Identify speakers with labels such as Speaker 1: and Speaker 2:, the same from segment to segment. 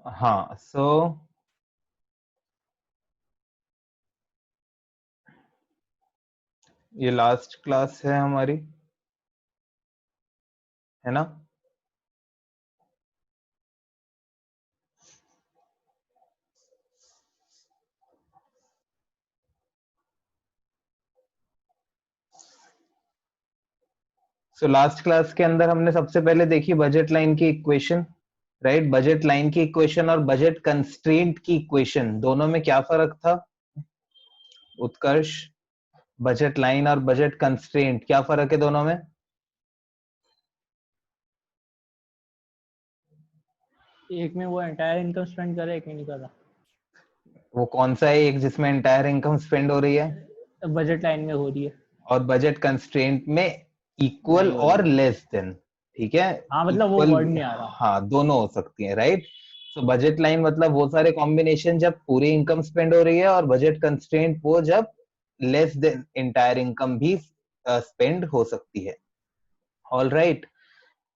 Speaker 1: हाँ, सो ये last class है हमारी, है ना? सो लास्ट क्लास के अंदर हमने सबसे पहले देखी बजट लाइन की इक्वेशन, राइट? बजट लाइन की इक्वेशन और बजट कंस्ट्रेंट की इक्वेशन, दोनों में क्या फर्क था उत्कर्ष? बजट लाइन और बजट कंस्ट्रेंट, क्या फर्क है दोनों में?
Speaker 2: एक में वो एंटायर इनकम स्पेंड कर रहा है, एक में नहीं कर रहा।
Speaker 1: वो कौन सा है एक जिसमें एंटायर इनकम स्पेंड हो रही है?
Speaker 2: बजट लाइन में हो रही है।
Speaker 1: और बजट कंस्ट्रेंट में इक्वल
Speaker 2: नहीं हो रही
Speaker 1: और
Speaker 2: है।
Speaker 1: लेस देन, ठीक है?
Speaker 2: हाँ मतलब वो
Speaker 1: इक्वल,
Speaker 2: वर्ड नहीं आ रहा।
Speaker 1: हाँ दोनों हो सकती हैं, राइट? तो बजट लाइन मतलब वो सारे कॉम्बिनेशन जब पूरी इनकम स्पेंड हो रही है, और बजट कंस्ट्रेंट वो जब लेस देन इंटायर इनकम भी स्पेंड हो सकती है। ऑल राइट,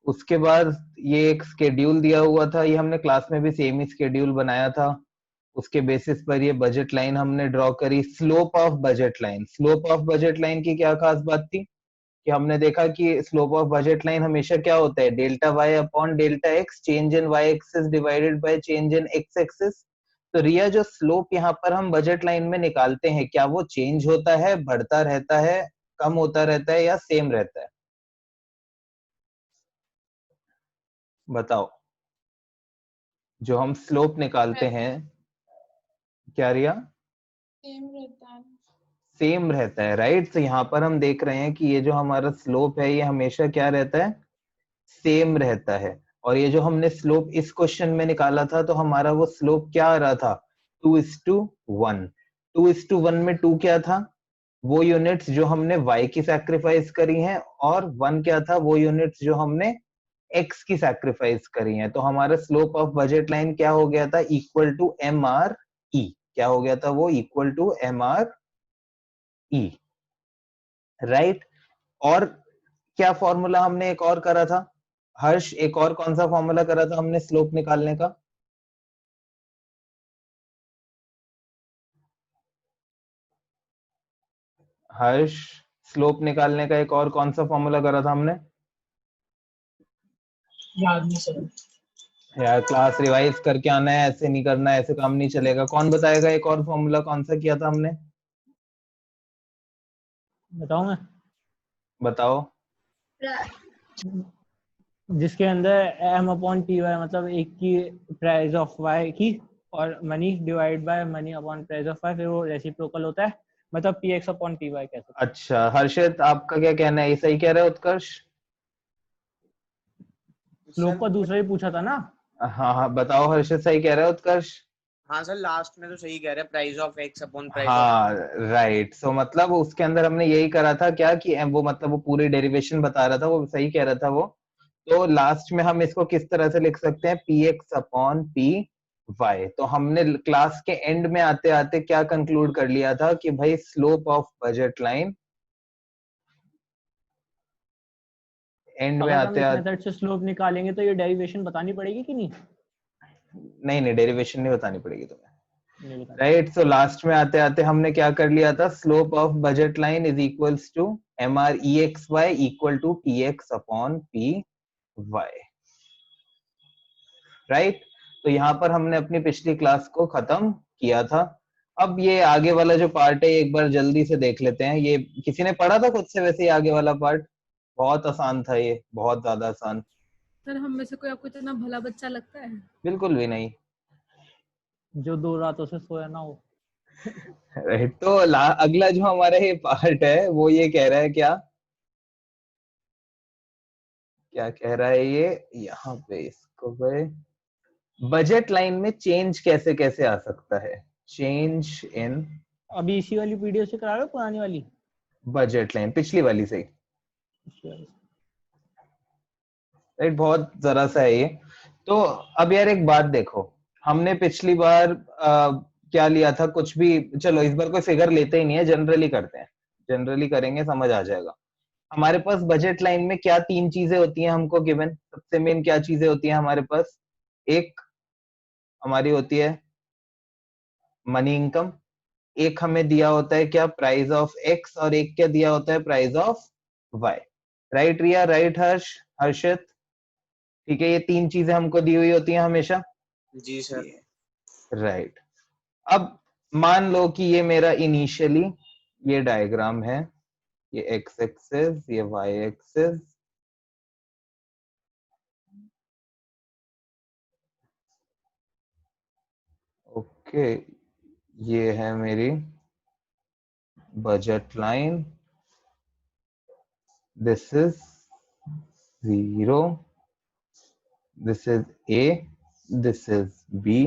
Speaker 1: उसके बाद ये एक स्केड्यूल दिया हुआ था, ये हमने क्लास में भी सेम ही स्केड्यूल बनाया था। उसके बेसिस पर ये बजट लाइन हमने ड्रॉ करी। Slope of budget line, slope of budget line की क्या खास बात थी कि हमने देखा कि स्लोप ऑफ बजट लाइन हमेशा क्या होता है, delta Y upon delta X, change in Y axis divided by change in X axis. तो रिया जो स्लोप यहाँ पर हम बजट लाइन में निकालते हैं, क्या वो चेंज होता है, बढ़ता रहता है, कम होता रहता है, या सेम रहता है? बताओ। जो हम स्लोप निकालते हैं, क्या रिया?
Speaker 3: सेम रहता है।
Speaker 1: सेम रहता है, राइट? तो यहाँ पर हम देख रहे हैं कि ये जो हमारा स्लोप है ये हमेशा क्या रहता है, सेम रहता है। और ये जो हमने स्लोप इस क्वेश्चन में निकाला था, तो हमारा वो स्लोप क्या आ रहा था, 2:1। 2:1 में 2 क्या था, वो यूनिट्स जो हमने y की सैक्रिफाइस करी हैं, और 1 क्या था, वो यूनिट्स जो हमने x की सैक्रिफाइस करी हैं। तो हमारा स्लोप ऑफ बजट लाइन क्या हो गया था, equal to M R E. क्या हो गया था वो, equal to M R E, right? और क्या फॉर्मूला हमने एक और करा था हर्ष, एक और कौन सा फॉर्मूला करा था हमने स्लोप निकालने का? हर्ष, स्लोप निकालने का एक और कौन सा फॉर्मूला करा था हमने?
Speaker 3: याद नहीं सर।
Speaker 1: यार क्लास रिवाइज करके आना है, ऐसे नहीं करना है, ऐसे काम नहीं चलेगा। कौन बताएगा एक और फॉर्मूला कौन सा किया था हमने?
Speaker 2: बताऊं मैं?
Speaker 1: बताओ।
Speaker 2: जिसके अंदर एम अपॉन टी वाई, मतलब एक की प्राइस ऑफ वाई की, और money divide by money upon price of Y, फिर वो रेसिप्रोकल होता है, मतलब P X upon T Y कह सकते
Speaker 1: अच्छा हर्षित, आपका क्या कहना है, ये सही कह रहा है उत्कर्ष?
Speaker 2: हैं। स्लोप का दूसरा ही पूछा था ना।
Speaker 1: हाँ हाँ बताओ, हर्षित सही कह रहा है उत्कर्ष?
Speaker 4: हाँ सर, लास्ट में तो सही कह रहे हैं, price of x upon price of.
Speaker 1: हाँ राइट। सो मतलब उसके अंदर हमने यही करा था क्या कि वो मतलब वो पूरी डेरिवेशन बता रहा था, वो सही कह रहा था वो। तो लास्ट में हम इसको किस तरह से लिख सकते हैं, P X upon P Y. तो हमने क्लास के एंड में आते आते क्या कंक्लूड कर लिया था कि भाई slope of budget line, and में
Speaker 2: अगर हम
Speaker 1: आते
Speaker 2: इस
Speaker 1: आते,
Speaker 2: मेथड से स्लोप निकालेंगे तो ये डेरिवेशन बतानी पड़ेगी कि नहीं?
Speaker 1: नहीं नहीं डेरिवेशन नहीं बतानी पड़ेगी तुम्हें,
Speaker 2: नहीं बतानी।
Speaker 1: राइट? सो लास्ट में आते आते हमने क्या कर लिया था, slope of budget line is equals to M R E X Y equal to P X upon P Y, right? तो यहाँ पर हमने अपनी पिछली क्लास को खत्म किया था। अब ये आगे वाला जो पार्ट है एक बार जल्दी से देख लेते हैं। ये किसी ने पढ़ा था खुद से वैसे, ये आगे वाला पार्ट बहुत आसान था, ये बहुत ज्यादा आसान।
Speaker 3: सर हम में से कोई आपको इतना भला बच्चा लगता है?
Speaker 1: बिल्कुल भी नहीं,
Speaker 2: जो 2 रातों से सोया ना हो।
Speaker 1: राइट? तो अगला जो हमारा ये पार्ट है वो ये कह रहा है, क्या क्या कह रहा है ये, यहाँ पे इसको पे बजट लाइन में चेंज कैसे कैसे आ सकता है, चेंज इन
Speaker 2: अभी इसी वाली पीडीएफ से करा रहे हो, पुरानी वाली?
Speaker 1: बजट लाइन, पिछली वाली से ही,
Speaker 2: इसी वाली।
Speaker 1: राइट? बहुत जरा सा है ये। तो अब यार एक बात देखो, हमने पिछली बार क्या लिया था, कुछ भी, चलो इस बार कोई फिगर लेते ही नहीं है, जनरली करते हैं, जनरली करेंगे, समझ आ जाएगा। हमारे पास बजट लाइन में क्या तीन चीजें होती हैं हमको गिवन, सबसे मेन क्या चीजें होती हैं हमारे पास, एक हमारी होती है मनी इनकम, एक हमें दिया होता है क्या, प्राइस ऑफ एक्स, और एक क्या दिया होता है, price of Y. Right Riya, right Harshit, ठीक है, ये तीन चीजें हमको दी हुई होती हैं हमेशा।
Speaker 4: जी सर।
Speaker 1: राइट। अब मान लो कि ये मेरा इनिशियली ये डायग्राम है, ये एक्स एक्सिस, ये वाई एक्सिस, ओके, ये है मेरी budget line, this is 0, this is A, this is B,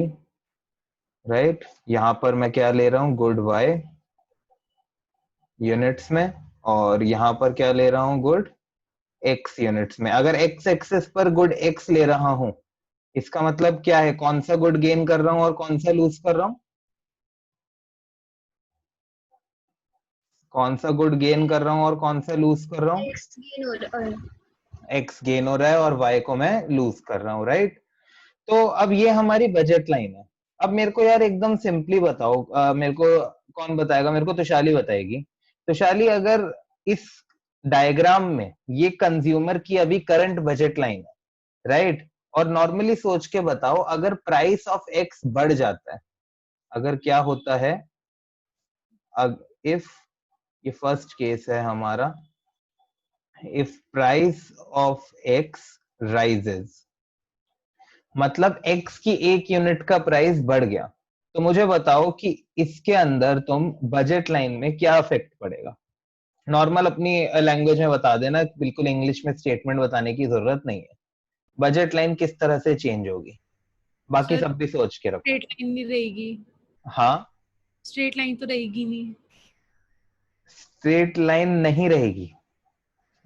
Speaker 1: right. यहां पर मैं क्या ले रहा हूं, गुड वाई यूनिट्स में, और यहां पर क्या ले रहा हूं, गुड एक्स यूनिट्स में। अगर एक्स एक्सिस पर गुड एक्स ले रहा हूं, इसका मतलब क्या है, कौन सा गुड गेन कर रहा हूं और कौन सा लूज कर रहा हूं, कौन सा गुड गेन कर रहा हूं और कौन सा लूज कर रहा हूं,
Speaker 3: एक्स गेन हो रहा है।
Speaker 1: एक्स गेन हो रहा है और वाई को मैं लूज कर रहा हूं, राइट। तो अब ये हमारी बजट लाइन है। अब मेरे को यार एकदम सिंपली बताओ, मेरे को कौन बताएगा, मेरे को तुशाली बताएगी। तुशाली, अगर इस डायग्राम में ये कंज्यूमर की अभी करंट बजट लाइन है, राइट, और नॉर्मली सोच के बताओ, अगर प्राइस ऑफ एक्स बढ़ जाता है, अगर क्या होता है, इफ, ये फर्स्ट केस है हमारा, if price of X rises, मतलब x की एक यूनिट का प्राइस बढ़ गया, तो मुझे बताओ कि इसके अंदर तुम बजट लाइन में क्या इफेक्ट पड़ेगा। नॉर्मल अपनी लैंग्वेज में बता देना, बिल्कुल इंग्लिश में स्टेटमेंट बताने की जरूरत नहीं है। बजट लाइन किस तरह से चेंज होगी, बाकी
Speaker 3: सर
Speaker 1: सब भी सोच के रखो।
Speaker 3: स्ट्रेट लाइन नहीं रहेगी।
Speaker 1: हाँ,
Speaker 3: स्ट्रेट लाइन तो रहेगी नहीं।
Speaker 1: स्ट्रेट लाइन नहीं रहेगी।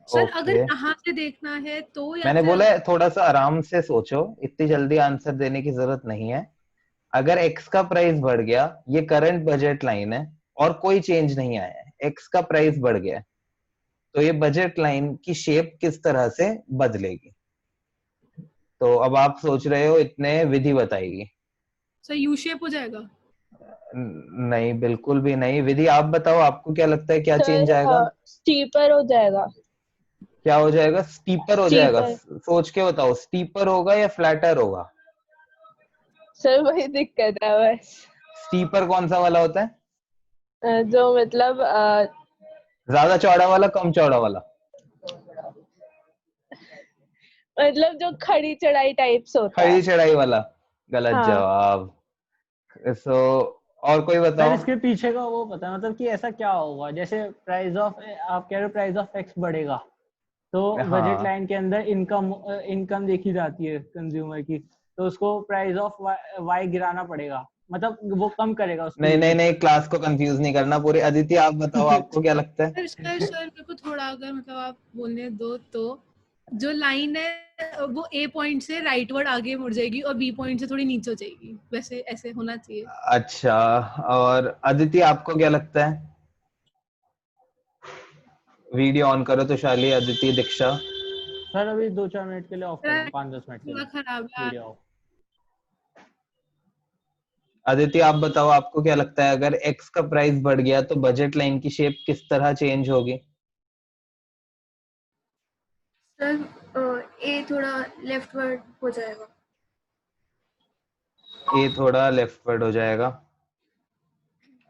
Speaker 3: सर अगर
Speaker 1: ओके,
Speaker 3: यहाँ से देखना है तो, या
Speaker 1: मैंने
Speaker 3: फिर
Speaker 1: बोला है थोड़ा सा आराम से सोचो, इतनी जल्दी आंसर देने की जरूरत नहीं है। अगर एक्स का प्राइस बढ़ गया, ये करंट बजट लाइन है और कोई चेंज नहीं आया है, एक्स का प्राइस बढ़ गया, तो ये बजट लाइन की शेप किस तरह से बदलेगी। तो अब आप सोच रहे हो, इतने विधि बताएगी।
Speaker 3: सर यू शेप हो जाएगा।
Speaker 1: नहीं, बिल्कुल भी नहीं। विधि आप बताओ, आपको क्या लगता है क्या चेंज आएगा,
Speaker 5: सर स्टीपर हो जाएगा।
Speaker 1: क्या हो जाएगा, स्टीपर हो जाएगा।
Speaker 5: स्टीपर।
Speaker 1: सोच के बताओ, स्टीपर होगा या फ्लैटर होगा।
Speaker 5: सर वही दिक्कत है बस।
Speaker 1: स्टीपर कौन सा वाला होता है,
Speaker 5: जो मतलब
Speaker 1: ज्यादा चौड़ा वाला, कम चौड़ा वाला।
Speaker 5: मतलब जो खड़ी चढ़ाई टाइप्स होता है।
Speaker 1: खड़ी चढ़ाई वाला, गलत
Speaker 5: हाँ।
Speaker 1: जवाब। सो और कोई
Speaker 2: सर
Speaker 1: बताओ।
Speaker 2: इसके पीछे का वो पता है, मतलब कि ऐसा क्या होगा, जैसे प्राइस ऑफ, आप कह रहे हो प्राइस ऑफ एक्स बढ़ेगा, तो बजट
Speaker 1: हाँ,
Speaker 2: लाइन के अंदर इनकम देखी जाती है कंज्यूमर की, तो उसको प्राइस ऑफ वाई गिराना पड़ेगा, मतलब वो कम करेगा उसकी
Speaker 1: नहीं नहीं
Speaker 2: यूनिट।
Speaker 1: नहीं, क्लास को कंफ्यूज नहीं करना पूरे। अदिति आप बताओ, आपको क्या लगता है।
Speaker 3: सर मेरे को थोड़ा अगर मतलब आप बोलने दो तो, जो लाइन है वो ए पॉइंट से राइटवर्ड आगे मुड़ जाएगी और बी पॉइंट से थोड़ी नीचे हो जाएगी, वैसे ऐसे होना चाहिए।
Speaker 1: अच्छा, और अदिति आपको क्या लगता है। वीडियो ऑन करो तो शाली, अदिति, दीक्षा।
Speaker 2: सर अभी 2-4 मिनट के लिए ऑफ कर
Speaker 3: सर
Speaker 2: दो, 5-10 मिनट के
Speaker 3: थोड़ा
Speaker 2: लिए
Speaker 3: खराब है।
Speaker 2: Video of.
Speaker 1: अदिति आप बताओ, आपको क्या लगता है, अगर एक्स का प्राइस बढ़ गया तो बजट लाइन की शेप किस तरह चेंज होगी।
Speaker 3: सर ए थोड़ा लेफ्टवर्ड हो जाएगा।
Speaker 1: ए थोड़ा लेफ्टवर्ड हो जाएगा।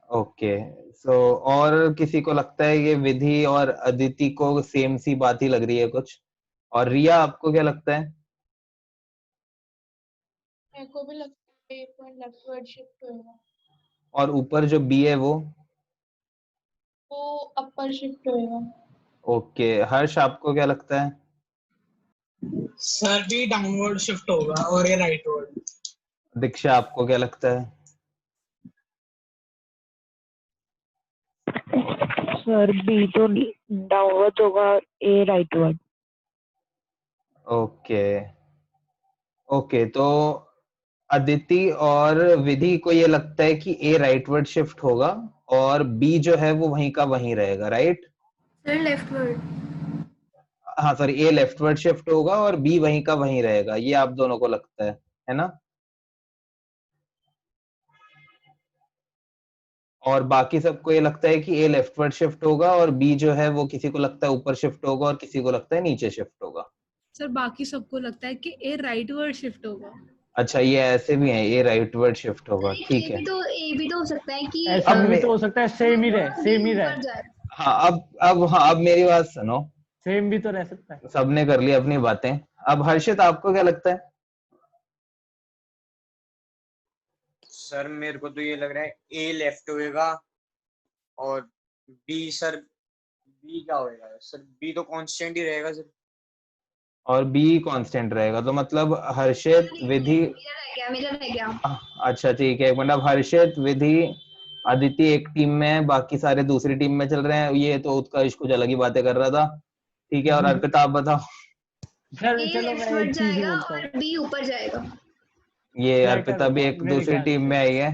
Speaker 1: ओके, सो और किसी को लगता है, ये विधि और अदिति को सेम सी बात ही लग रही है कुछ। और रिया आपको क्या लगता है।
Speaker 3: मेरे को भी लगता है ए पॉइंट लेफ्टवर्ड शिफ्ट होएगा।
Speaker 1: और ऊपर जो बी है वो
Speaker 3: अपर शिफ्ट होएगा।
Speaker 1: ओके, हर्ष आपको क्या लगता है।
Speaker 6: सर भी डाउनवर्ड शिफ्ट होगा और ये राइटवर्ड।
Speaker 1: दीक्षा आपको क्या लगता है।
Speaker 5: सर बी तो डाउनवर्ड होगा, ए राइटवर्ड।
Speaker 1: ओके ओके, तो अदिति और विधि को ये लगता है कि ए राइटवर्ड शिफ्ट होगा और बी जो है वो वहीं का वहीं रहेगा, राइट।
Speaker 3: Sir leftward.
Speaker 1: हाँ सॉरी, ए लेफ्टवर्ड शिफ्ट होगा और बी वहीं का वहीं रहेगा, ये आप दोनों को लगता है ना। और बाकी सबको ये लगता है कि ए लेफ्टवर्ड शिफ्ट होगा और बी जो है वो किसी को लगता है ऊपर शिफ्ट होगा और किसी को लगता है नीचे शिफ्ट होगा।
Speaker 3: सर बाकी सबको लगता है कि ए राइटवर्ड शिफ्ट होगा।
Speaker 1: अच्छा, ये ऐसे भी है, ए राइटवर्ड शिफ्ट होगा, ठीक है।
Speaker 7: ए भी तो हो सकता है कि
Speaker 2: ऐसा
Speaker 1: अब
Speaker 2: भी
Speaker 1: मैं
Speaker 2: तो हो सकता है सेम ही रहे, सेम ही रहे,
Speaker 7: ऊपर जाए।
Speaker 1: हाँ, अब मेरी बात सुनो,
Speaker 2: सेम भी तो रह सकता है।
Speaker 1: सबने कर ली अपनी बातें। अब हर्षित, आपको क्या लगता है?
Speaker 4: सर मेरे को तो ये लग रहा है ए लेफ्ट होएगा और बी, सर बी क्या होएगा सर? बी तो कांस्टेंट ही रहेगा सर।
Speaker 1: और बी कांस्टेंट रहेगा, तो मतलब हर्षित, विधि,
Speaker 7: मेरा रह गया।
Speaker 1: अच्छा ठीक है, मतलब हर्षित, विधि, अदिति एक टीम में है, बाकी सारे दूसरी टीम में चल रहे हैं। ये तो उत्कर्ष कुछ अलग ही बातें कर रहा था, ठीक है। और अर्पिता आप बताओ।
Speaker 2: सर
Speaker 7: ए
Speaker 2: चलो मैं
Speaker 7: लेफ्टवर्ड
Speaker 2: एक चीज ही
Speaker 7: जाएगा
Speaker 2: बोलता हूँ,
Speaker 7: और बी ऊपर जाएगा।
Speaker 1: ये
Speaker 2: फ्लैटर
Speaker 1: अर्पिता भी
Speaker 2: होगा
Speaker 1: एक
Speaker 2: मेरे
Speaker 1: दूसरी
Speaker 2: ख्याल
Speaker 1: टीम
Speaker 2: से,
Speaker 1: में आई है।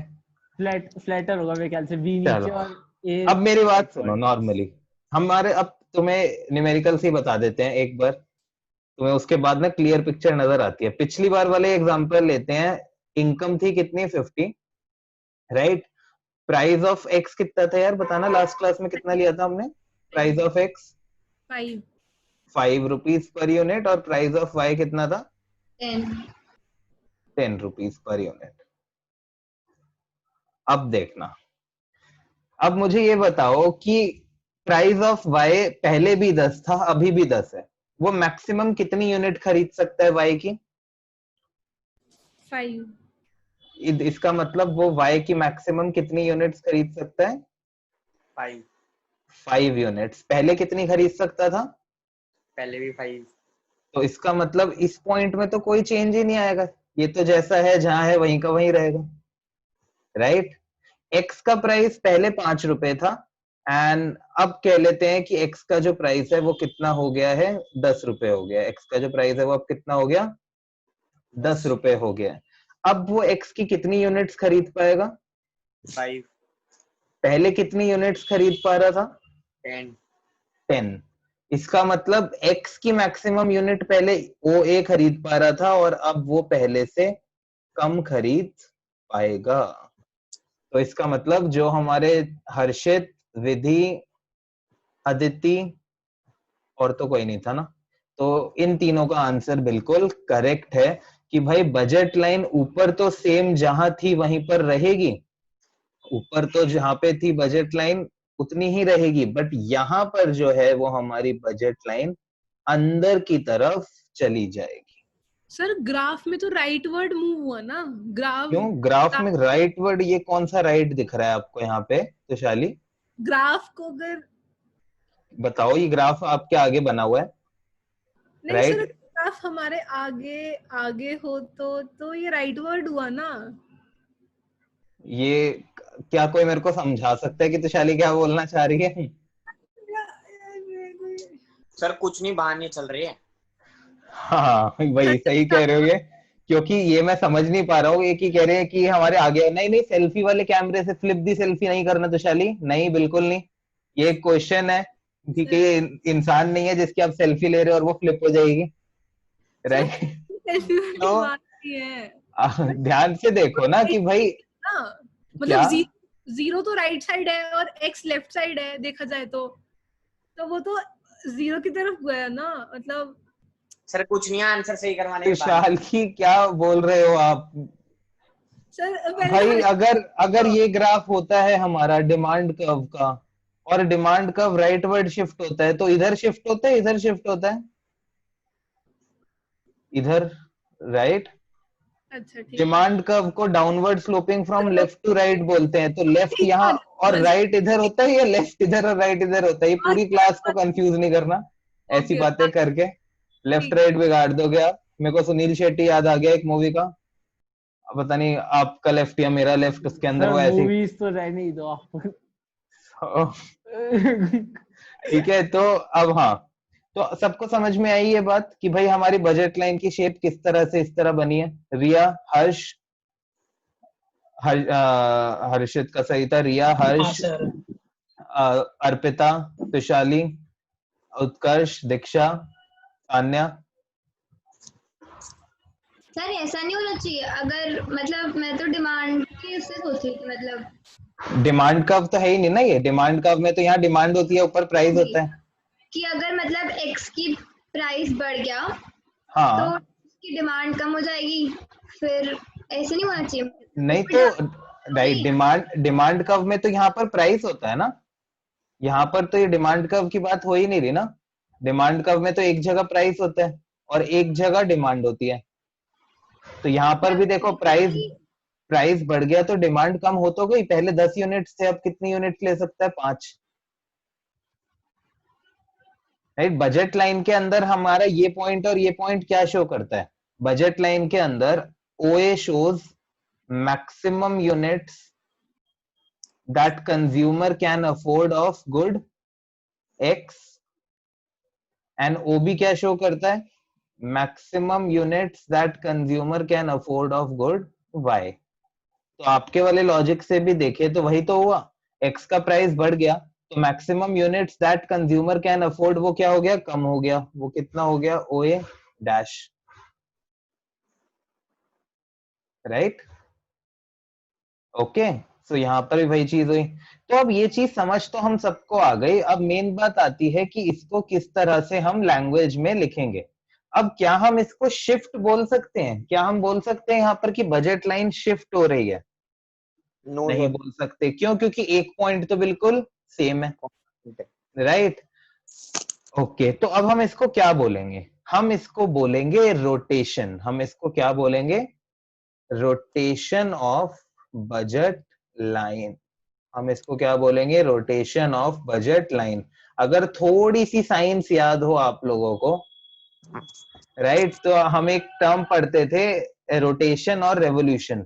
Speaker 2: फ्लैटर होगा मेरे ख्याल से, बी नीचे
Speaker 1: चलो,
Speaker 2: और ए।
Speaker 1: अब मेरी बात सुनो। नॉर्मली हमारे, अब तुम्हें न्यूमेरिकल से ही बता देते हैं एक बार, तुम्हें उसके बाद ना क्लियर पिक्चर नजर आती है। पिछली बार वाले एग्जांपल लेते हैं। इनकम थी कितनी? 50, राइट। प्राइस ऑफ एक्स कितना था यार, बताना, लास्ट क्लास में कितना लिया था हमने? Price of x
Speaker 3: 5
Speaker 1: ₹5 per unit, और प्राइस ऑफ वाई कितना था?
Speaker 7: 10।
Speaker 1: ₹10 पर यूनिट। अब देखना, अब मुझे ये बताओ कि प्राइस ऑफ वाई पहले भी 10 था, अभी भी 10 है, वो मैक्सिमम कितनी यूनिट खरीद सकता है वाई की?
Speaker 3: 5
Speaker 1: इसका मतलब वो वाई की मैक्सिमम कितनी यूनिट्स खरीद सकता है?
Speaker 4: 5।
Speaker 1: 5 यूनिट्स। पहले कितनी खरीद सकता था?
Speaker 4: पहले भी 5।
Speaker 1: तो इसका मतलब इस पॉइंट में तो कोई चेंज ही नहीं आएगा, ये तो जैसा है, जहां है वहीं का वहीं रहेगा, राइट। एक्स का प्राइस पहले ₹5 था, एंड अब कह लेते हैं कि एक्स का जो प्राइस है वो कितना हो गया है? ₹10 हो गया। एक्स का जो प्राइस है वो अब कितना हो गया? ₹10 हो गया। अब वो एक्स की कितनी यूनिट्स खरीद पाएगा?
Speaker 4: 5।
Speaker 1: पहले कितनी यूनिट्स खरीद पा रहा था?
Speaker 4: 10।
Speaker 1: 10। इसका मतलब एक्स की मैक्सिमम यूनिट पहले ओ ए खरीद पा रहा था, और अब वो पहले से कम खरीद पाएगा। तो इसका मतलब जो हमारे हर्षित, विधि, अदिति, और तो कोई नहीं था ना, तो इन तीनों का आंसर बिल्कुल करेक्ट है कि भाई बजट लाइन ऊपर तो सेम जहां थी वहीं पर रहेगी, ऊपर तो जहां पे थी बजट लाइन उतनी ही रहेगी, बट यहाँ पर जो है वो हमारी बजट लाइन अंदर की तरफ चली जाएगी।
Speaker 3: सर ग्राफ में तो राइटवर्ड मूव हुआ ना, ग्राफ
Speaker 1: क्यों ग्राफ में राइट वर्ड? ये कौन सा राइट दिख रहा है आपको यहाँ पे तुषाली?
Speaker 3: ग्राफ को अगर
Speaker 1: बताओ, ये ग्राफ आपके आगे बना हुआ है,
Speaker 3: नहीं सर,
Speaker 1: राइट?
Speaker 3: ग्राफ हमारे आगे आगे हो तो ये राइटवर्ड हुआ ना।
Speaker 1: ये क्या कोई मेरे को समझा सकता है कि तुषाली क्या बोलना चाह रही है?
Speaker 4: सर कुछ नहीं, बहाने चल रहे हैं।
Speaker 1: हाँ वही सही कह रहे हो ये, क्योंकि ये मैं समझ नहीं पा रहा हूँ। एक ही कह रहे हैं कि हमारे आगे, नहीं नहीं, सेल्फी वाले कैमरे से फ्लिप दी सेल्फी नहीं करना तुषाली, नहीं बिल्कुल नहीं। ये एक क्वेश्चन है, ठीक है, ये इंसान नहीं है जिसकी आप सेल्फी ले रहे हो और वो फ्लिप हो जाएगी, राइट? तो ध्यान से देखो ना कि भाई
Speaker 3: मतलब जीरो तो राइट साइड है और एक्स लेफ्ट साइड है, देखा जाए तो वो तो जीरो की तरफ गया ना, मतलब।
Speaker 4: सर कुछ नहीं, आंसर सही करवाने के बाद।
Speaker 1: तुषाली क्या बोल रहे हो आप?
Speaker 3: सर
Speaker 1: भाई अगर ये ग्राफ होता है हमारा डिमांड कर्व का, और डिमांड कर्व राइटवर्ड शिफ्ट होता है, तो इधर शिफ्ट होता है, इधर शिफ्ट होता है, इधर, राइट?
Speaker 3: अच्छा ठीक है।
Speaker 1: डिमांड कर्व को downward sloping from left to right बोलते हैं, तो लेफ्ट यहाँ और राइट इधर होता है, या लेफ्ट इधर और राइट इधर होता है? ये पूरी क्लास को कंफ्यूज नहीं करना ऐसी बातें करके, लेफ्ट राइट बिगाड़ दोगे आप। मेरे को सुनील शेट्टी याद आ गया एक मूवी का, पता नहीं आपका लेफ्ट या मेरा लेफ्ट, उसके अंदर वो ऐसी
Speaker 2: मूवीज तो रहने ही दो आप।
Speaker 1: ठीक है। तो अब हाँ, तो सबको समझ में आई ये बात कि भाई हमारी बजट लाइन की शेप किस तरह से इस तरह बनी है। रिया, हर्ष, हर्षित का सही था, रिया,
Speaker 6: हाँ
Speaker 1: हर्ष,
Speaker 6: सर।
Speaker 1: अर्पिता, तुषाली, उत्कर्ष, दीक्षा, तान्या।
Speaker 7: सर ऐसा नहीं होना चाहिए, अगर मतलब मैं तो डिमांड की उससे सोच रही थी, मतलब
Speaker 1: डिमांड कर्व तो है ही नहीं ना, ये डिमांड कर्व में तो यहाँ डिमांड होती है, ऊपर प्राइस होता है।
Speaker 7: कि अगर मतलब एक्स की प्राइस बढ़ गया तो
Speaker 1: हाँ
Speaker 7: उसकी डिमांड कम हो जाएगी, फिर ऐसे नहीं होना चाहिए।
Speaker 1: नहीं तो राइट, डिमांड कर्व में तो यहाँ पर प्राइस होता है ना, यहाँ पर तो ये डिमांड कर्व की बात हो ही नहीं रही ना। डिमांड कर्व में तो एक जगह प्राइस होता है और एक जगह डिमांड होती है। तो यहाँ पर भी देखो प्राइस बढ़ गया तो डिमांड कम हो तो गई, पहले 10 यूनिट थे, अब कितनी यूनिट ले सकता है, 5। राइट, बजट लाइन के अंदर हमारा ये पॉइंट और ये पॉइंट क्या शो करता है, बजट लाइन के अंदर OA shows maximum units that consumer can afford of good X, and OB क्या शो करता है, maximum units that consumer can afford of good Y. तो आपके वाले लॉजिक से भी देखे तो वही तो हुआ, एक्स का प्राइस बढ़ गया तो maximum units that consumer can afford वो क्या हो गया, कम हो गया। वो कितना हो गया, ओए डैश, राइट। ओके, सो यहाँ पर भी वही चीज हुई। तो अब ये चीज समझ तो हम सबको आ गई, अब मेन बात आती है कि इसको किस तरह से हम लैंग्वेज में लिखेंगे। अब क्या हम इसको शिफ्ट बोल सकते हैं, क्या हम बोल सकते हैं यहाँ पर कि बजट लाइन शिफ्ट हो रही है?
Speaker 4: नो
Speaker 1: नहीं बोल सकते, क्यों? क्योंकि एक पॉइंट तो बिल्कुल सेम है, राइट। ओके, तो अब हम इसको क्या बोलेंगे, हम इसको बोलेंगे रोटेशन। हम इसको क्या बोलेंगे, रोटेशन ऑफ बजट लाइन। हम इसको क्या बोलेंगे, रोटेशन ऑफ बजट लाइन। अगर थोड़ी सी साइंस याद हो आप लोगों को, राइट, तो हम एक टर्म पढ़ते थे, रोटेशन और रेवोल्यूशन।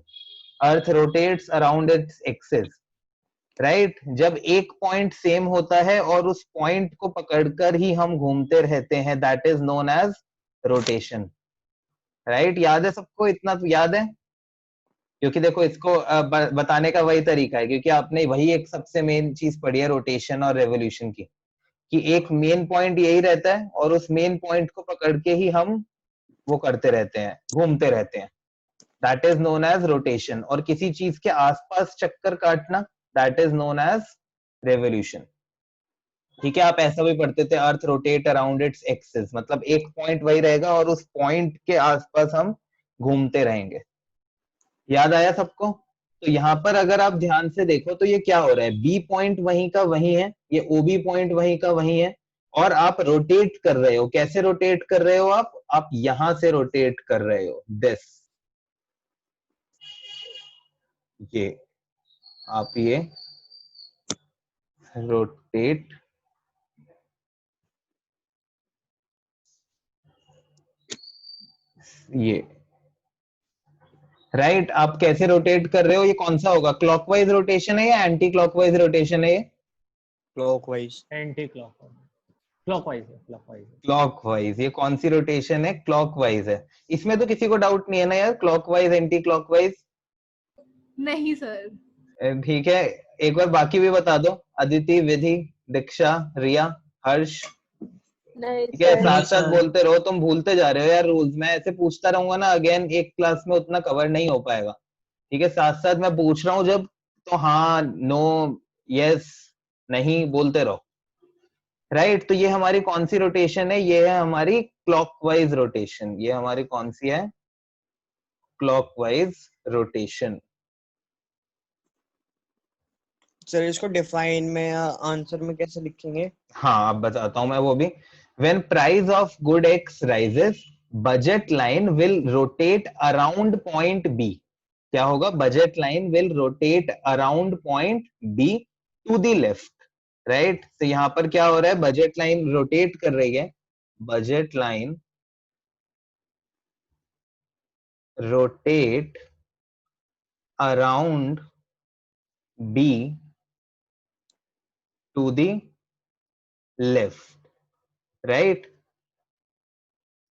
Speaker 1: अर्थ rotates around its axis, right. जब एक पॉइंट सेम होता है और उस पॉइंट को पकड़कर ही हम घूमते रहते हैं, that is known as rotation, right. याद है सबको, इतना तो याद है? क्योंकि देखो इसको बताने का वही तरीका है, क्योंकि आपने वही एक सबसे मेन चीज पढ़ी है रोटेशन और रेवोल्यूशन की, कि एक मेन पॉइंट यही रहता है और उस मेन पॉइंट को पकड़ के ही हम वो करते रहते हैं, घूमते रहते हैं, that is known as rotation. और किसी चीज के आसपास चक्कर काटना, that is known as revolution. ठीक है, आप ऐसा भी पढ़ते थे, earth rotate around its axis, मतलब एक पॉइंट वही रहेगा और उस पॉइंट के आसपास हम घूमते रहेंगे। याद आया सबको? तो यहाँ पर अगर आप ध्यान से देखो तो ये क्या हो रहा है, बी पॉइंट वहीं का वहीं है, ये ओबी पॉइंट वहीं का वहीं है, और आप रोटेट कर रहे हो। कैसे रोटेट कर रहे हो आप यहां से रोटेट कर रहे हो, दिस, ये आप ये रोटेट ये, राइट। आप कैसे रोटेट कर रहे हो, ये कौन सा होगा, क्लॉकवाइज रोटेशन है या एंटी क्लॉकवाइज रोटेशन है? ये
Speaker 4: क्लॉकवाइज,
Speaker 2: एंटी क्लॉकवाइज, क्लॉकवाइज है, क्लॉकवाइज है।
Speaker 1: क्लॉकवाइज, ये कौन सी रोटेशन है, क्लॉकवाइज है। इसमें तो किसी को डाउट नहीं है ना यार, क्लॉकवाइज एंटी क्लॉकवाइज?
Speaker 3: नहीं सर।
Speaker 1: ठीक है, एक बार बाकी भी बता दो, अदिति, विधि, दीक्षा, रिया, हर्ष।
Speaker 5: नहीं
Speaker 1: ठीक है,
Speaker 5: सर।
Speaker 1: साथ साथ बोलते रहो, तुम भूलते जा रहे हो यार रूल्स। मैं ऐसे पूछता रहूंगा ना, अगेन एक क्लास में उतना कवर नहीं हो पाएगा। ठीक है, साथ साथ मैं पूछ रहा हूँ जब, तो हाँ, नो, यस, नहीं बोलते रहो, राइट। तो ये हमारी कौन सी रोटेशन है, ये है हमारी क्लॉकवाइज रोटेशन। ये हमारी कौन सी है, क्लॉकवाइज रोटेशन।
Speaker 4: सर इसको डिफाइन में आंसर में कैसे लिखेंगे?
Speaker 1: हाँ, अब बताता हूं मैं वो भी। When price of good X rises, budget line will rotate around point B. क्या होगा, budget line will rotate around point B to the left, right? तो यहाँ पर क्या हो रहा है, budget line rotate कर रही है, budget line rotate around B to the left, right?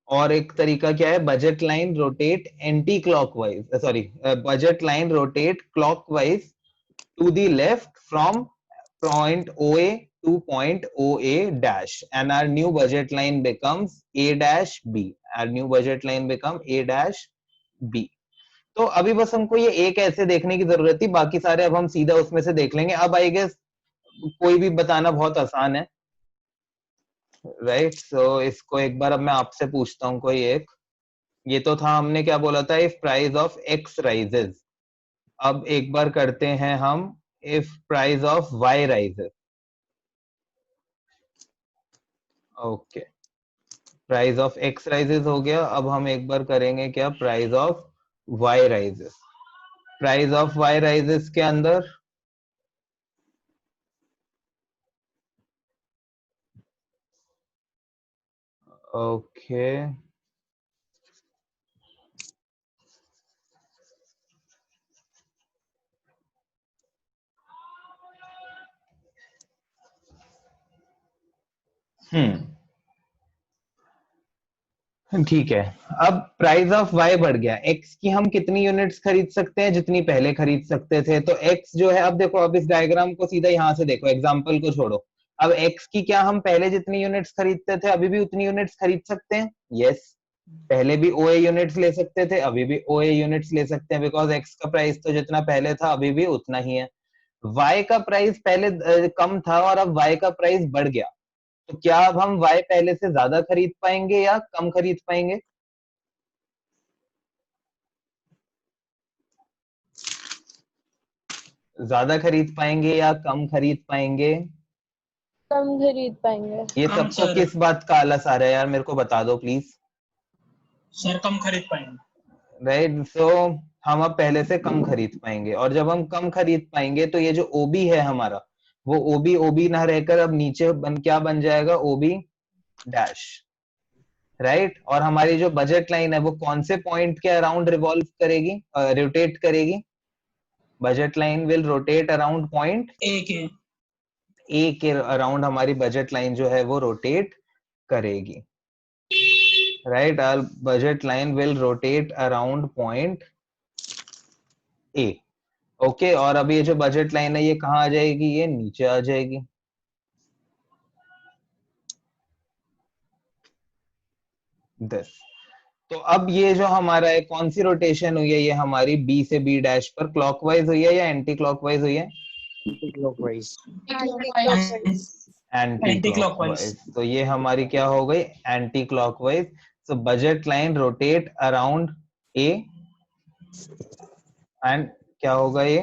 Speaker 1: और एक तरीका क्या है, budget line rotate anti clockwise, sorry, budget line rotate clockwise to the left from point O A to point O A dash, and our new budget line becomes A dash B. Our new budget line become A dash B. तो अभी बस हमको ये एक ऐसे देखने की जरूरत थी, बाकी सारे अब हम सीधा उसमें से देख लेंगे। अब आई गेस कोई भी बताना बहुत आसान है, राइट। सो इसको एक बार अब मैं आपसे पूछता हूँ कोई एक। ये तो था, हमने क्या बोला था, if price of X rises. अब एक बार करते हैं हम, if price of Y rises. Okay, price of X rises हो गया। अब हम एक बार करेंगे क्या, price of Y rises. Price of Y rises के अंदर ओके ठीक है। अब प्राइस ऑफ वाई बढ़ गया, एक्स की हम कितनी यूनिट्स खरीद सकते हैं, जितनी पहले खरीद सकते थे। तो एक्स जो है, अब देखो, अब इस डायग्राम को सीधा यहां से देखो, एग्जांपल को छोड़ो। अब एक्स की क्या हम पहले जितनी यूनिट्स खरीदते थे अभी भी उतनी यूनिट्स खरीद सकते हैं? यस। पहले भी ओए यूनिट्स ले सकते थे, अभी भी ओए यूनिट्स ले सकते हैं, बिकॉज एक्स का प्राइस तो जितना पहले था अभी भी उतना ही है। वाई का प्राइस पहले कम था और अब वाई का प्राइस बढ़ गया, तो क्या अब हम वाई पहले से ज्यादा खरीद पाएंगे या कम खरीद पाएंगे? ज्यादा खरीद पाएंगे या कम खरीद पाएंगे?
Speaker 5: कम खरीद पाएंगे।
Speaker 1: ये
Speaker 6: कम
Speaker 1: सबको
Speaker 6: सर।
Speaker 1: किस बात का आलस आ रहा है यार, मेरे को बता दो प्लीज।
Speaker 6: सर कम खरीद पाएंगे।
Speaker 1: राइट, सो हम अब पहले से कम खरीद पाएंगे, और जब हम कम खरीद पाएंगे तो ये जो ओबी है हमारा, वो ओबी ओबी ना रहकर अब नीचे क्या बन जाएगा, ओबी डैश, राइट। और हमारी जो बजट लाइन है वो कौन से पॉइंट के अराउंड रिवॉल्व करेगी, रोटेट करेगी? Budget line will rotate around point
Speaker 6: एक है।
Speaker 1: ए के अराउंड हमारी बजट लाइन जो है वो रोटेट करेगी, right. Our budget line will rotate around point A. Okay, और अब ये जो बजट लाइन है ये कहाँ आ जाएगी, ये नीचे आ जाएगी। दिस। तो अब ये जो हमारा है, कौन सी रोटेशन हुई है, ये हमारी बी से बी डैश पर क्लॉकवाइज हुई है या एंटी क्लॉकवाइज हुई है?
Speaker 4: क्लॉकवाइज।
Speaker 1: Anti clockwise. तो ये हमारी क्या हो गई, anti clockwise. So budget line rotate around a, and क्या होगा ये,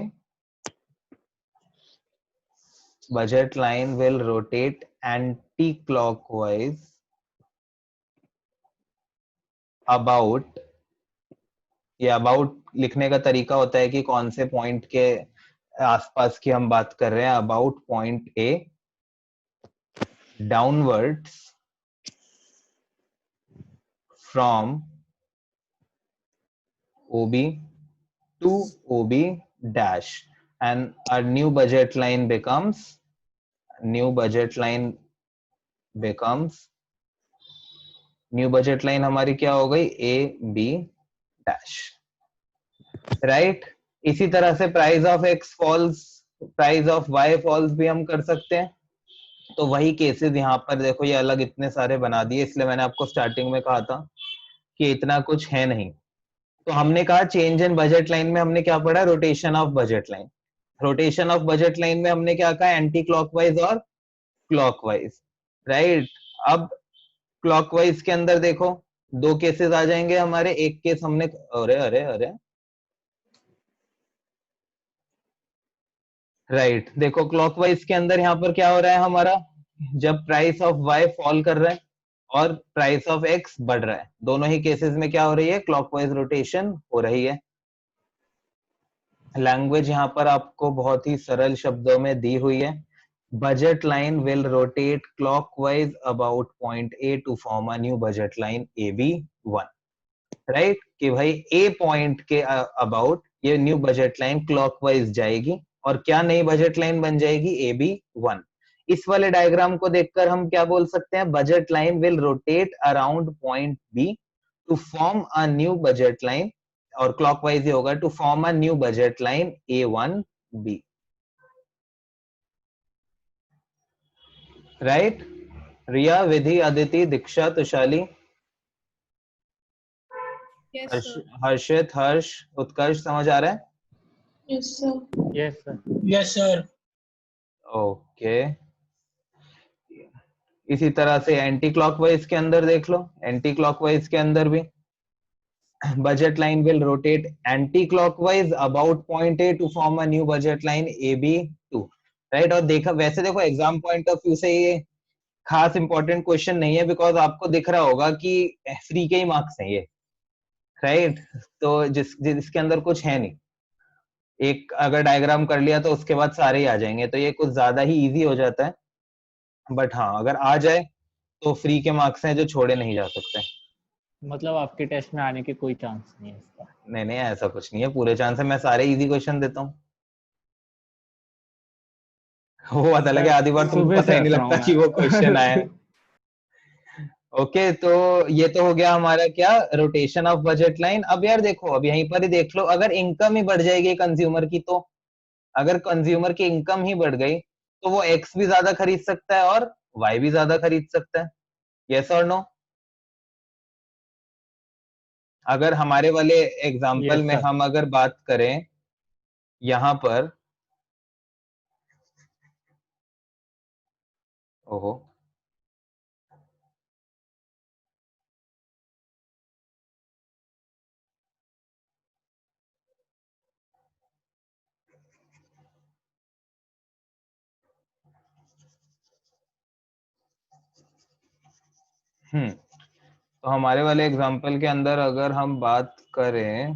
Speaker 1: budget line will rotate anti clockwise about, ये अबाउट लिखने का तरीका होता है कि कौन से पॉइंट के आसपास की हम बात कर रहे हैं, about point A, downwards from OB to OB dash, and our new budget line becomes new budget line हमारी क्या हो गई, AB dash, राइट। इसी तरह से price of X falls, price of Y falls भी हम कर सकते हैं। तो वही केसेस यहाँ पर देखो, ये अलग इतने सारे बना दिए, इसलिए मैंने आपको स्टार्टिंग में कहा था कि इतना कुछ है नहीं। तो हमने कहा चेंज इन बजट लाइन में हमने क्या पढ़ा, rotation of budget line. Rotation of budget line में हमने क्या कहा, एंटी क्लॉकवाइज और क्लॉकवाइज, राइट। अब क्लॉकवाइज के अंदर देखो दो केसेस आ जाएंगे हमारे। एक केस हमने, अरे अरे अरे, राइट, देखो क्लॉकवाइज के अंदर यहाँ पर क्या हो रहा है हमारा, जब प्राइस ऑफ वाई फॉल कर रहा है और प्राइस ऑफ एक्स बढ़ रहा है, दोनों ही केसेस में क्या हो रही है, क्लॉकवाइज रोटेशन हो रही है। लैंग्वेज यहाँ पर आपको बहुत ही सरल शब्दों में दी हुई है, budget line will rotate clockwise about point A to form a new budget line AB1, right. कि भाई ए पॉइंट के अबाउट ये न्यू बजट लाइन क्लॉकवाइज जाएगी और क्या नई बजट लाइन बन जाएगी, AB1। इस वाले डायग्राम को देखकर हम क्या बोल सकते हैं, budget line will rotate around point B to form a new budget line, और क्लॉकवाइज ही होगा, to form a new budget line A1B, right. Riya, Vidhi, Aditi, Diksha, Tushali,
Speaker 3: yes sir
Speaker 1: Harshit, Harsh, Utkarsh, समझ आ रहा है?
Speaker 6: Yes, sir.
Speaker 2: Yes sir.
Speaker 6: Yes, sir.
Speaker 1: Okay. इसी तरह से एंटी क्लॉकवाइज के अंदर देख लो, एंटी क्लॉकवाइज के अंदर भी budget line will rotate anti-clockwise about point A to form a new budget line AB2, right? और देखा वैसे देखो एग्जाम पॉइंट ऑफ व्यू से ये खास इंपॉर्टेंट क्वेश्चन नहीं है, बिकॉज आपको दिख रहा होगा कि फ्री के ही मार्क्स हैं ये, राइट? तो जिसके अंदर कुछ है नहीं, एक अगर डायग्राम कर लिया तो उसके बाद सारे ही आ जाएंगे, तो ये कुछ ज्यादा ही इजी हो जाता है। बट हाँ, अगर आ जाए तो फ्री के मार्क्स हैं जो छोड़े नहीं जा सकते।
Speaker 2: मतलब आपके टेस्ट में आने के कोई चांस नहीं है इसका?
Speaker 1: नहीं नहीं, ऐसा कुछ नहीं है, पूरे चांस है, मैं सारे इजी क्वेश्चन देता हूँ। वो पता लगे आधी बार तुमको
Speaker 2: सुबह
Speaker 1: पता ही
Speaker 2: से
Speaker 1: नहीं
Speaker 2: हंस रहा
Speaker 1: लगता
Speaker 2: हूँ
Speaker 1: कि वो क्वेश्चन
Speaker 2: मैं।
Speaker 1: आया है। ओके, तो ये तो हो गया हमारा क्या, रोटेशन ऑफ बजट लाइन। अब यार देखो, अब यहीं पर ही देख लो, अगर इनकम ही बढ़ जाएगी कंज्यूमर की, तो अगर कंज्यूमर की इनकम ही बढ़ गई तो वो एक्स भी ज्यादा खरीद सकता है और वाई भी ज्यादा खरीद सकता है। यस और नो? अगर हमारे वाले एग्जाम्पल
Speaker 2: Yes,
Speaker 1: में
Speaker 2: sir.
Speaker 1: हम अगर बात करें यहां पर, ओहो, तो हमारे वाले एग्जाम्पल के अंदर अगर हम बात करें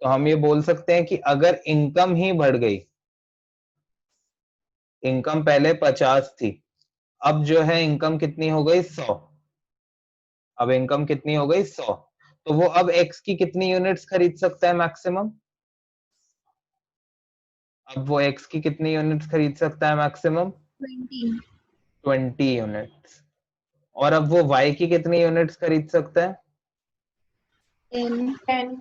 Speaker 1: तो हम ये बोल सकते हैं कि अगर इनकम ही बढ़ गई, इनकम पहले 50 थी, अब जो है इनकम कितनी हो गई 100, अब इनकम कितनी हो गई 100, तो वो अब एक्स की कितनी यूनिट्स खरीद सकता है मैक्सिमम? अब वो एक्स की कितनी यूनिट्स खरीद सकता है मैक्सिमम? 20 यूनिट्स। और अब वो वाई की कितनी यूनिट्स खरीद सकता है?
Speaker 7: 10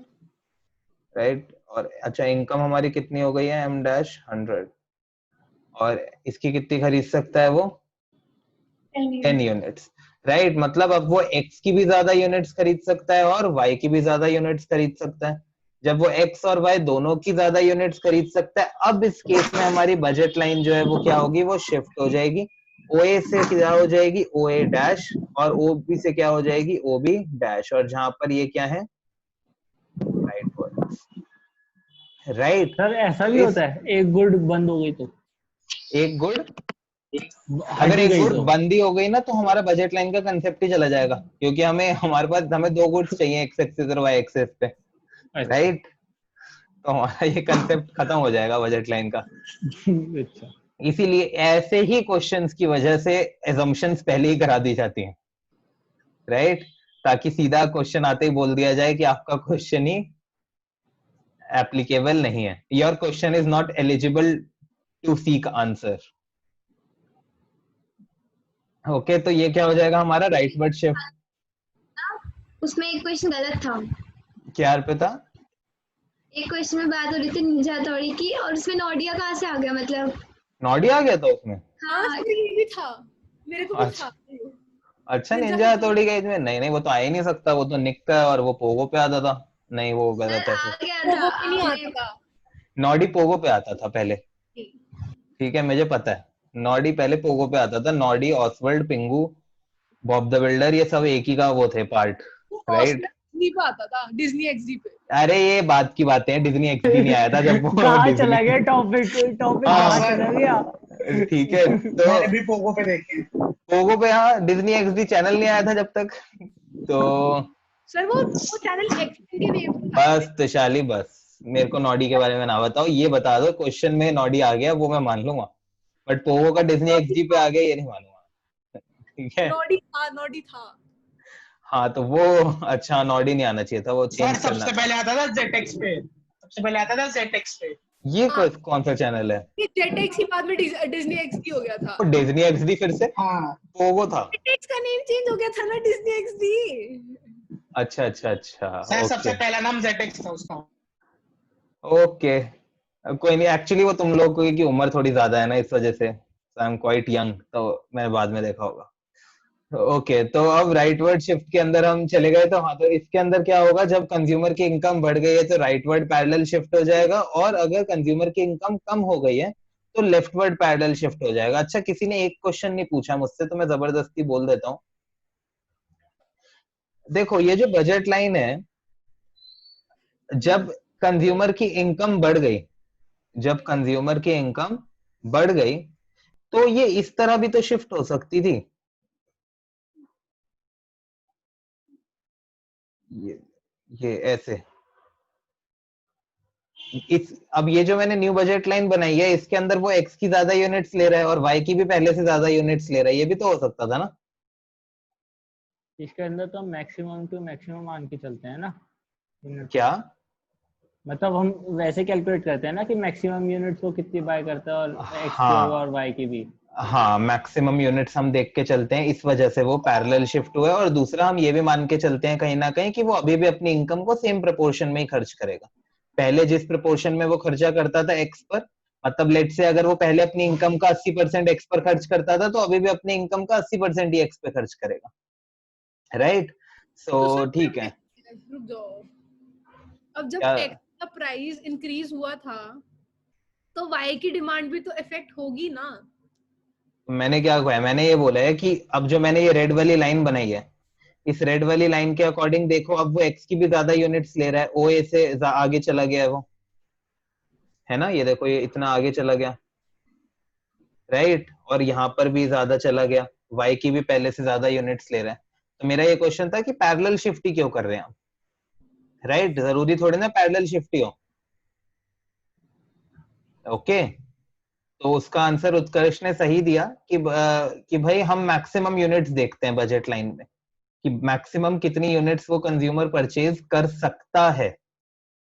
Speaker 1: राइट। और अच्छा, इनकम हमारी कितनी हो गई है एम डैश 100, और इसकी कितनी खरीद सकता है वो? 10 यूनिट्स, राइट। मतलब अब वो एक्स की भी ज्यादा यूनिट्स खरीद सकता है और वाई की भी ज्यादा यूनिट्स खरीद सकता है। जब वो एक्स और वाई दोनों की ज्यादा यूनिट्स खरीद सकता है, अब इस केस में हमारी बजट लाइन जो है वो क्या होगी, वो शिफ्ट हो जाएगी, ओए से क्या हो जाएगी, ओए डैश, और ओबी से क्या हो जाएगी, ओबी डैश। और जहां पर ये क्या है, राइट वर्ड, राइट।
Speaker 2: सर ऐसा भी होता है, एक गुड बंद हो गई तो?
Speaker 1: एक गुड,
Speaker 2: हट
Speaker 1: अगर
Speaker 2: ही
Speaker 1: एक
Speaker 2: गई
Speaker 1: गुड
Speaker 2: तो?
Speaker 1: बंदी हो गई ना, तो हमारा बजट लाइन का कंसेप्ट ही चला जाएगा, क्योंकि हमारे पास हमें दो गुड्स चाहिए, एक्स एक्सिस और वाई एक्सिस पे,
Speaker 2: अच्छा।
Speaker 1: राइट। तो हमारा ये कंसेप्ट खत्म हो जाएगा बजट लाइन का।
Speaker 2: अच्छा।
Speaker 1: इसीलिए ऐसे ही क्वेश्चंस की वजह से एजम्पशंस पहले ही करा दी जाती हैं, राइट, ताकि सीधा क्वेश्चन आते ही बोल दिया जाए कि आपका क्वेश्चन ही एप्लीकेबल नहीं है, your question is not eligible to seek answer. Okay, तो ये क्या हो जाएगा हमारा राइट वर्ड शिफ्ट।
Speaker 7: उसमें एक क्वेश्चन गलत था।
Speaker 1: क्या अर्पिता?
Speaker 7: एक क्वेश्चन में बात हो रही थी निंजा हथौड़ी की, और उसमें नोडिया कहाँ से आ गया, मतलब?
Speaker 1: नॉडी आ गया था उसमें?
Speaker 3: हाँ
Speaker 7: हाँ,
Speaker 3: सर ये भी था, मेरे को भी
Speaker 1: अच्छा।
Speaker 3: था।
Speaker 1: अच्छा,
Speaker 3: निंजा
Speaker 1: निंजा हथौड़ी का इसमें नहीं नहीं, वो तो आ ही नहीं सकता, वो तो निक का और वो पोगो पे आता था। नहीं, वो गलत
Speaker 7: सर
Speaker 1: है
Speaker 7: आ
Speaker 1: फिर।
Speaker 7: गया
Speaker 3: वो
Speaker 7: था
Speaker 3: भी नहीं
Speaker 7: आपने।
Speaker 3: आता था।
Speaker 1: नॉडी पोगो पे आता था पहले, ठीक है, मुझे पता है। नॉडी पहले पोगो पे आता था, Noddy, Oswald, पिंगू, Bob the builder, ये सब एक ही का वो थे पार्ट,
Speaker 3: वो
Speaker 1: राइट।
Speaker 3: डिज्नी पे आता था, डिज्नी एक्सडी पे।
Speaker 1: अरे ये बात की बातें हैं, डिज्नी एक्सडी नहीं आया था जब वो
Speaker 2: कहाँ
Speaker 1: डिज्नी।
Speaker 2: चला गया टॉपिक? टॉपिक
Speaker 1: हाँ,
Speaker 2: कहाँ चला गया?
Speaker 1: ठीक है, तो
Speaker 6: मैंने भी पोगो पे देखे।
Speaker 1: पोगो पे, हाँ, डिज्नी एक्सडी चैनल नहीं आया था जब तक, तो
Speaker 3: सर वो चैनल एक्सडी के नेम से था।
Speaker 1: बस तुशाली, बस मेरे को नॉडी के बारे में ना बताओ, ये बता दो क्वेश्चन में नॉडी आ गया वो मैं मान लूंगा, बट पोगो का डिज्नी एक्सडी पे आ गया ये नहीं मानूंगा, ठीक है।
Speaker 3: नॉडी था, नॉडी था।
Speaker 1: हाँ, तो वो, अच्छा, नॉडी नहीं आना चाहिए था, वो
Speaker 6: सर
Speaker 1: चेंज करना
Speaker 6: सबसे
Speaker 1: था।
Speaker 6: पहले आता था ZX पे, सबसे पहले आता था ZX पे।
Speaker 1: ये
Speaker 3: हाँ।
Speaker 1: कौन सा चैनल है?
Speaker 3: ये जेटेक्स के बाद में डिज्नी एक्सडी हो गया था।
Speaker 1: वो डिज्नी एक्सडी फिर से
Speaker 6: हाँ
Speaker 1: पोगो था?
Speaker 3: जेटेक्स का नेम चेंज हो गया था ना, डिज्नी एक्सडी।
Speaker 1: अच्छा अच्छा अच्छा,
Speaker 6: सर,
Speaker 1: ओके
Speaker 6: सबसे पहला नाम ZX था उसका।
Speaker 1: ओके, कोई नहीं, एक्चुअली वो तुम लोग की उम्र थोड़ी ज्यादा है ना, इस वजह से, आई एम क्वाइट यंग, तो मैंने बाद में देखा होगा। ओके तो अब राइटवर्ड शिफ्ट के अंदर हम चले गए, तो हाँ, तो इसके अंदर क्या होगा, जब कंज्यूमर की इनकम बढ़ गई है तो राइटवर्ड पैरेलल शिफ्ट हो जाएगा, और अगर कंज्यूमर की इनकम कम हो गई है तो लेफ्टवर्ड पैरेलल शिफ्ट हो जाएगा। अच्छा, किसी ने एक क्वेश्चन नहीं पूछा मुझसे, तो मैं जबरदस्ती बोल देता हूँ। देखो, ये जो बजट लाइन है, जब कंज्यूमर की इनकम बढ़ गई, जब कंज्यूमर की इनकम बढ़ गई, तो ये इस तरह भी तो शिफ्ट हो सकती थी। ये ऐसे, इस अब ये जो मैंने न्यू बजट लाइन बनाई है, इसके अंदर वो एक्स की ज्यादा यूनिट्स ले रहा है और वाई की भी पहले से ज्यादा यूनिट्स ले रहा है, ये भी तो हो सकता था ना।
Speaker 2: इसके अंदर तो हम मैक्सिमम टू मैक्सिमम मान के चलते हैं ना यूनिट,
Speaker 1: क्या
Speaker 2: मतलब हम वैसे कैलकुलेट करते हैं ना कि मैक्सिमम यूनिट्स को कितनी बाय करता है, और एक्स की
Speaker 1: हाँ
Speaker 2: और वाई की भी।
Speaker 1: हाँ, मैक्सिमम यूनिट्स हम देख के चलते हैं, इस वजह से वो पैरेलल शिफ्ट हुआ है। और दूसरा, हम ये भी मान के चलते हैं कहीं ना कहीं कि वो अभी भी अपनी इनकम को सेम प्रोपोर्शन में ही खर्च करेगा। पहले जिस प्रोपोर्शन में वो खर्चा करता था एक्स पर, मतलब लेट से अगर वो पहले अपनी इनकम का 80% एक्स पर खर्च करता था, तो अभी भी अपनी इनकम का 80% ही एक्स पे खर्च करेगा, राइट। सो
Speaker 3: तो सर
Speaker 1: ठीक है।
Speaker 3: रुक जाओ, अब जब
Speaker 1: क्या
Speaker 3: एक्स का प्राइस इंक्रीज हुआ था तो वाई की डिमांड भी तो इफेक्ट होगी ना।
Speaker 1: मैंने क्या कहा है, मैंने ये बोला है कि अब जो मैंने ये रेड वाली लाइन बनाई है, इस रेड वाली लाइन के अकॉर्डिंग देखो, अब वो एक्स की भी ज्यादा यूनिट्स ले रहा है, ओ ए से आगे चला गया है वो, है ना। ये देखो, ये इतना आगे चला गया, राइट, और यहाँ पर भी ज्यादा चला गया, वाई की भी पहले से ज्यादा यूनिट्स ले रहा है। तो मेरा ये क्वेश्चन था कि पैरेलल शिफ्ट ही क्यों कर रहे हैं हम, राइट। जरूरी थोड़ी ना पैरेलल शिफ्ट ही हो। ओके, तो उसका आंसर उत्कर्ष ने सही दिया कि भाई हम मैक्सिमम यूनिट्स देखते हैं बजट लाइन में, कि मैक्सिमम कितनी यूनिट्स वो कंज्यूमर परचेज कर सकता है,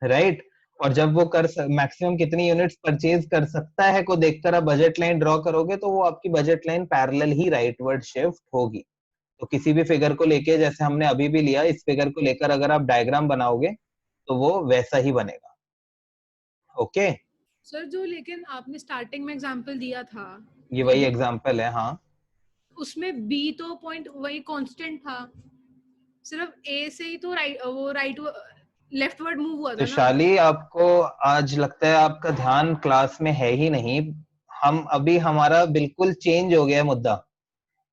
Speaker 1: राइट। और जब वो मैक्सिमम कितनी यूनिट्स परचेज कर सकता है को देखकर आप बजट लाइन ड्रॉ करोगे, तो वो आपकी बजट लाइन पैरेलल ही राइटवर्ड शिफ्ट होगी। तो किसी भी फिगर को लेके, जैसे हमने अभी भी लिया, इस फिगर को लेकर अगर आप डायग्राम बनाओगे तो वो वैसा ही बनेगा। ओके,
Speaker 3: सर जो लेकिन आपने स्टार्टिंग में एग्जांपल दिया था,
Speaker 1: ये वही एग्जांपल है। हाँ,
Speaker 3: उसमें बी तो पॉइंट वही कांस्टेंट था, सिर्फ ए से ही तो राइट लेफ्टवर्ड मूव हुआ
Speaker 1: तो
Speaker 3: था ना।
Speaker 1: शाली, आपको आज लगता है आपका ध्यान क्लास में है ही नहीं। हम अभी, हमारा बिल्कुल चेंज हो गया मुद्दा।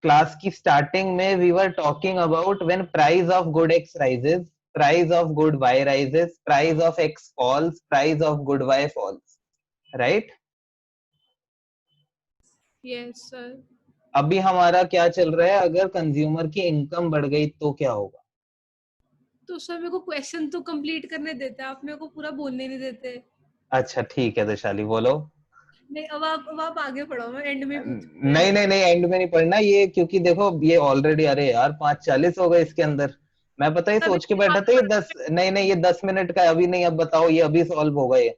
Speaker 1: क्लास की स्टार्टिंग में we were talking about when price of good X rises, price of good Y rises, price of X falls, price of good Y falls, right.
Speaker 3: Yes sir.
Speaker 1: अभी हमारा क्या चल रहा है, अगर कंज्यूमर की इनकम बढ़ गई तो क्या होगा।
Speaker 3: तो सर मेरे को क्वेश्चन तो कंप्लीट करने देते, आप मेरे को पूरा बोलने नहीं देते।
Speaker 1: अच्छा ठीक है, तो शाली बोलो।
Speaker 3: नहीं, अब आप आगे पढ़ो, मैं एंड में पूछूंगी।
Speaker 1: नहीं नहीं नहीं, एंड में नहीं पढ़ना ये, क्योंकि देखो ये ऑलरेडी, अरे यार 5:40 हो गए इसके अंदर। मैं पता ही
Speaker 3: तभी
Speaker 1: सोच के बैठा था ये 10, नहीं नहीं, ये 10 मिनट का है, अभी नहीं, अब बताओ, ये अभी सॉल्व होगा ये।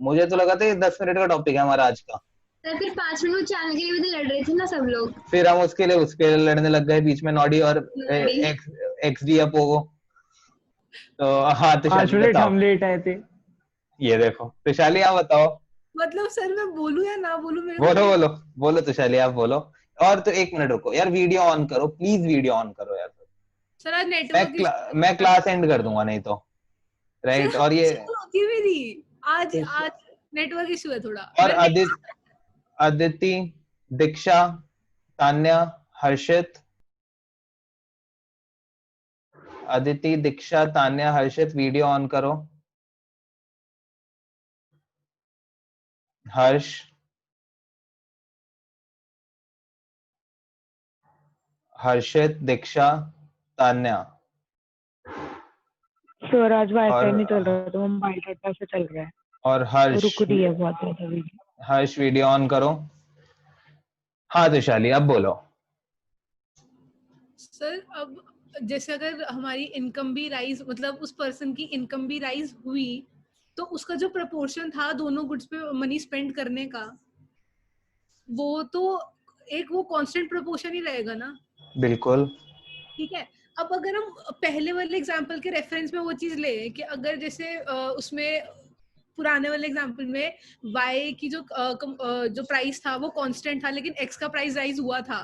Speaker 1: मुझे तो लगा था ये 10 मिनट का टॉपिक है हमारा आज का।
Speaker 7: तो फिर 5 मिनट चैनल के लिए भी तो लड़ रहे थे ना सब लोग।
Speaker 1: फिर हम उसके लिए लड़ने लग गए बीच में, नॉडी और
Speaker 7: नॉडी।
Speaker 1: X D Pogo. तो हाँ, तो
Speaker 2: 5
Speaker 1: शाली
Speaker 2: मिनट
Speaker 1: बताओ।
Speaker 2: हम लेट आए थे।
Speaker 1: ये देखो, तो शाली आप बताओ।
Speaker 3: मतलब सर मैं बोलूं या ना बोलूं, मेरे को
Speaker 1: बोलो बोलो बोलो, तो शाली आप बोलो। और तो 1 मिनट रुको यार, वीडियो ऑन करो प्लीज, वीडियो ऑन करो यार।
Speaker 3: सर आज नेटवर्क
Speaker 1: मैं क्लास एंड कर दूंगा नहीं तो, राइट। और ये,
Speaker 3: होती मेरी आज आज नेटवर्क इशू है थोड़ा।
Speaker 1: और अदिति, दीक्षा, तान्या, हर्षित, अदिति, दीक्षा, तान्या, हर्षित, वीडियो ऑन करो। हर्ष, हर्षित, दीक्षा, तान्या।
Speaker 5: सर आज वाईफाई नहीं चल
Speaker 1: और
Speaker 5: रहा, तो मोबाइल डाटा से चल रहा है,
Speaker 1: और
Speaker 5: तो
Speaker 1: हर्ष,
Speaker 5: रुक रही है बहुत ज्यादा वीडियो।
Speaker 1: हर्ष वीडियो ऑन करो। हाँ, तो शाली अब बोलो।
Speaker 3: सर अब जैसे अगर हमारी इनकम भी राइज, मतलब उस पर्सन की इनकम भी राइज हुई, तो उसका जो प्रपोर्शन था दोनों गुड्स पे मनी स्पेंड करने का, वो तो एक वो कांस्टेंट प्रपोर्शन ही रहेगा ना।
Speaker 1: बिल्कुल।
Speaker 3: ठीक है, अब अगर हम पहले वाले एग्जांपल के रेफरेंस में वो चीज ले कि अगर जैसे उसमें पुराने वाले एग्जांपल में y की जो प्राइस था वो कांस्टेंट था, लेकिन x का प्राइस राइज हुआ था,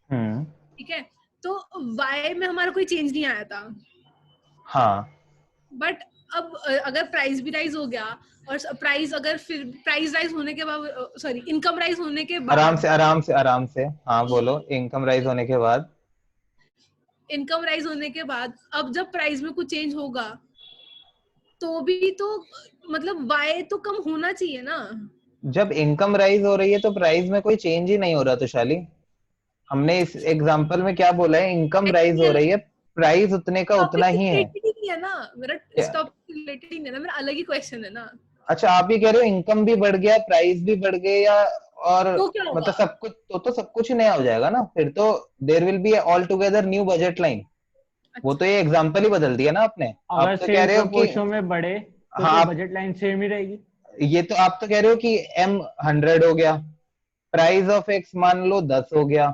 Speaker 3: ठीक है। तो y में हमारा कोई चेंज नहीं आया था,
Speaker 1: हाँ
Speaker 3: बट अब अगर प्राइस भी राइज हो गया और प्राइस अगर फिर प्राइस राइज होने के बाद सॉरी इनकम राइज होने के बाद
Speaker 1: आराम से हाँ बोलो। इनकम राइज होने के बाद
Speaker 3: इनकम राइज होने के बाद अब जब प्राइस में कुछ चेंज होगा तो भी तो मतलब y तो कम होना चाहिए ना।
Speaker 1: जब इनकम राइज हो रही है तो प्राइस में कोई चेंज ही नहीं हो रहा। तो शाली, हमने इस एग्जांपल में क्या बोला है? इनकम राइज हो रही है, प्राइस उतने का उतना ही है।
Speaker 3: रिलेटेड ही नहीं है ना, मेरा
Speaker 1: क्या?
Speaker 3: टॉपिक रिलेटेड ही नहीं है ना, मेरा अलग ही क्वेश्चन है ना।
Speaker 1: अच्छा, आप ही कह रहे हो इनकम भी बढ़ गया, प्राइस भी बढ़ गए, या और
Speaker 3: तो क्या होगा?
Speaker 1: मतलब सब कुछ तो सब कुछ ही नया हो जाएगा ना फिर तो। There will be altogether new budget line. वो तो ये एग्जांपल ही बदल दिया ना आपने।
Speaker 2: अगर
Speaker 1: आप तो कह
Speaker 2: सेम
Speaker 1: रहे हो कि
Speaker 2: प्रोपोर्शन में बढ़े तो
Speaker 1: हाँ,
Speaker 2: बजट लाइन सेम ही रहेगी।
Speaker 1: ये तो आप तो कह रहे हो कि m 100 हो गया, प्राइस ऑफ x मान लो 10 हो गया,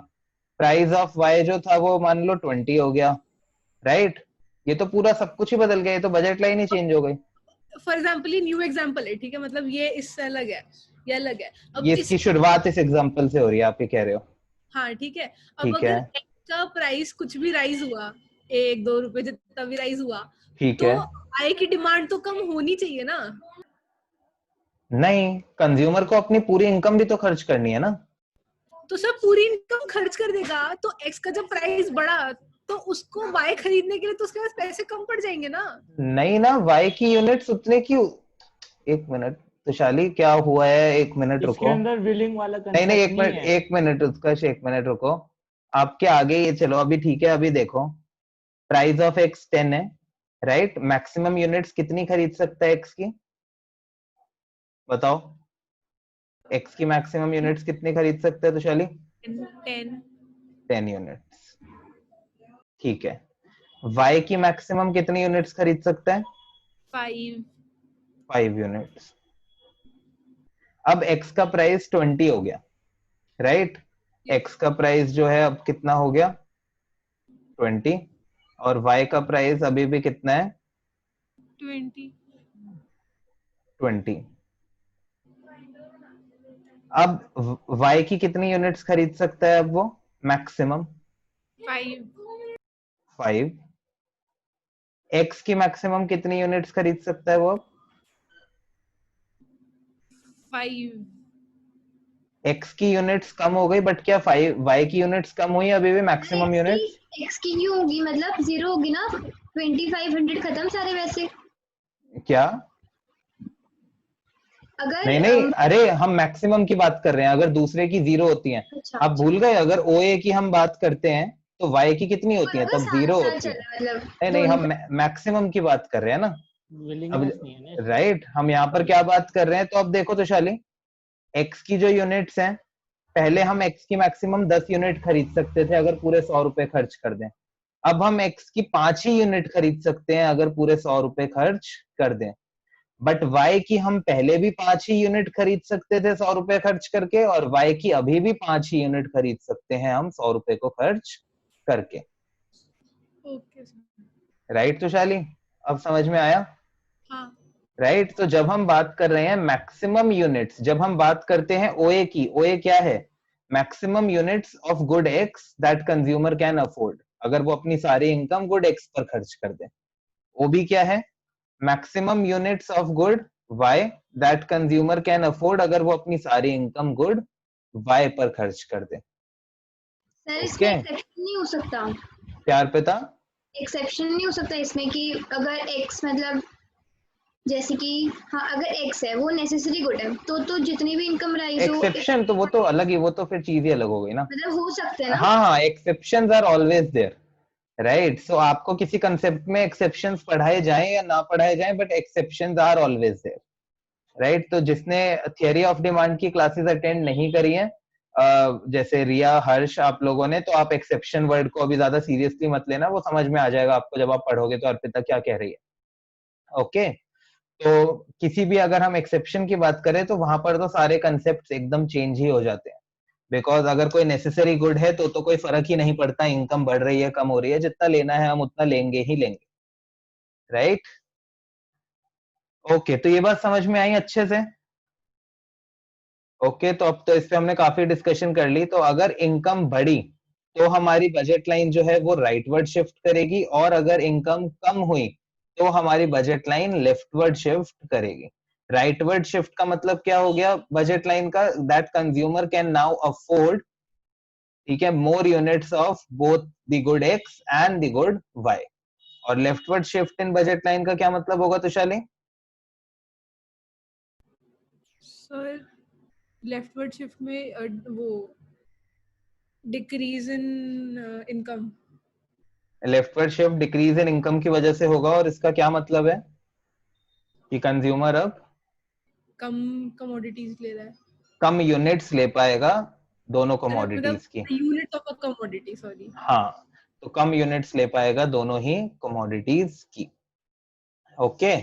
Speaker 1: प्राइस ऑफ y जो था वो मान लो 20 हो गया, राइट? ये तो पूरा सब कुछ ही बदल गया, ये तो बजट लाइन ही चेंज हो गई।
Speaker 3: फॉर एग्जांपल ये न्यू एग्जांपल है, ठीक है, मतलब ये इससे अलग है, ये अलग है। अब
Speaker 1: ये इसकी शुरुआत इस एग्जांपल से हो रही है, आप ये कह रहे हो।
Speaker 3: हाँ ठीक है। अब
Speaker 1: ठीक
Speaker 3: अगर
Speaker 1: है,
Speaker 3: X का प्राइस कुछ भी राइज हुआ, 1-2 रुपए जितना भी राइज हुआ,
Speaker 1: ठीक
Speaker 3: तो
Speaker 1: है।
Speaker 3: आय की डिमांड तो कम होनी चाहिए ना।
Speaker 1: नहीं, कंज्यूमर को अपनी पूरी इनकम भी तो खर्च करनी है ना।
Speaker 3: तो सब पूरी इनकम खर्च कर देगा तो एक्स का जब प्राइस बढ़ा तो उसको वाई खरीदने के लिए तो उसके पास पैसे कम पड़ जाएंगे ना।
Speaker 1: नहीं ना, वाई की यूनिट्स उतने की। एक मिनट तो शाली, क्या हुआ है? एक मिनट
Speaker 2: इसके
Speaker 1: रुको।
Speaker 2: अंदर विलिंग वाला
Speaker 1: नहीं
Speaker 2: कंसेप्ट
Speaker 1: एक
Speaker 2: नहीं
Speaker 1: मिनट,
Speaker 2: है।
Speaker 1: एक मिनट उत्कर्ष, एक मिनट रुको। आपके आगे ये चलो, अभी ठीक है, अभी देखो। प्राइस ऑफ एक्स 10 है, राइट? मैक्सिमम यूनिट्स कितनी खरीद सकता है एक्स की? बताओ, एक्स की मैक्सिमम यूनिट्स कितनी खरीद सकते हैं तो शाली?
Speaker 3: 10
Speaker 1: 10 यूनिट्स। ठीक है, वाई की मैक्सिमम कितनी यूनिट्स खरीद सकता है?
Speaker 3: 5
Speaker 1: 5 यूनिट्स। अब एक्स का प्राइस 20 हो गया, राइट? एक्स का प्राइस जो है अब कितना हो गया? 20। और वाई का प्राइस अभी भी कितना है?
Speaker 3: 20
Speaker 1: 20। अब वाई की कितनी यूनिट्स खरीद सकता है अब वो मैक्सिमम?
Speaker 3: 5
Speaker 1: 5। एक्स की मैक्सिमम कितनी यूनिट्स खरीद सकता है वो अब?
Speaker 3: 5
Speaker 1: एक्स की यूनिट्स कम हो गई, बट क्या 5 वाई की यूनिट्स कम हुई अभी भी मैक्सिमम यूनिट्स?
Speaker 7: एक्स की क्यों होगी, मतलब 0 होगी ना, 2500 खत्म सारे वैसे।
Speaker 1: क्या?
Speaker 7: अगर
Speaker 1: नहीं, अरे हम मैक्सिमम की बात कर रहे हैं, अगर दूसरे की 0 होती है।
Speaker 7: अच्छा,
Speaker 1: आप भूल गए? अगर ओए की हम बात करते हैं तो वाई की कितनी होती है?
Speaker 7: अगर
Speaker 1: तब
Speaker 7: साथ
Speaker 1: 0
Speaker 7: साथ
Speaker 1: होती है।
Speaker 7: चले मतलब
Speaker 1: नहीं
Speaker 7: दोनों
Speaker 1: हम मैक्सिमम की बात कर रहे हैं ना अब,
Speaker 2: विलिंगनेस नहीं है ना इसमें।
Speaker 1: राइट? हम यहाँ पर क्या बात कर रहे हैं? तो अब देखो तो शाली, एक्स की जो यूनिट्स हैं, पहले हम एक्स की मैक्सिमम 10 यूनिट खरीद सकते थे अगर पूरे 100 रुपए खर्च कर दें। अब हम एक्स की 5 ही यूनिट खरीद सकते हैं अगर पूरे 100 रुपए खर्च कर दें। बट वाई की हम पहले भी 5 ही यूनिट खरीद सकते थे 100 रुपए खर्च करके, और वाई की अभी भी 5 ही यूनिट खरीद सकते हैं हम 100 रुपए को खर्च करके।
Speaker 3: Okay sir.
Speaker 1: राइट तो शाली, अब समझ में आया?
Speaker 3: हाँ
Speaker 1: राइट? तो जब हम बात कर रहे हैं मैक्सिमम यूनिट्स, जब हम बात करते हैं ओए की, ओए क्या है? Maximum units of good x that consumer can afford. अगर वो अपनी सारी इनकम गुड एक्स पर खर्च कर दे। ओ भी क्या है? Maximum units of good Y that consumer can afford, अगर वो अपनी सारी इनकम गुड वाई पर खर्च कर दे।
Speaker 7: सर इसमें
Speaker 1: ओके,
Speaker 7: एक्सेप्शन नहीं हो सकता,
Speaker 1: प्यार पिता?
Speaker 7: एक्सेप्शन नहीं हो सकता इसमें कि अगर एक्स मतलब जैसे कि हाँ अगर एक्स है वो नेसेसरी गुड है तो जितनी भी इनकम राइज हो
Speaker 1: एक्सेप्शन तो वो तो अलग ही, वो तो फिर चीज ही अलग हो गई ना।
Speaker 7: मतलब हो सकते हैं ना।
Speaker 1: हाँ, exceptions are always there, right? So आपको किसी कंसेप्ट में एक्सेप्शंस पढ़ाए जाएं या ना पढ़ाए जाएं, but exceptions are always there, right? तो जिसने थियरी ऑफ डिमांड की क्लासेस अटेंड नहीं करी हैं, जैसे रिया, हर्ष, आप लोगों ने, तो आप एक्सेप्शन वर्ड को अभी ज्यादा सीरियसली मत लेना, वो समझ में आ जाएगा आपको जब आप पढ़ोगे तो अर्पिता क्या कह रही है। ओके, तो किसी भी अगर हम एक्सेप्शन की बात करें तो वहां पर तो सारे कंसेप्ट एकदम चेंज ही हो जाते हैं। बिकॉज अगर कोई नेसेसरी गुड है तो कोई फर्क ही नहीं पड़ता इनकम बढ़ रही है कम हो रही है, जितना लेना है हम उतना लेंगे ही लेंगे, राइट? ओके, तो ये बात समझ में आई अच्छे से? ओके, तो अब तो इस पे हमने काफी डिस्कशन कर ली। तो अगर इनकम बढ़ी तो हमारी बजट लाइन जो है वो राइटवर्ड शिफ्ट करेगी, और अगर इनकम कम हुई तो हमारी बजट लाइन लेफ्टवर्ड शिफ्ट करेगी। राइटवर्ड शिफ्ट का मतलब क्या हो गया बजट लाइन का, that consumer can now afford, ठीक है, more units of both the good X and the good Y. और leftward shift in budget line का क्या मतलब होगा तुषाली?
Speaker 3: सर लेफ्टवर्ड शिफ्ट में वो decrease in income.
Speaker 1: Leftward shift decrease in income की वजह से होगा, और इसका क्या मतलब है कि कंज्यूमर अब
Speaker 3: कम कमोडिटीज ले रहा है,
Speaker 1: कम यूनिट्स ले पाएगा दोनों
Speaker 3: मतलब
Speaker 1: कमोडिटीज की।
Speaker 3: Unit of a commodity, sorry.
Speaker 1: हाँ, तो कम यूनिट्स ले पाएगा दोनों ही कमोडिटीज की। ओके,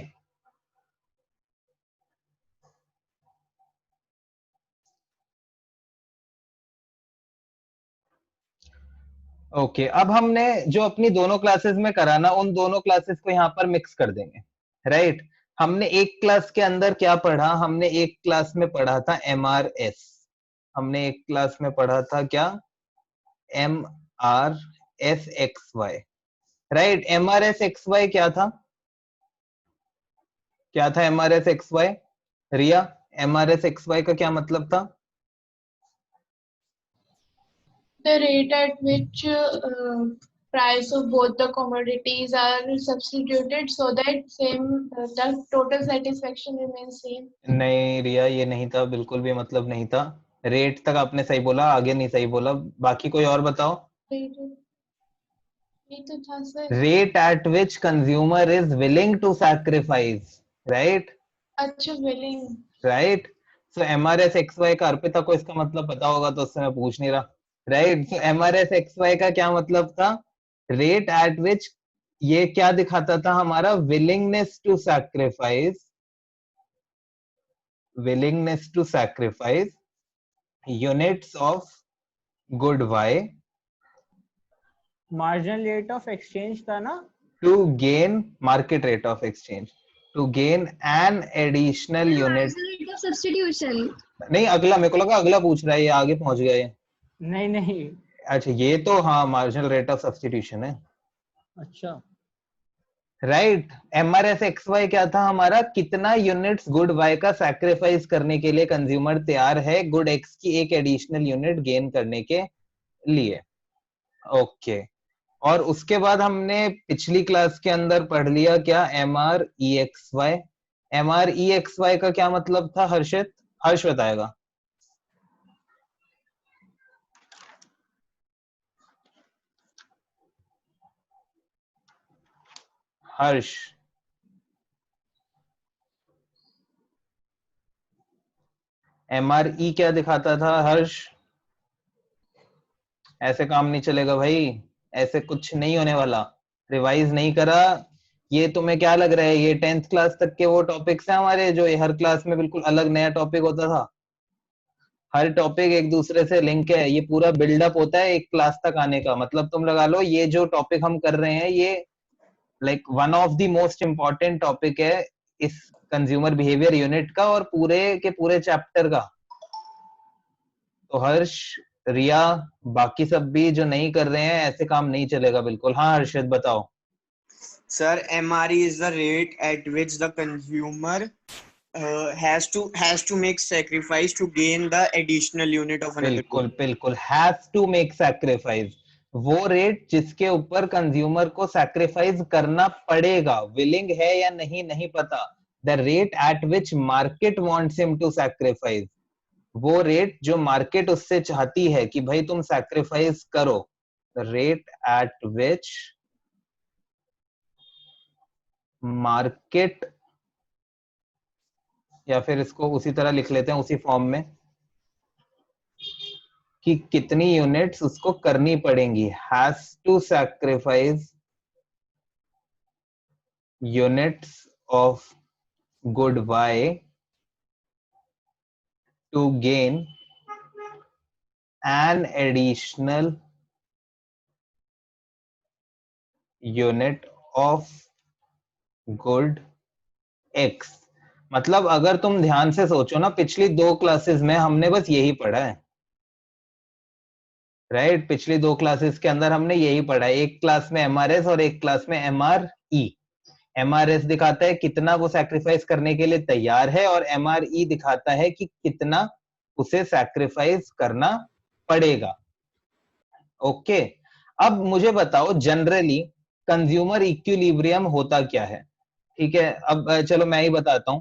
Speaker 1: ओके, अब हमने जो अपनी दोनों क्लासेस में करा ना, उन दोनों क्लासेस को यहाँ पर मिक्स कर देंगे, राइट। हमने एक क्लास के अंदर क्या पढ़ा, हमने एक क्लास में पढ़ा था MRS, हमने एक क्लास में पढ़ा था क्या, MRSXY, राइट। MRSXY क्या था, क्या था MRSXY? रिया, MRSXY का क्या मतलब था?
Speaker 8: The rate at which price of both the commodities are substituted so that the total satisfaction remains same.
Speaker 1: नहीं रिया, ये नहीं था, बिल्कुल भी मतलब नहीं था। रेट तक आपने सही बोला, आगे नहीं सही बोला। बाकी कोई और बताओ।
Speaker 8: ये तो था sir.
Speaker 1: Rate at which consumer is willing to sacrifice, right.
Speaker 8: अच्छा, विलिंग,
Speaker 1: राइट। सो MRSXY का अर्पिता को इसका मतलब पता होगा, तो उससे मैं पूछ नहीं रहा, राइट। सो MRSXY का क्या मतलब था, रेट एट विच, ये क्या दिखाता था हमारा, willingness to sacrifice, willingness to sacrifice units of good Y
Speaker 2: marginal rate of exchange था ना,
Speaker 1: to gain market rate of exchange, to gain an additional unit।
Speaker 7: rate of substitution।
Speaker 1: नहीं, अगला मेरे को लगा अगला पूछ रहा है, ये आगे पहुंच गया ये।
Speaker 2: नहीं नहीं,
Speaker 1: अच्छा, ये तो हाँ मार्जिनल रेट ऑफ सब्सटीट्यूशन है,
Speaker 2: अच्छा
Speaker 1: राइट। MRSXY क्या था हमारा, कितना यूनिट्स गुड वाई का सैक्रिफाइस करने के लिए कंज्यूमर तैयार है गुड एक्स की एक एडिशनल यूनिट गेन करने के लिए। ओके, और उसके बाद हमने पिछली क्लास के अंदर पढ़ लिया क्या, MREXY। MREXY का क्या मतलब था हर्षित, हर्ष बताएगा। हर्ष, MRE क्या दिखाता था हर्ष? ऐसे काम नहीं चलेगा भाई, ऐसे कुछ नहीं होने वाला। रिवाइज नहीं करा, ये तुम्हें क्या लग रहा है ये 10th क्लास तक के वो टॉपिक्स हैं हमारे, जो हर क्लास में बिल्कुल अलग नया टॉपिक होता था। हर टॉपिक एक दूसरे से लिंक है, ये पूरा बिल्डअप होता है एक क्लास तक आने का। मतलब तुम लगा लो ये जो टॉपिक हम कर रहे हैं ये like one of the most important topic है इस कंज्यूमर बिहेवियर यूनिट का और पूरे के पूरे चैप्टर का। तो हर्ष, रिया, बाकी सब भी जो नहीं कर रहे हैं, ऐसे काम नहीं चलेगा बिल्कुल। हाँ हर्षित बताओ।
Speaker 4: Sir, MRE is the rate at which the consumer has to make sacrifice to gain the additional unit of another
Speaker 1: बिल्कुल
Speaker 4: good.
Speaker 1: बिल्कुल, हैज टू मेक सैक्रिफाइस, वो रेट जिसके ऊपर कंज्यूमर को सैक्रिफाइस करना पड़ेगा, विलिंग है या नहीं नहीं पता। The rate at which market wants him to sacrifice, वो रेट जो मार्केट उससे चाहती है कि भाई तुम सैक्रिफाइस करो। रेट एट विच मार्केट, या फिर इसको उसी तरह लिख लेते हैं उसी फॉर्म में कि कितनी यूनिट्स उसको करनी पड़ेंगी, has to sacrifice units of good Y to gain an additional unit of good X. मतलब अगर तुम ध्यान से सोचो ना, पिछली 2 क्लासेस में हमने बस यही पढ़ा है, राइट। पिछली 2 क्लासेस के अंदर हमने यही पढ़ा है, एक क्लास में MRS और एक क्लास में MRE। MRS दिखाता है कितना वो सैक्रिफाइस करने के लिए तैयार है, और MRE दिखाता है कि कितना उसे सैक्रिफाइस करना पड़ेगा। ओके, अब मुझे बताओ जनरली कंज्यूमर इक्विलिब्रियम होता क्या है? ठीक है, अब चलो मैं ही बताता हूं,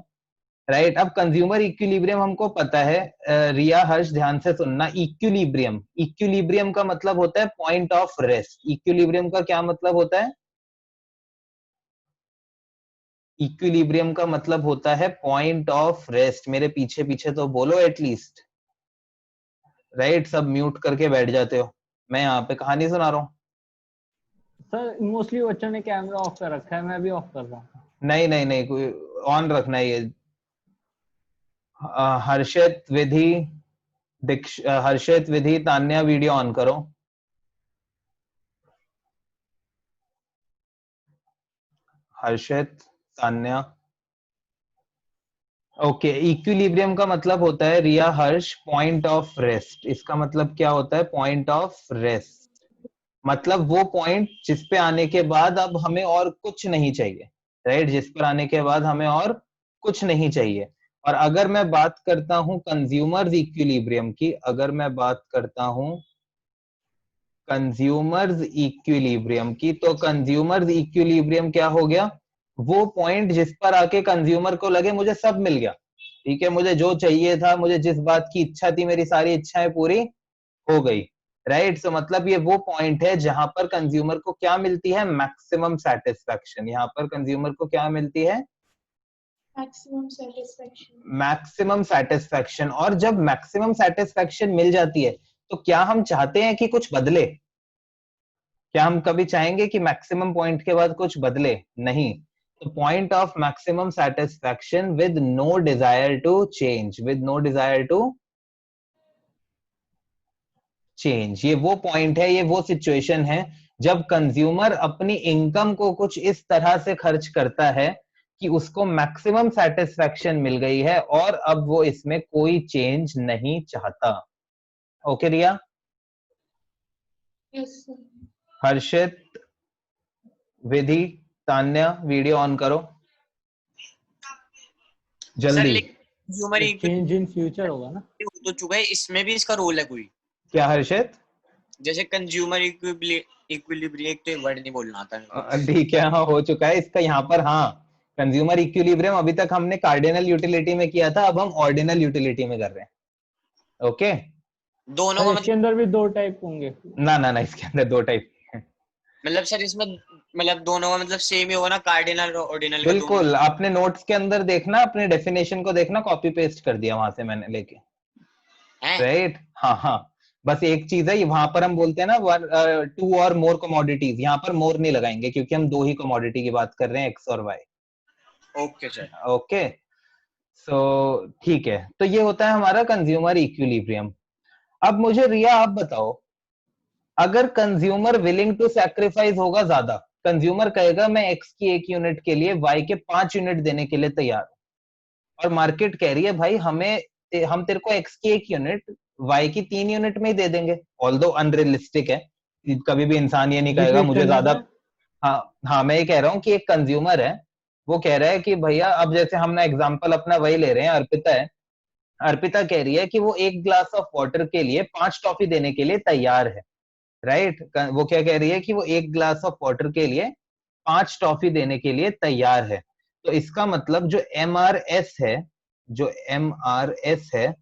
Speaker 1: राइट। अब कंज्यूमर इक्विलिब्रियम हमको पता है, रिया हर्ष ध्यान से सुनना। इक्विलिब्रियम, इक्विलिब्रियम का मतलब होता है पॉइंट ऑफ रेस्ट। इक्विलिब्रियम का क्या मतलब होता है? इक्विलिब्रियम का मतलब होता है पॉइंट ऑफ रेस्ट। मेरे पीछे पीछे तो बोलो एटलीस्ट, राइट। सब म्यूट करके बैठ जाते हो, मैं यहाँ पे कहानी सुना रहा हूँ।
Speaker 2: सर मोस्टली बच्चों ने कैमरा ऑफ कर रखा है, मैं भी ऑफ कर रहा हूँ।
Speaker 1: नहीं नहीं नहीं, कोई ऑन रखना है ये। हर्षित विधि, हर्षित विधि, तान्या वीडियो ऑन करो। हर्षित, तान्या। ओके, इक्विलिब्रियम का मतलब होता है रिया हर्ष पॉइंट ऑफ रेस्ट। इसका मतलब क्या होता है? पॉइंट ऑफ रेस्ट मतलब वो पॉइंट जिस पे आने के बाद अब हमें और कुछ नहीं चाहिए, राइट। जिस पर आने के बाद हमें और कुछ नहीं चाहिए। और अगर मैं बात करता हूं कंज्यूमर्स इक्विलिब्रियम की, अगर मैं बात करता हूं कंज्यूमर्स इक्विलिब्रियम की, तो कंज्यूमर्स इक्विलिब्रियम क्या हो गया? वो पॉइंट जिस पर आके कंज्यूमर को लगे मुझे सब मिल गया, ठीक है, मुझे जो चाहिए था, मुझे जिस बात की इच्छा थी, मेरी सारी इच्छाएं पूरी हो गई, राइट। सो मतलब ये वो पॉइंट है जहां पर कंज्यूमर को क्या मिलती है? Maximum satisfaction. यहाँ पर कंज्यूमर को क्या मिलती है?
Speaker 8: Maximum satisfaction.
Speaker 1: Maximum satisfaction. और जब मैक्सिमम सेटिस्फैक्शन मिल जाती है तो क्या हम चाहते हैं कि कुछ बदले? क्या हम कभी चाहेंगे कि मैक्सिमम पॉइंट के बाद कुछ बदले? नहीं। तो point of maximum satisfaction with no desire to change, with no desire to change, ये वो पॉइंट है, ये वो सिचुएशन है जब कंज्यूमर अपनी इनकम को कुछ इस तरह से खर्च करता है कि उसको मैक्सिमम सेटिस्फैक्शन मिल गई है और अब वो इसमें कोई चेंज नहीं चाहता। Okay Riya?
Speaker 8: Yes sir.
Speaker 1: Harshit, Vidhi, Tanya video on करो जल्दी।
Speaker 4: कंज्यूमर
Speaker 2: चेंज इन फ्यूचर होगा ना?
Speaker 4: हो तो चुका है, इसमें भी इसका रोल है कोई?
Speaker 1: क्या हर्षित?
Speaker 4: जैसे कंज्यूमर इक्विलिब्रियम, एक तो वर्ड नहीं बोलना आता है।
Speaker 1: ठीक है, हाँ हो चुका है इसका यहाँ पर। हाँ, कंज्यूमर इक्विलिब्रियम अभी तक हमने कार्डिनल यूटिलिटी में किया था, अब हम ऑर्डिनल यूटिलिटी में कर रहे हैं। ओके,
Speaker 4: दोनों
Speaker 2: सर
Speaker 4: का
Speaker 2: इसके अंदर भी 2 टाइप होंगे?
Speaker 1: ना ना ना, इसके अंदर 2 टाइप है।
Speaker 4: मतलब सर इसमें मतलब दोनों का मतलब सेम ही होगा ना, कार्डिनल और ऑर्डिनल का?
Speaker 1: बिल्कुल, आपने नोट्स के अंदर देखना, अपने डेफिनेशन को देखना, कॉपी पेस्ट कर दिया वहां से मैंने लेके, राइट। हाँ हाँ, बस एक चीज है, वहां पर हम बोलते हैं ना 2 और मोर कमोडिटीज, यहाँ पर मोर नहीं लगाएंगे क्योंकि हम 2 ही कमोडिटी की बात कर रहे हैं, एक्स और वाई।
Speaker 4: Okay sir.
Speaker 1: ओके, सो ठीक है, तो ये होता है हमारा कंज्यूमर इक्विलिब्रियम। अब मुझे रिया आप बताओ, अगर कंज्यूमर विलिंग टू सैक्रिफाइस होगा ज्यादा, कंज्यूमर कहेगा मैं एक्स की 1 यूनिट के लिए वाई के 5 यूनिट देने के लिए तैयार हूं, और मार्केट कह रही है भाई हम तेरे को एक्स की 1 यूनिट वाई की 3 यूनिट में ही दे देंगे, ऑल्दो अनरियलिस्टिक है, कभी भी इंसान ये नहीं कहेगा मुझे ज्यादा। हाँ हाँ, मैं ये कह रहा हूँ कि एक कंज्यूमर है, वो कह रहा है कि भैया, अब जैसे हम ना एग्जांपल अपना वही ले रहे हैं, अर्पिता है, अर्पिता कह रही है कि वो 1 ग्लास ऑफ वाटर के लिए 5 टॉफी देने के लिए तैयार है, राइट। वो क्या कह रही है कि वो 1 ग्लास ऑफ वाटर के लिए 5 टॉफी देने के लिए तैयार है। तो इसका मतलब जो MRS है, जो MRS है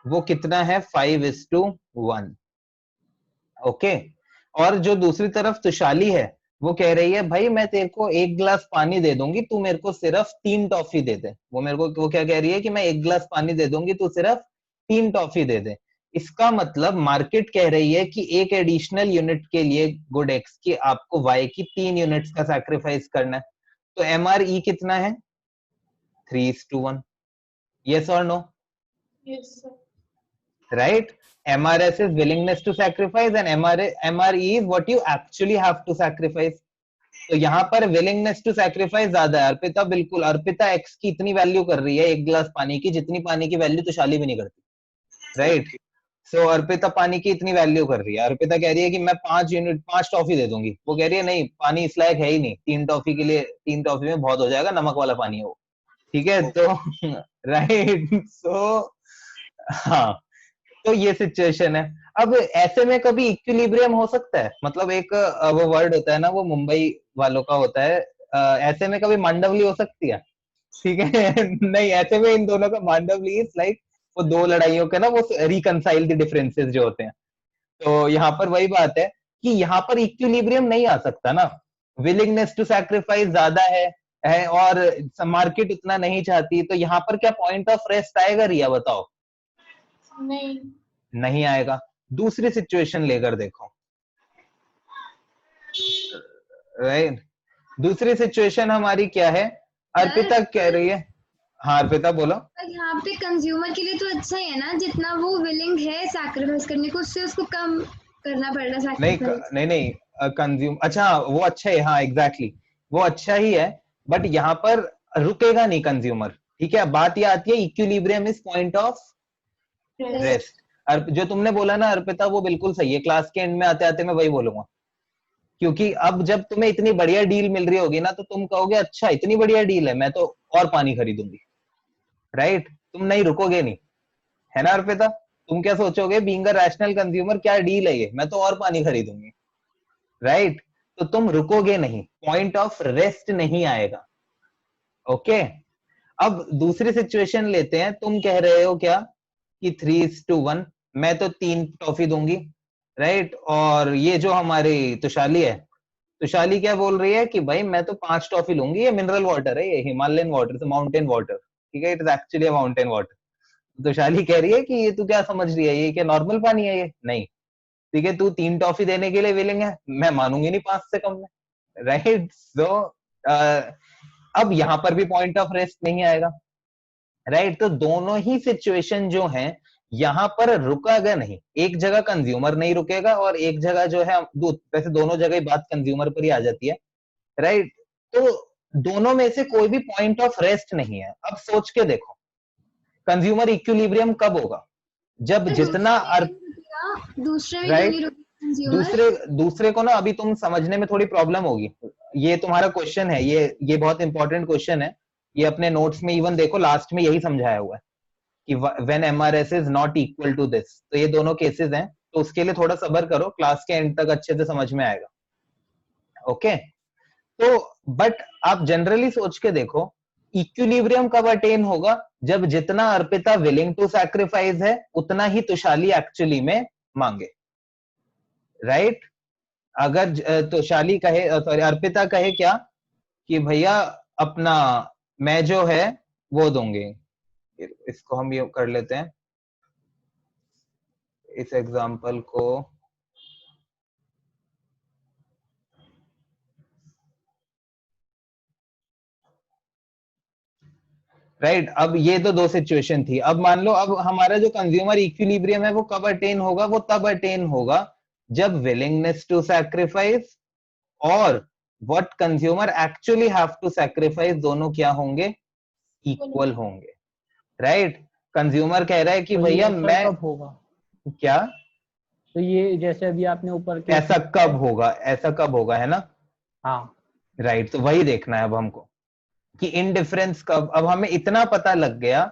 Speaker 1: वो कितना है? 5:1। ओके, और जो दूसरी तरफ तुशाली है, वो कह रही है भाई मैं तेरे को 1 ग्लास पानी दे दूंगी, तू मेरे को सिर्फ 3 टॉफी दे दे। वो क्या कह रही है कि मैं 1 ग्लास पानी दे दूंगी, तू सिर्फ 3 टॉफी दे दे। इसका मतलब मार्केट कह रही है कि एक एडिशनल यूनिट के लिए गुड एक्स की आपको वाई की 3 यूनिट्स का सैक्रिफाइस करना है। तो MRE कितना है? 3:1। यस और no?
Speaker 8: Yes sir.
Speaker 1: Right? MRS is willingness to sacrifice and MRE is what you actually have to sacrifice. तो यहाँ पर willingness to sacrifice ज्यादा है। अर्पिता बिल्कुल, अर्पिता एक्स की इतनी वैल्यू कर रही है 1 गिलास पानी की, जितनी पानी की वैल्यू तुशाली भी नहीं करती, राइट। सो अर्पिता पानी की इतनी वैल्यू कर रही है, अर्पिता कह रही है कि मैं 5 टॉफी दे दूंगी, वो कह रही है नहीं पानी इस लायक है ही नहीं, 3 टॉफी के लिए 3 टॉफी में बहुत हो जाएगा, नमक वाला पानी है वो, ठीक है। तो राइट, सो हाँ, तो ये सिचुएशन है। अब ऐसे में कभी इक्विलिब्रियम हो सकता है, मतलब एक वो वर्ड होता है ना, वो मुंबई वालों का होता है, ऐसे में कभी मांडवली हो सकती है, ठीक है। नहीं, ऐसे में इन दोनों का मांडवली इज लाइक वो दो लड़ाइयों के ना वो रिकंसाइल द डिफरेंसेस जो होते हैं। तो यहाँ पर वही बात है कि यहाँ पर इक्विलिब्रियम नहीं आ सकता ना, विलिंगनेस टू सैक्रिफाइस ज्यादा है और मार्केट उतना नहीं चाहती, तो यहाँ पर क्या पॉइंट ऑफ रेस्ट आएगा रिया, बताओ?
Speaker 8: नहीं।
Speaker 1: नहीं आएगा। दूसरी सिचुएशन लेकर देखो, राइट। दूसरी सिचुएशन हमारी क्या है, अर्पिता कह रही है, हाँ अर्पिता बोलो।
Speaker 7: यहाँ पे कंज्यूमर के लिए तो अच्छा ही है ना, जितना वो विलिंग है सैक्रिफाइस करने को, उससे उसको कम करना पड़ रहा है सैक्रिफाइस।
Speaker 1: नहीं, कंज्यूम, अच्छा वो अच्छा है, हाँ एग्जैक्टली, वो अच्छा ही है, बट यहाँ पर रुकेगा नहीं कंज्यूमर, ठीक है। बात ये आती है equilibrium is point of rest. जो तुमने बोला ना अर्पिता, वो बिल्कुल सही है, क्लास के एंड में आते आते मैं वही बोलूंगा, क्योंकि अब जब तुम्हें इतनी बढ़िया डील मिल रही होगी ना, तो तुम कहोगे अच्छा इतनी बढ़िया डील है, मैं तो और पानी खरीदूंगी, राइट। तुम नहीं रुकोगे नहीं, है ना अर्पिता? तुम क्या सोचोगे, बीइंग अ रैशनल कंज्यूमर, क्या डील है ये, मैं तो और पानी खरीदूंगी, राइट। तो तुम रुकोगे नहीं, पॉइंट ऑफ रेस्ट नहीं आएगा, ओके। अब दूसरी सिचुएशन लेते हैं, तुम कह रहे हो क्या कि 3:1, मैं तो 3 टॉफी दूंगी, राइट। और ये जो हमारी तुषाली है, तुषाली क्या बोल रही है कि भाई मैं तो 5 टॉफी लूंगी, ये मिनरल वाटर है, ये हिमालयन वाटर, तो माउंटेन वाटर, ठीक है, it is actually a mountain water. Tushali कह रही है कि ये तू क्या समझ रही है, ये क्या नॉर्मल पानी है ये? नहीं, ठीक है, तू 3 टॉफी देने के लिए विलिंग है, मैं मानूंगी नहीं 5 से कम में, राइट। सो अब यहां पर भी पॉइंट ऑफ रेस्ट नहीं आएगा, राइट। तो दोनों ही सिचुएशन जो हैं यहां पर रुकागा नहीं, एक जगह कंज्यूमर नहीं रुकेगा और एक जगह जो है वैसे दोनों जगह ही बात कंज्यूमर पर ही आ जाती है, राइट। तो दोनों में से कोई भी पॉइंट ऑफ रेस्ट नहीं है। अब सोच के देखो, कंज्यूमर इक्विलिब्रियम कब होगा, जब जितना
Speaker 7: दूसरे में क्यों
Speaker 1: राइट,
Speaker 7: नहीं रुकेगा कंज्यूमर?
Speaker 1: दूसरे को ना अभी तुम समझने में थोड़ी प्रॉब्लम होगी, ये तुम्हारा क्वेश्चन है, ये बहुत इंपॉर्टेंट क्वेश्चन है, ये अपने नोट्स में इवन देखो, लास्ट में यही समझाया हुआ है कि when MRS is not equal to this, तो ये दोनों केसेस हैं, तो उसके लिए थोड़ा सब्र करो, क्लास के एंड तक अच्छे से समझ में आएगा, ओके। तो बट आप जनरली सोच के देखो, इक्विलिब्रियम कब अटेन होगा, जब जितना अर्पिता विलिंग टू सैक्रिफाइस है उतना ही तुषाली एक्चुअली में मांगे, राइट। अगर तुषाली कहे, सॉरी अर्पिता कहे क्या कि भैया अपना मैं जो है वो दूंगी, इसको हम ये कर लेते हैं, इस एग्जांपल को, राइट। अब ये तो दो सिचुएशन थी, अब मान लो अब हमारा जो कंज्यूमर इक्विलिब्रियम है वो कब अटेन होगा, वो तब अटेन होगा जब विलिंगनेस टू सैक्रिफाइस और what consumer actually have to sacrifice दोनों क्या होंगे, इक्वल होंगे, राइट। कंज्यूमर कह रहा है कि
Speaker 2: तो
Speaker 1: भैया
Speaker 2: ये
Speaker 1: मैं
Speaker 2: कब होगा?
Speaker 1: क्या,
Speaker 2: तो ये जैसे अभी आपने ऊपर के
Speaker 1: ऐसा कब होगा, ऐसा कब होगा, है ना,
Speaker 2: हाँ
Speaker 1: राइट। तो वही देखना है अब हमको कि इनडिफरेंस कब, अब हमें इतना पता लग गया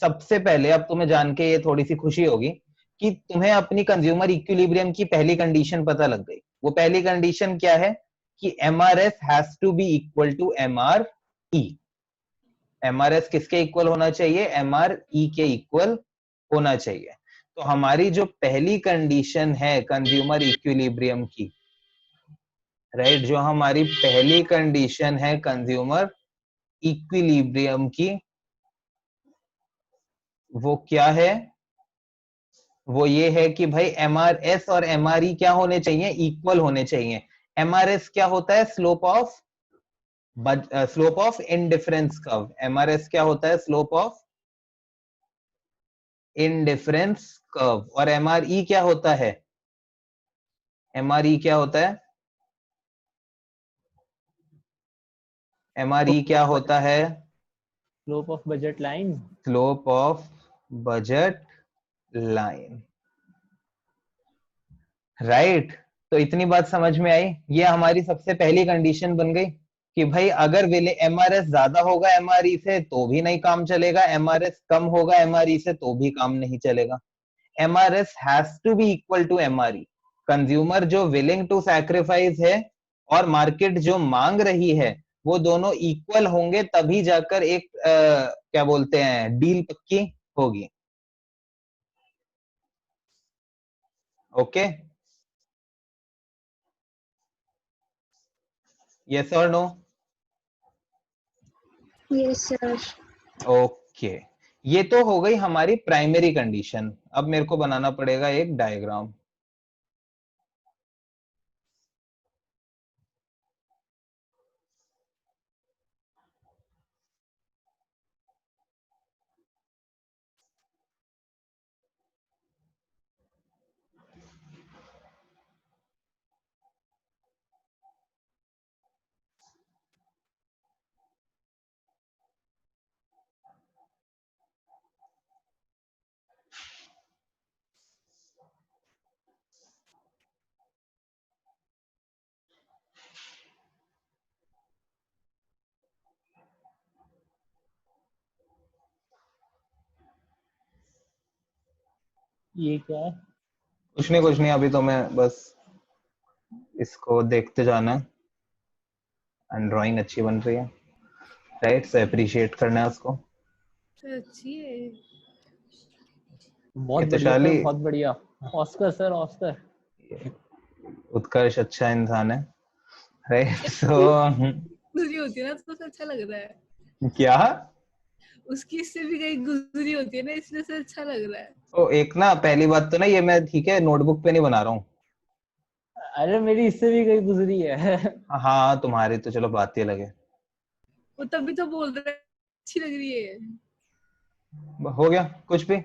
Speaker 1: सबसे पहले, अब तुम्हें जान के ये थोड़ी सी खुशी होगी कि तुम्हें अपनी कंज्यूमर इक्विलिब्रियम की पहली कंडीशन पता लग गई। वो पहली कंडीशन क्या है कि MRS has to be equal to MRE. MRS किसके इक्वल होना चाहिए, एमआरई के इक्वल होना चाहिए। तो हमारी जो पहली कंडीशन है कंज्यूमर इक्विलिब्रियम की, राइट, जो हमारी पहली कंडीशन है कंज्यूमर इक्विलिब्रियम की, वो क्या है, वो ये है कि भाई एमआरएस और एमआरई क्या होने चाहिए, इक्वल होने चाहिए। एमआरएस क्या होता है, slope of indifference curve. MRS क्या होता है, स्लोप ऑफ इनडिफरेंस कर्व। और एमआरई क्या होता है, एमआरई क्या होता है, एमआरई क्या होता है,
Speaker 2: slope of budget line.
Speaker 1: Slope of budget line, right तो इतनी बात समझ में आई। ये हमारी सबसे पहली कंडीशन बन गई कि भाई अगर एमआरएस ज्यादा होगा एमआरई से तो भी नहीं काम चलेगा, एमआरएस कम होगा एमआरई से तो भी काम नहीं चलेगा। MRS has to be equal to MRE. Consumer जो विलिंग टू सैक्रिफाइस है और मार्केट जो मांग रही है वो दोनों इक्वल होंगे, तभी जाकर एक क्या बोलते हैं डील पक्की होगी। ओके, यस और नो?
Speaker 7: Yes sir.
Speaker 1: ओके, ये तो हो गई हमारी प्राइमरी कंडीशन। अब मेरे को बनाना पड़ेगा एक डायग्राम।
Speaker 2: ये क्या है?
Speaker 1: कुछ नहीं, अभी तो मैं बस इसको देखते जाना है। एंड ड्राइंग अच्छी बन रही है, राइट, से अप्रिशिएट करना है उसको।
Speaker 3: अच्छी है।
Speaker 2: बहुत
Speaker 1: ये तो
Speaker 2: बढ़िया सर,
Speaker 1: शाली
Speaker 2: बहुत बढ़िया। Oscar sir, Oscar.
Speaker 1: उत्कर्ष अच्छा इंसान है, राइट। सो
Speaker 3: गुजरी होती है ना तो अच्छा लग रहा है।
Speaker 1: क्या
Speaker 3: उसकी इससे भी कहीं गुजरी होती है ना, इसलिए से अच्छा लग रहा है।
Speaker 1: ओ एक ना पहली बात तो ना ये मैं ठीक है नोटबुक पे नहीं बना रहा हूँ।
Speaker 2: अरे मेरी इससे भी कहीं गुजरी है।
Speaker 1: हाँ तुम्हारी तो चलो बात ही अलग है।
Speaker 3: वो तभी तो बोल रहा है अच्छी लग रही है।
Speaker 1: हो गया कुछ भी।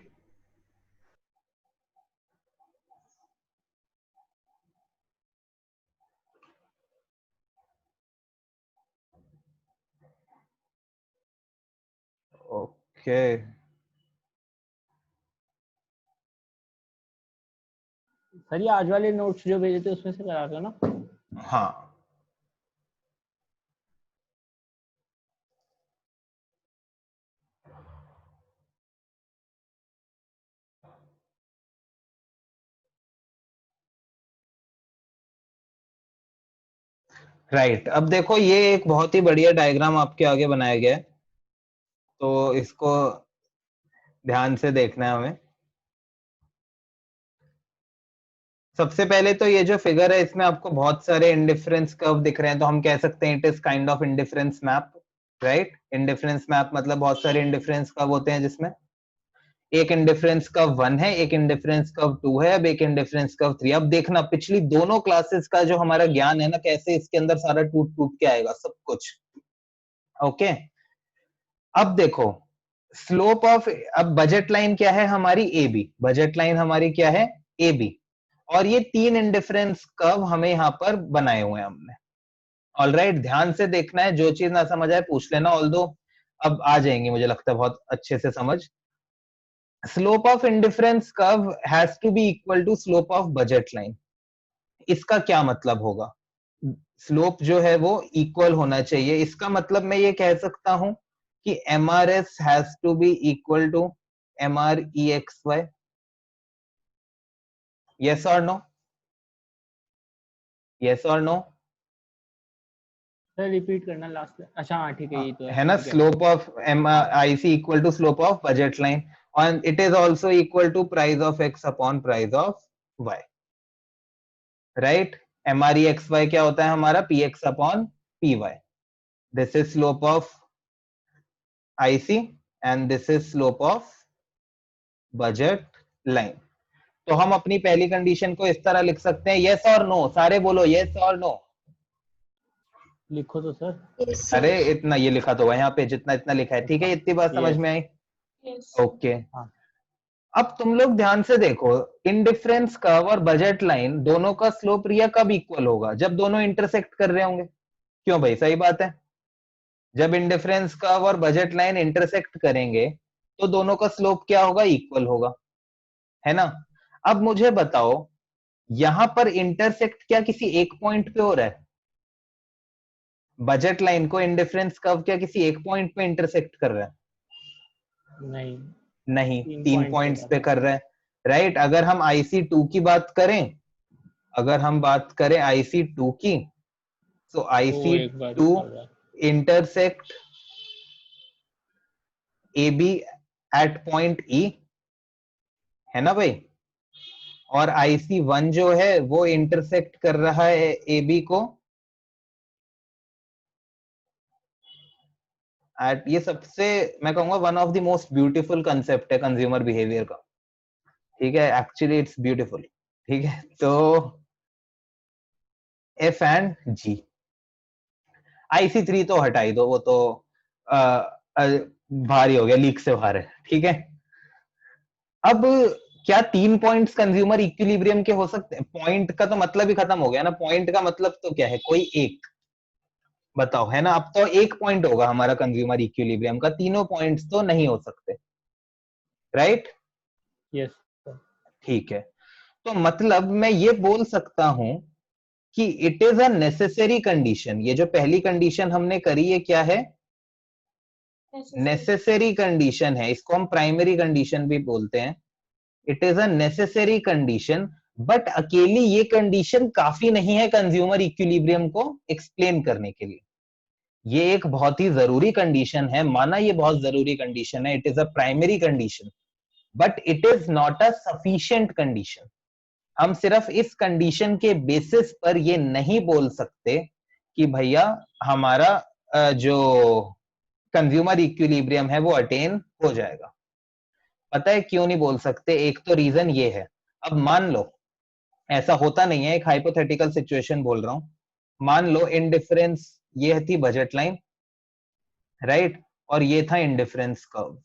Speaker 1: ओके
Speaker 2: सर ये आज वाले नोट्स जो भेजे थे उसमें से करा दो ना।
Speaker 1: हाँ राइट अब देखो ये एक बहुत ही बढ़िया डायग्राम आपके आगे बनाया गया है, तो इसको ध्यान से देखना है हमें। सबसे पहले तो ये जो फिगर है इसमें आपको बहुत सारे इंडिफरेंस कर्व दिख रहे हैं, तो हम कह सकते हैं it is kind of indifference map, right. Indifference map मतलब बहुत सारे इंडिफरेंस कर्व होते हैं जिसमें एक इंडिफरेंस कर्व 1 है, एक इंडिफरेंस कर्व 2 है, अब एक इंडिफरेंस कर्व 3। अब देखना पिछली दोनों क्लासेस का जो हमारा ज्ञान है ना, कैसे इसके अंदर सारा टूट टूट के आएगा सब कुछ। ओके अब देखो स्लोप ऑफ, अब बजट लाइन क्या है हमारी ए बी, बजट लाइन हमारी क्या है ए बी, और ये तीन इंडिफरेंस कर्व हमें यहाँ पर बनाए हुए हैं हमने। ऑलराइट ध्यान से देखना है, जो चीज ना समझ आए पूछ लेना, ऑल्दो अब आ जाएंगे मुझे लगता है बहुत अच्छे से समझ। Slope of indifference curve has to be equal to slope of budget line. इसका क्या मतलब होगा, स्लोप जो है वो इक्वल होना चाहिए। इसका मतलब मैं ये कह सकता हूं कि MRS has to be equal to MREXY। Yes और नो, यस और नो?
Speaker 2: सर रिपीट करना लास्ट। अच्छा हाँ ठीक है, ये तो
Speaker 1: है ना,
Speaker 2: ठीक है।
Speaker 1: Slope of IC equal to slope of budget line, and it is also equal to price of X upon price of Y, right? MREXY क्या होता है हमारा PX upon PY। this is slope of IC and this is slope of budget line। तो हम अपनी पहली condition को इस तरह लिख सकते हैं, यस और नो, सारे बोलो यस और नो।
Speaker 2: लिखो तो सर।
Speaker 7: यस
Speaker 1: अरे
Speaker 7: सर।
Speaker 1: इतना ये लिखा तो यहाँ पे जितना इतना लिखा है, ठीक है, इतनी बात समझ में आई?
Speaker 8: Yes.
Speaker 1: ओके
Speaker 2: हाँ।
Speaker 1: अब तुम लोग ध्यान से देखो, इंडिफरेंस कर्व और बजट लाइन दोनों का स्लोप रिया कब इक्वल होगा, जब दोनों इंटरसेक्ट कर रहे होंगे। क्यों भाई, सही बात है, जब इंडिफरेंस कर्व और बजट लाइन इंटरसेक्ट करेंगे तो दोनों का स्लोप क्या होगा, इक्वल होगा, है ना। अब मुझे बताओ यहां पर इंटरसेक्ट क्या किसी एक पॉइंट पे हो रहा है? बजट लाइन को इंडिफरेंस कर्व क्या किसी एक पॉइंट पे इंटरसेक्ट कर रहा है?
Speaker 2: नहीं,
Speaker 1: नहीं,
Speaker 2: 3
Speaker 1: 3
Speaker 2: points
Speaker 1: पॉइंट्स
Speaker 2: पे
Speaker 1: पे कर रहा है, राइट। अगर हम IC2 की बात करें, अगर हम बात करें IC2 की, तो
Speaker 2: वो एक बार ही
Speaker 1: IC2
Speaker 2: कर रहा है।
Speaker 1: Intersect AB at point E, है ना भाई, और IC1 जो है वो इंटरसेक्ट कर रहा है AB को एट, ये सबसे मैं कहूंगा one of the most beautiful concept है कंज्यूमर बिहेवियर का, ठीक है, एक्चुअली इट्स ब्यूटीफुल, ठीक है। तो F एंड G, IC3 तो हटा ही दो, वो तो भारी हो गया, लीक से बाहर है, ठीक है। अब क्या 3 पॉइंट्स कंज्यूमर इक्विलिब्रियम के हो सकते हैं? पॉइंट का तो मतलब ही खत्म हो गया ना, पॉइंट का मतलब तो क्या है, कोई एक, बताओ, है ना। अब तो एक पॉइंट होगा हमारा कंज्यूमर इक्विलिब्रियम का, तीनों पॉइंट्स तो नहीं हो सकते, राइट?
Speaker 2: यस,
Speaker 1: ठीक है, तो मतलब मैं ये बोल सकता हूं कि it is a necessary condition. ये जो पहली कंडीशन हमने करी है क्या है? नेसेसरी कंडीशन है, इसको हम प्राइमरी कंडीशन भी बोलते हैं। It is a necessary condition, but अकेली ये कंडीशन काफी नहीं है कंज्यूमर इक्विलिब्रियम को एक्सप्लेन करने के लिए। ये एक बहुत ही जरूरी कंडीशन है, माना ये बहुत जरूरी कंडीशन है, it is a primary condition, but it is not a sufficient condition. हम सिर्फ इस कंडीशन के बेसिस पर ये नहीं बोल सकते कि भैया हमारा जो कंज्यूमर इक्विलिब्रियम है वो अटेन हो जाएगा। पता है क्यों नहीं बोल सकते? एक तो रीजन ये है, अब मान लो ऐसा होता नहीं है, एक हाइपोथेटिकल सिचुएशन बोल रहा हूं, मान लो इंडिफरेंस ये थी बजट लाइन, राइट, और ये था इंडिफरेंस कर्व।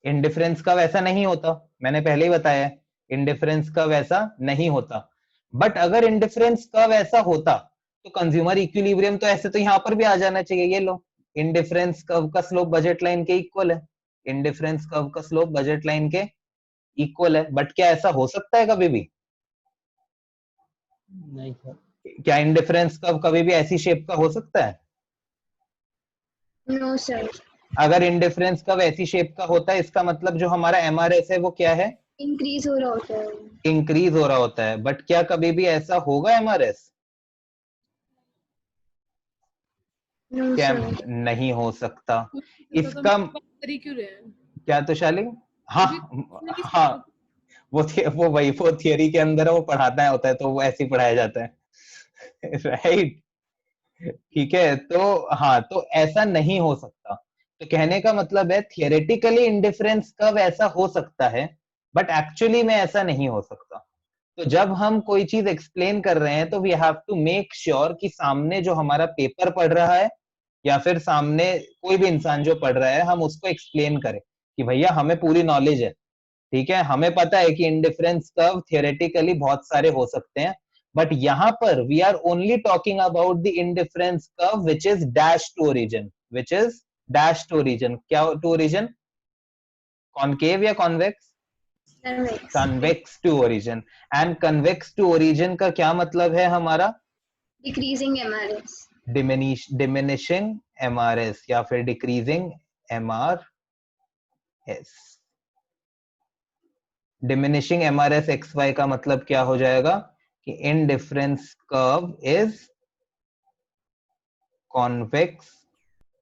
Speaker 1: इंडिफरेंस कर्व ऐसा नहीं होता, मैंने पहले ही बताया, इंडिफरेंस कर्व ऐसा नहीं होता। बट अगर इंडिफरेंस कर्व ऐसा होता तो कंज्यूमर इक्विलिब्रियम तो ऐसे तो यहां पर भी आ जाना चाहिए। ये लो, इंडिफरेंस कर्व का स्लोप बजट लाइन के इक्वल है, इंडिफरेंस कर्व का स्लोप बजट लाइन के इक्वल है, बट क्या ऐसा हो सकता है कभी भी?
Speaker 2: नहीं सर,
Speaker 1: क्या इंडिफरेंस कर्व कभी भी ऐसी शेप का हो सकता है?
Speaker 7: नो सर,
Speaker 1: अगर इंडिफरेंस कर्व ऐसी शेप का होता है, इसका मतलब जो हमारा MRS है वो क्या है?
Speaker 7: इंक्रीज हो रहा होता है।
Speaker 1: इंक्रीज हो रहा होता है, बट क्या कभी भी ऐसा होगा MRS?
Speaker 7: नो
Speaker 1: क्या
Speaker 7: सर,
Speaker 1: नहीं हो सकता। इसका
Speaker 3: करी क्यों रहे हैं?
Speaker 1: क्या तुषाली? हाँ,
Speaker 3: क्योंकि
Speaker 1: हाँ, वो वही वो थियरी के अंदर है, वो पढ़ाता होता है तो वो ऐसे ही पढ़ाया जाता है राइट, ठीक है। तो हाँ, तो ऐसा नहीं हो सकता, तो कहने का मतलब है थियोरेटिकली इंडिफरेंस कर्व ऐसा हो सकता है, बट एक्चुअली में ऐसा नहीं हो सकता। तो जब हम कोई चीज एक्सप्लेन कर रहे हैं तो we have to make sure कि सामने जो हमारा पेपर पढ़ रहा है या फिर सामने कोई भी इंसान जो पढ़ रहा है, हम उसको एक्सप्लेन करें कि भैया हमें पूरी नॉलेज है, ठीक है, हमें पता है कि इंडिफरेंस कर्व थियोरेटिकली बहुत सारे हो सकते हैं, बट यहां पर we are only talking about the indifference curve which is dash to origin, which is dash to origin. क्या टू ओरिजिन? कॉनकेव या convex? Convex to origin. And convex to origin का क्या मतलब है हमारा?
Speaker 7: डिक्रीजिंग MRS,
Speaker 1: डिमिनिशिंग MRS या फिर decreasing MRS। Diminishing MRS XY का मतलब क्या हो जाएगा कि indifference curve is convex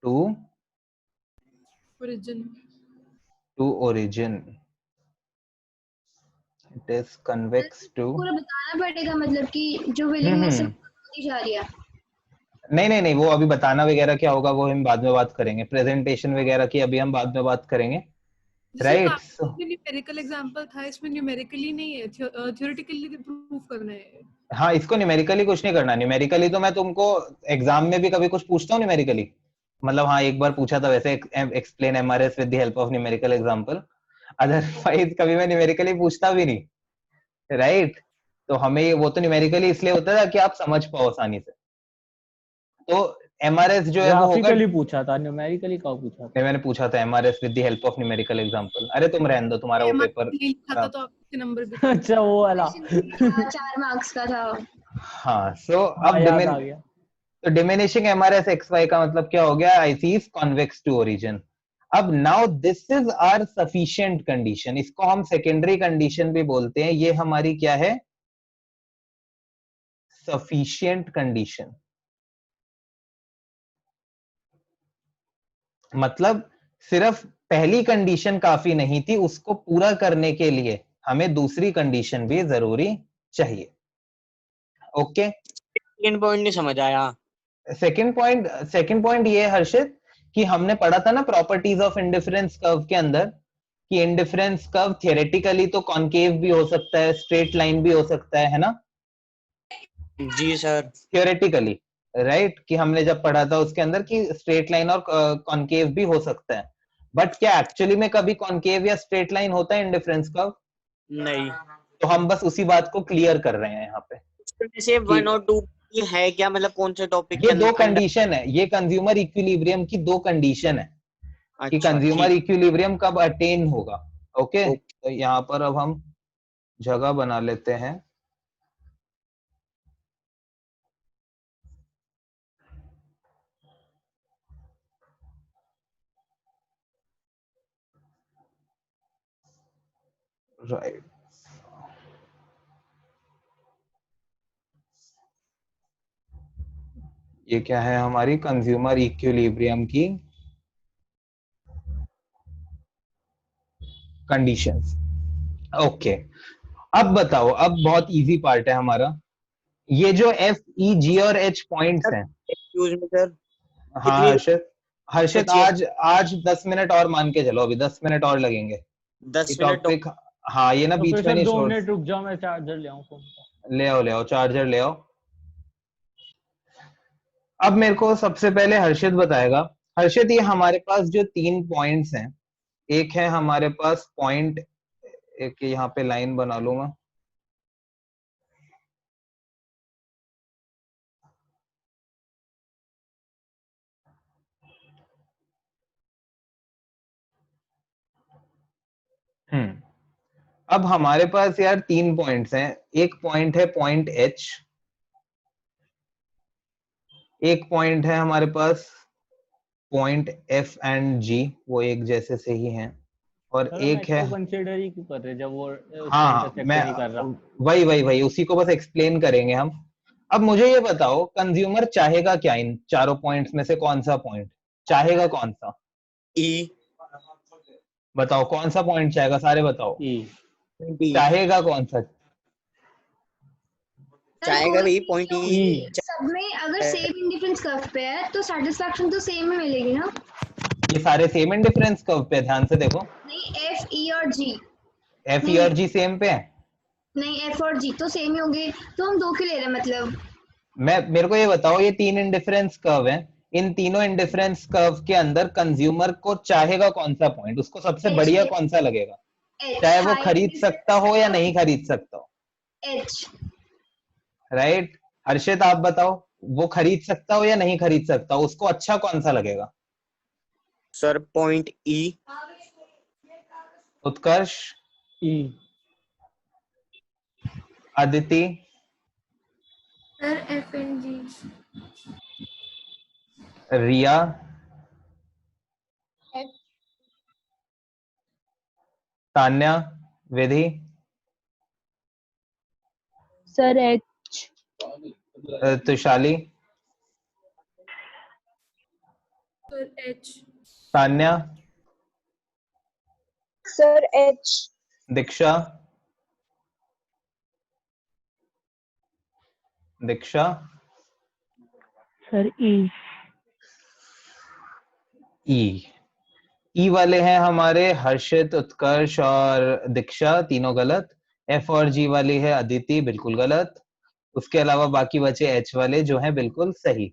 Speaker 1: to origin, it is convex to.
Speaker 7: पूरा बताना पड़ेगा, मतलब कि जो विलिंगनेस होती जा रही है।
Speaker 1: नहीं, वो अभी बताना वगैरह क्या होगा वो हम बाद में बात करेंगे, प्रेजेंटेशन वगैरह की अभी हम बाद में बात करेंगे, राइट।
Speaker 3: न्यूमेरिकल एग्जांपल था, इसमें न्यूमेरिकली नहीं है, थ्योरेटिकली प्रूव करना है।
Speaker 1: हाँ, इसको न्यूमेरिकली कुछ नहीं करना, न्यूमेरिकली तो मैं तुमको एग्जाम में भी कभी कुछ पूछता हूँ न्यूमेरिकली, मतलब हाँ एक बार पूछा था वैसे, explain MRS with the help of numerical example, otherwise कभी मैं न्यूमेरिकली पूछता भी नहीं, राइट। तो हमें वो तो न्यूमेरिकली इसलिए होता था कि आप समझ पाओ आसानी से। तो MRS जो है वो होगा,
Speaker 2: ग्राफिकली पूछा था, न्यूमेरिकली कब पूछा था?
Speaker 1: नहीं मैंने पूछा था MRS with the help of numerical example. अरे तुम रहने दो, तुम्हारा वो पेपर
Speaker 3: ये लिखा था
Speaker 1: खराब।
Speaker 3: तो आपके नंबर भी थे।
Speaker 2: अच्छा वो वाला।
Speaker 7: हाँ 4 मार्क्स का था।
Speaker 1: हाँ सो
Speaker 2: हाँ
Speaker 1: अब
Speaker 2: याद आ गया।
Speaker 1: तो डिमिनिशिंग MRS XY का मतलब क्या हो गया, IC is convex to origin. अब now this is our sufficient condition, इसको हम सेकेंडरी कंडीशन भी बोलते हैं। ये हमारी क्या है, सफिशिएंट कंडीशन। मतलब सिर्फ पहली कंडीशन काफी नहीं थी, उसको पूरा करने के लिए हमें दूसरी कंडीशन भी जरूरी चाहिए। ओके,
Speaker 4: सेकंड पॉइंट नहीं समझ आया।
Speaker 1: सेकंड पॉइंट ये है हर्षित कि हमने पढ़ा था ना प्रॉपर्टीज ऑफ इंडिफरेंस कर्व के अंदर कि इंडिफरेंस कर्व थियोरेटिकली तो कॉनकेव भी हो सकता है, स्ट्रेट लाइन भी हो सकता है ना,
Speaker 4: जी सर।
Speaker 1: थियोरेटिकली राइट, कि हमने जब पढ़ा था उसके अंदर कि स्ट्रेट लाइन और कॉनकेव भी हो सकता है। बट क्या एक्चुअली में कभी कॉनकेव या स्ट्रेट लाइन होता है इंडिफरेंस कर्व?
Speaker 4: नहीं।
Speaker 1: तो हम बस उसी बात को क्लियर कर रहे हैं यहाँ पे।
Speaker 4: जैसे 1 और 2 है क्या, मतलब कौन से टॉपिक
Speaker 1: ये
Speaker 4: के
Speaker 1: दो
Speaker 4: अंदर?
Speaker 1: कंडीशन है, ये कंज्यूमर इक्विलिब्रियम की दो कंडीशन है कि
Speaker 4: अच्छा
Speaker 1: कंज्यूमर
Speaker 4: ठीक।
Speaker 1: इक्विलिब्रियम कब अटेन होगा। ओके, तो यहाँ पर अब हम जगह बना लेते हैं। राइट, ये क्या है हमारी कंज्यूमर इक्विलिब्रियम की कंडीशंस। ओके, अब बताओ, अब बहुत इजी पार्ट है हमारा। ये जो F, E, G और H पॉइंट्स हैं,
Speaker 4: एक्सक्यूज मी सर,
Speaker 1: हाँ
Speaker 4: कितनी
Speaker 1: हर्षित, हर्षित
Speaker 4: बची है?
Speaker 1: आज 10 मिनट और मान के चलो, अभी 10 मिनट और लगेंगे।
Speaker 4: 10
Speaker 1: ये
Speaker 4: मिनट।
Speaker 1: टॉपिक, हाँ ये ना
Speaker 2: तो
Speaker 1: बीच
Speaker 2: फिर
Speaker 1: में
Speaker 2: सर
Speaker 1: नहीं
Speaker 2: 2
Speaker 1: छोड़,
Speaker 2: मिनट रुक जाओ, मैं चार्जर ले आऊं फोन का।
Speaker 1: ले आओ चार्जर ले आओ। अब मेरे को सबसे पहले हर्षित बताएगा। हर्षित, ये हमारे पास जो 3 पॉइंट्स हैं, एक है हमारे पास पॉइंट, एक यहाँ पे लाइन बना लूंगा, अब हमारे पास यार 3 पॉइंट्स हैं। एक पॉइंट है पॉइंट H, एक पॉइंट है हमारे पास पॉइंट F एंड G, वो एक जैसे से ही हैं, और
Speaker 2: सर हम
Speaker 1: एक
Speaker 2: एक्स
Speaker 1: है,
Speaker 2: को कंसीडर ही क्यों कर रहे हैं जब वो उससे
Speaker 1: हाँ
Speaker 2: इंटरसेक्ट
Speaker 1: मैं
Speaker 2: नहीं कर रहा?
Speaker 1: वही उसी को बस एक्सप्लेन करेंगे हम। अब मुझे ये बताओ, कंज्यूमर चाहेगा क्या इन चारों पॉइंट्स में से, कौन सा पॉइंट चाहेगा, कौन सा?
Speaker 4: ई।
Speaker 1: बताओ कौन सा पॉइंट चाहेगा, सारे बताओ।
Speaker 2: ई।
Speaker 1: चाहेगा कौन सा?
Speaker 4: चाहेगा भाई पॉइंट
Speaker 2: ई।
Speaker 4: ई।
Speaker 7: सब में अगर सेम इंडिफरेंस कर्व पे है तो सेटिस्फैक्शन तो सेम ही मिलेगी ना।
Speaker 1: ये सारे सेम इंडिफरेंस कर्व पे, ध्यान से देखो।
Speaker 7: नहीं F E और G,
Speaker 1: F, E और G सेम पे है?
Speaker 7: नहीं F और G तो सेम ही होंगे, तो हम 2 क्यों ले रहे हैं मतलब?
Speaker 1: मेरे को ये बताओ, ये 3 इंडिफरेंस कर्व हैं, इन तीनों इंडिफरेंस कर्व के अंदर कंज्यूमर को चाहेगा कौन सा पॉइंट, उसको सबसे
Speaker 7: H,
Speaker 1: बढ़िया
Speaker 7: H,
Speaker 1: कौन सा लगेगा,
Speaker 7: H,
Speaker 1: चाहे वो
Speaker 7: high
Speaker 1: खरीद सकता हो या नहीं खरीद सकता हो?
Speaker 7: H,
Speaker 1: राइट, हर्षित आप बताओ, वो खरीद सकता हो या नहीं खरीद सकता हो, उसको अच्छा कौन सा लगेगा?
Speaker 4: Sir point E.
Speaker 1: Utkarsh,
Speaker 2: E.
Speaker 1: Aditi,
Speaker 8: sir F and G।
Speaker 1: Riya,
Speaker 8: F।
Speaker 1: Tanya, Vidhi,
Speaker 5: sir H।
Speaker 1: Tushali,
Speaker 3: sir H।
Speaker 1: Tanya,
Speaker 8: sir H।
Speaker 1: Diksha, Diksha,
Speaker 5: sir E।
Speaker 1: E वाले हैं हमारे हर्षित, उत्कर्ष और दीक्षा, तीनों गलत। F और G वाली है अदिति, बिल्कुल गलत। उसके अलावा बाकी बचे H वाले जो हैं बिल्कुल सही।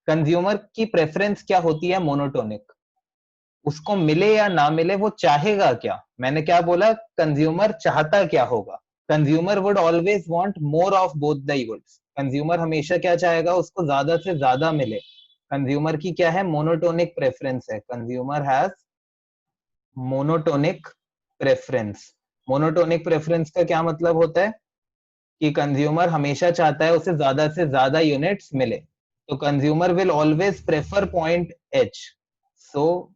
Speaker 1: कंज्यूमर की प्रेफरेंस क्या होती है? मोनोटोनिक। उसको मिले या ना मिले वो चाहेगा क्या? मैंने क्या बोला, कंज्यूमर चाहता क्या होगा? Consumer would always want more of both the evils. Consumer हमेशा क्या चाहेगा? उसको ज्यादा से ज्यादा मिले, कंज्यूमर की क्या है, मोनोटोनिक प्रेफरेंस है, consumer has monotonic preference. Monotonic preference का क्या मतलब होता है कि कंज्यूमर हमेशा चाहता है उसे ज्यादा से ज्यादा यूनिट्स मिले, तो consumer will always prefer point H, so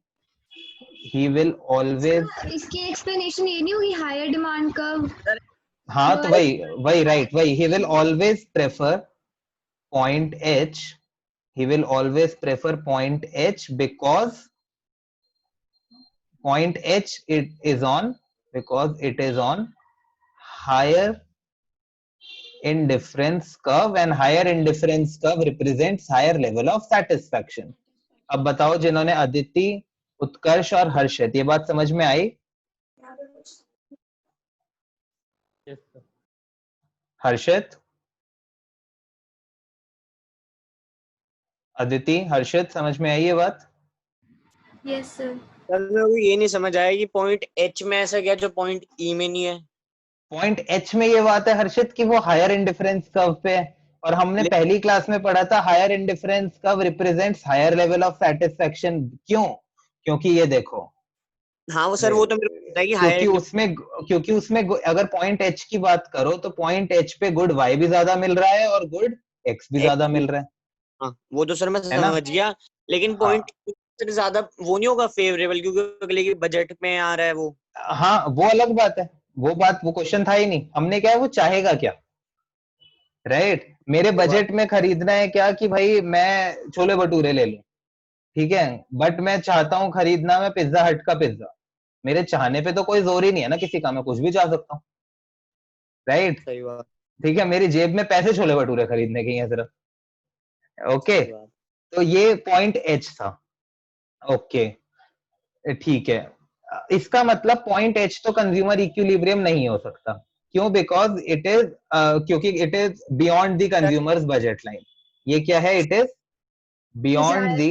Speaker 1: he will always.
Speaker 7: इसकी एक्सप्लेनेशन ये नहीं होगी हायर डिमांड कर्व?
Speaker 1: हाँ तो वही राइट, वही he will always prefer point H, he will always prefer point H because point H it is on, because it is on higher indifference curve and higher indifference curve represents higher level of satisfaction। अब बताओ जिन्होंने अदिति, उत्कर्ष और हर्षित, ये बात समझ में आई?
Speaker 2: Yes, sir.
Speaker 1: हर्षित, अदिति, हर्षित, समझ में आई ये बात?
Speaker 7: Yes sir.
Speaker 4: सर मेरे को ये नहीं समझ आया कि पॉइंट एच में ऐसा क्या जो पॉइंट ई में नहीं है।
Speaker 1: पॉइंट एच में ये बात है हर्षित कि वो हायर इंडिफरेंस कर्व पे है, और हमने पहली क्लास में पढ़ा था higher indifference curve represents higher level of satisfaction. क्यों? क्योंकि ये देखो,
Speaker 4: हाँ वो सर वो तो मेरे को पता है कि हायर
Speaker 1: क्योंकि उसमें अगर पॉइंट एच की बात करो तो पॉइंट एच पे गुड वाई भी ज्यादा मिल रहा है और गुड एक्स भी ज्यादा मिल रहा है।
Speaker 4: हाँ वो तो सर मैं
Speaker 1: है ना?
Speaker 4: समझ गया, लेकिन
Speaker 1: हाँ।
Speaker 4: पॉइंट ज्यादा वो नहीं होगा फेवरेबल क्योंकि अगले की बजट में आ रहा है वो।
Speaker 1: हाँ वो अलग बात है, वो बात, वो क्वेश्चन था ही नहीं। हमने क्या है, वो चाहेगा क्या, राइट? मेरे बजट में खरीदना है क्या कि भाई मैं छोले भटूरे ले लूं, ठीक है, बट मैं चाहता हूं खरीदना मैं पिज्जा हट का पिज्जा। मेरे चाहने पे तो कोई जोर ही नहीं है ना किसी का, मैं कुछ भी चाह सकता हूँ, राइट?
Speaker 4: सही बात।
Speaker 1: ठीक है, मेरी जेब में पैसे छोले भटूरे खरीदने के हैं सिर्फ। ओके,
Speaker 4: सही बात।
Speaker 1: तो ये पॉइंट एच था। ओके ठीक है, इसका मतलब पॉइंट एच तो कंज्यूमर इक्विलिब्रियम नहीं हो सकता। क्यों? बिकॉज इट इज क्योंकि it is beyond the consumer's budget line. ये क्या है? इट इज बियॉन्ड दी,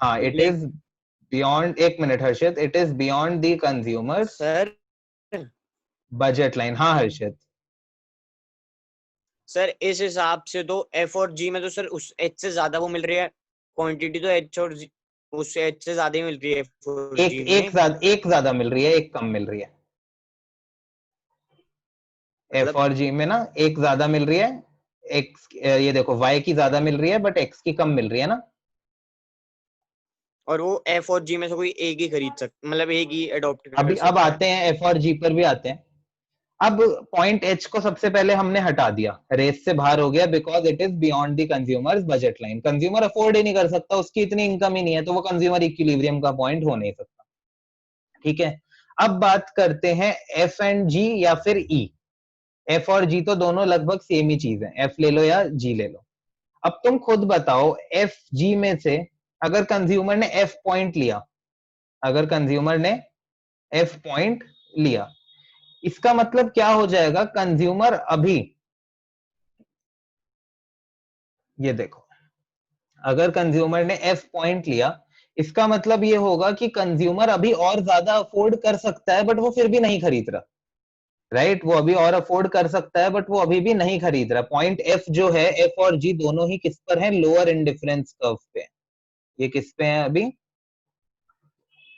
Speaker 1: हाँ इट इज बियॉन्ड, एक minute Harshit, it is beyond the consumers
Speaker 4: sir
Speaker 1: budget line. हाँ हर्षित,
Speaker 4: सर इस हिसाब से तो एफ और जी में तो सर उस एच से ज्यादा वो मिल रही है क्वांटिटी, तो एच और उससे एच से ज्यादा ही मिल रही है एफ और जी में।
Speaker 1: एक ज्यादा मिल रही है, एक कम मिल रही है। एफ और जी में ना एक ज्यादा मिल रही है, एक्स, ये देखो वाई की ज्यादा मिल रही है बट एक्स की कम मिल रही है ना।
Speaker 4: और वो एफ और जी में से कोई एक ही खरीद सकता, मतलब एक ही अडॉप्ट कर
Speaker 1: अभी
Speaker 4: सकता
Speaker 1: अब आते हैं एफ और जी पर भी आते हैं। अब पॉइंट एच को सबसे पहले हमने हटा दिया, रेस से बाहर हो गया, because it is beyond the consumer's budget line. Consumer afford ही नहीं कर सकता, उसकी इतनी इनकम ही नहीं है, तो वो कंज्यूमर इक्विलिब्रियम का पॉइंट हो नहीं सकता। ठीक है, अब बात करते हैं एफ एंड जी या फिर ई। एफ और जी तो दोनों लगभग सेम ही चीज है, एफ ले लो या जी ले लो। अब तुम खुद बताओ, एफ जी में से अगर कंज्यूमर ने एफ पॉइंट लिया, अगर कंज्यूमर ने एफ पॉइंट लिया, इसका मतलब क्या हो जाएगा? कंज्यूमर अभी, ये देखो, अगर कंज्यूमर ने एफ पॉइंट लिया, इसका मतलब ये होगा कि कंज्यूमर अभी और ज्यादा अफोर्ड कर सकता है बट वो फिर भी नहीं खरीद रहा, राइट? वो अभी और अफोर्ड कर सकता है बट वो अभी भी नहीं खरीद रहा। पॉइंट एफ जो है, एफ और जी दोनों ही किस पर है? लोअर इंडिफरेंस कर्व पे। ये किस पे है अभी?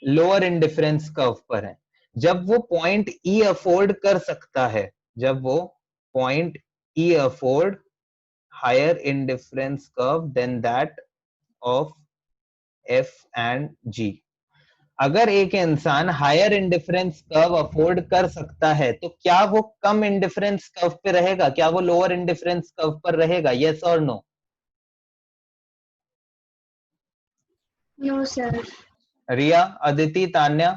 Speaker 1: लोअर इंडिफरेंस कर्व पर है। जब वो पॉइंट ई अफोर्ड कर सकता है, जब वो point E afford higher indifference curve than that of F and G। अगर एक इंसान हायर इंडिफरेंस कर्व अफोर्ड कर सकता है तो क्या वो कम इंडिफरेंस कर्व पे रहेगा? क्या वो लोअर इंडिफरेंस कर्व पर रहेगा? यस और no?
Speaker 7: No sir.
Speaker 1: Riya, Aditi, Tanya,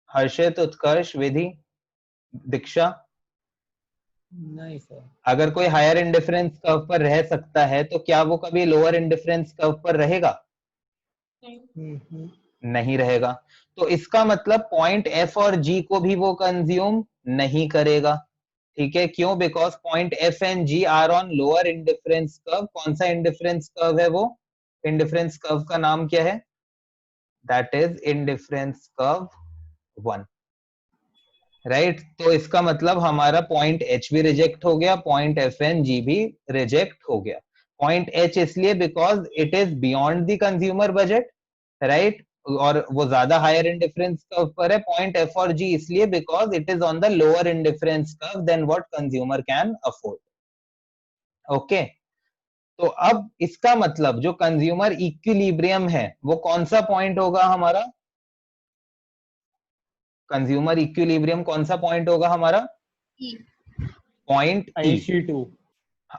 Speaker 1: Harshit, Utkarsh, Vidhi, Diksha,
Speaker 2: नहीं सर।
Speaker 1: अगर कोई हायर इंडिफरेंस कर्व पर रह सकता है तो क्या वो कभी लोअर इंडिफरेंस कर्व पर रहेगा? नहीं रहेगा। तो इसका मतलब पॉइंट एफ और जी को भी वो कंज्यूम नहीं करेगा। ठीक है, क्यों? Because point F and G are on lower indifference curve. कौन सा इंडिफरेंस कर्व है वो? इंडिफरेंस कर्व का नाम क्या है? That is indifference curve 1, right? तो इसका मतलब हमारा पॉइंट एच भी रिजेक्ट हो गया, पॉइंट एफ एंड जी भी रिजेक्ट हो गया। पॉइंट एच इसलिए because it is beyond the consumer budget, right, और वो ज्यादा हायर इंडिफरेंस कर्व पर है. पॉइंट एफ और जी इसलिए because it is on the lower indifference curve then what consumer can afford. Okay, तो अब इसका मतलब जो कंज्यूमर इक्विलिब्रियम है वो कौन सा पॉइंट होगा हमारा? कंज्यूमर इक्विलिब्रियम कौन सा पॉइंट होगा हमारा? पॉइंट ई.
Speaker 2: IC2.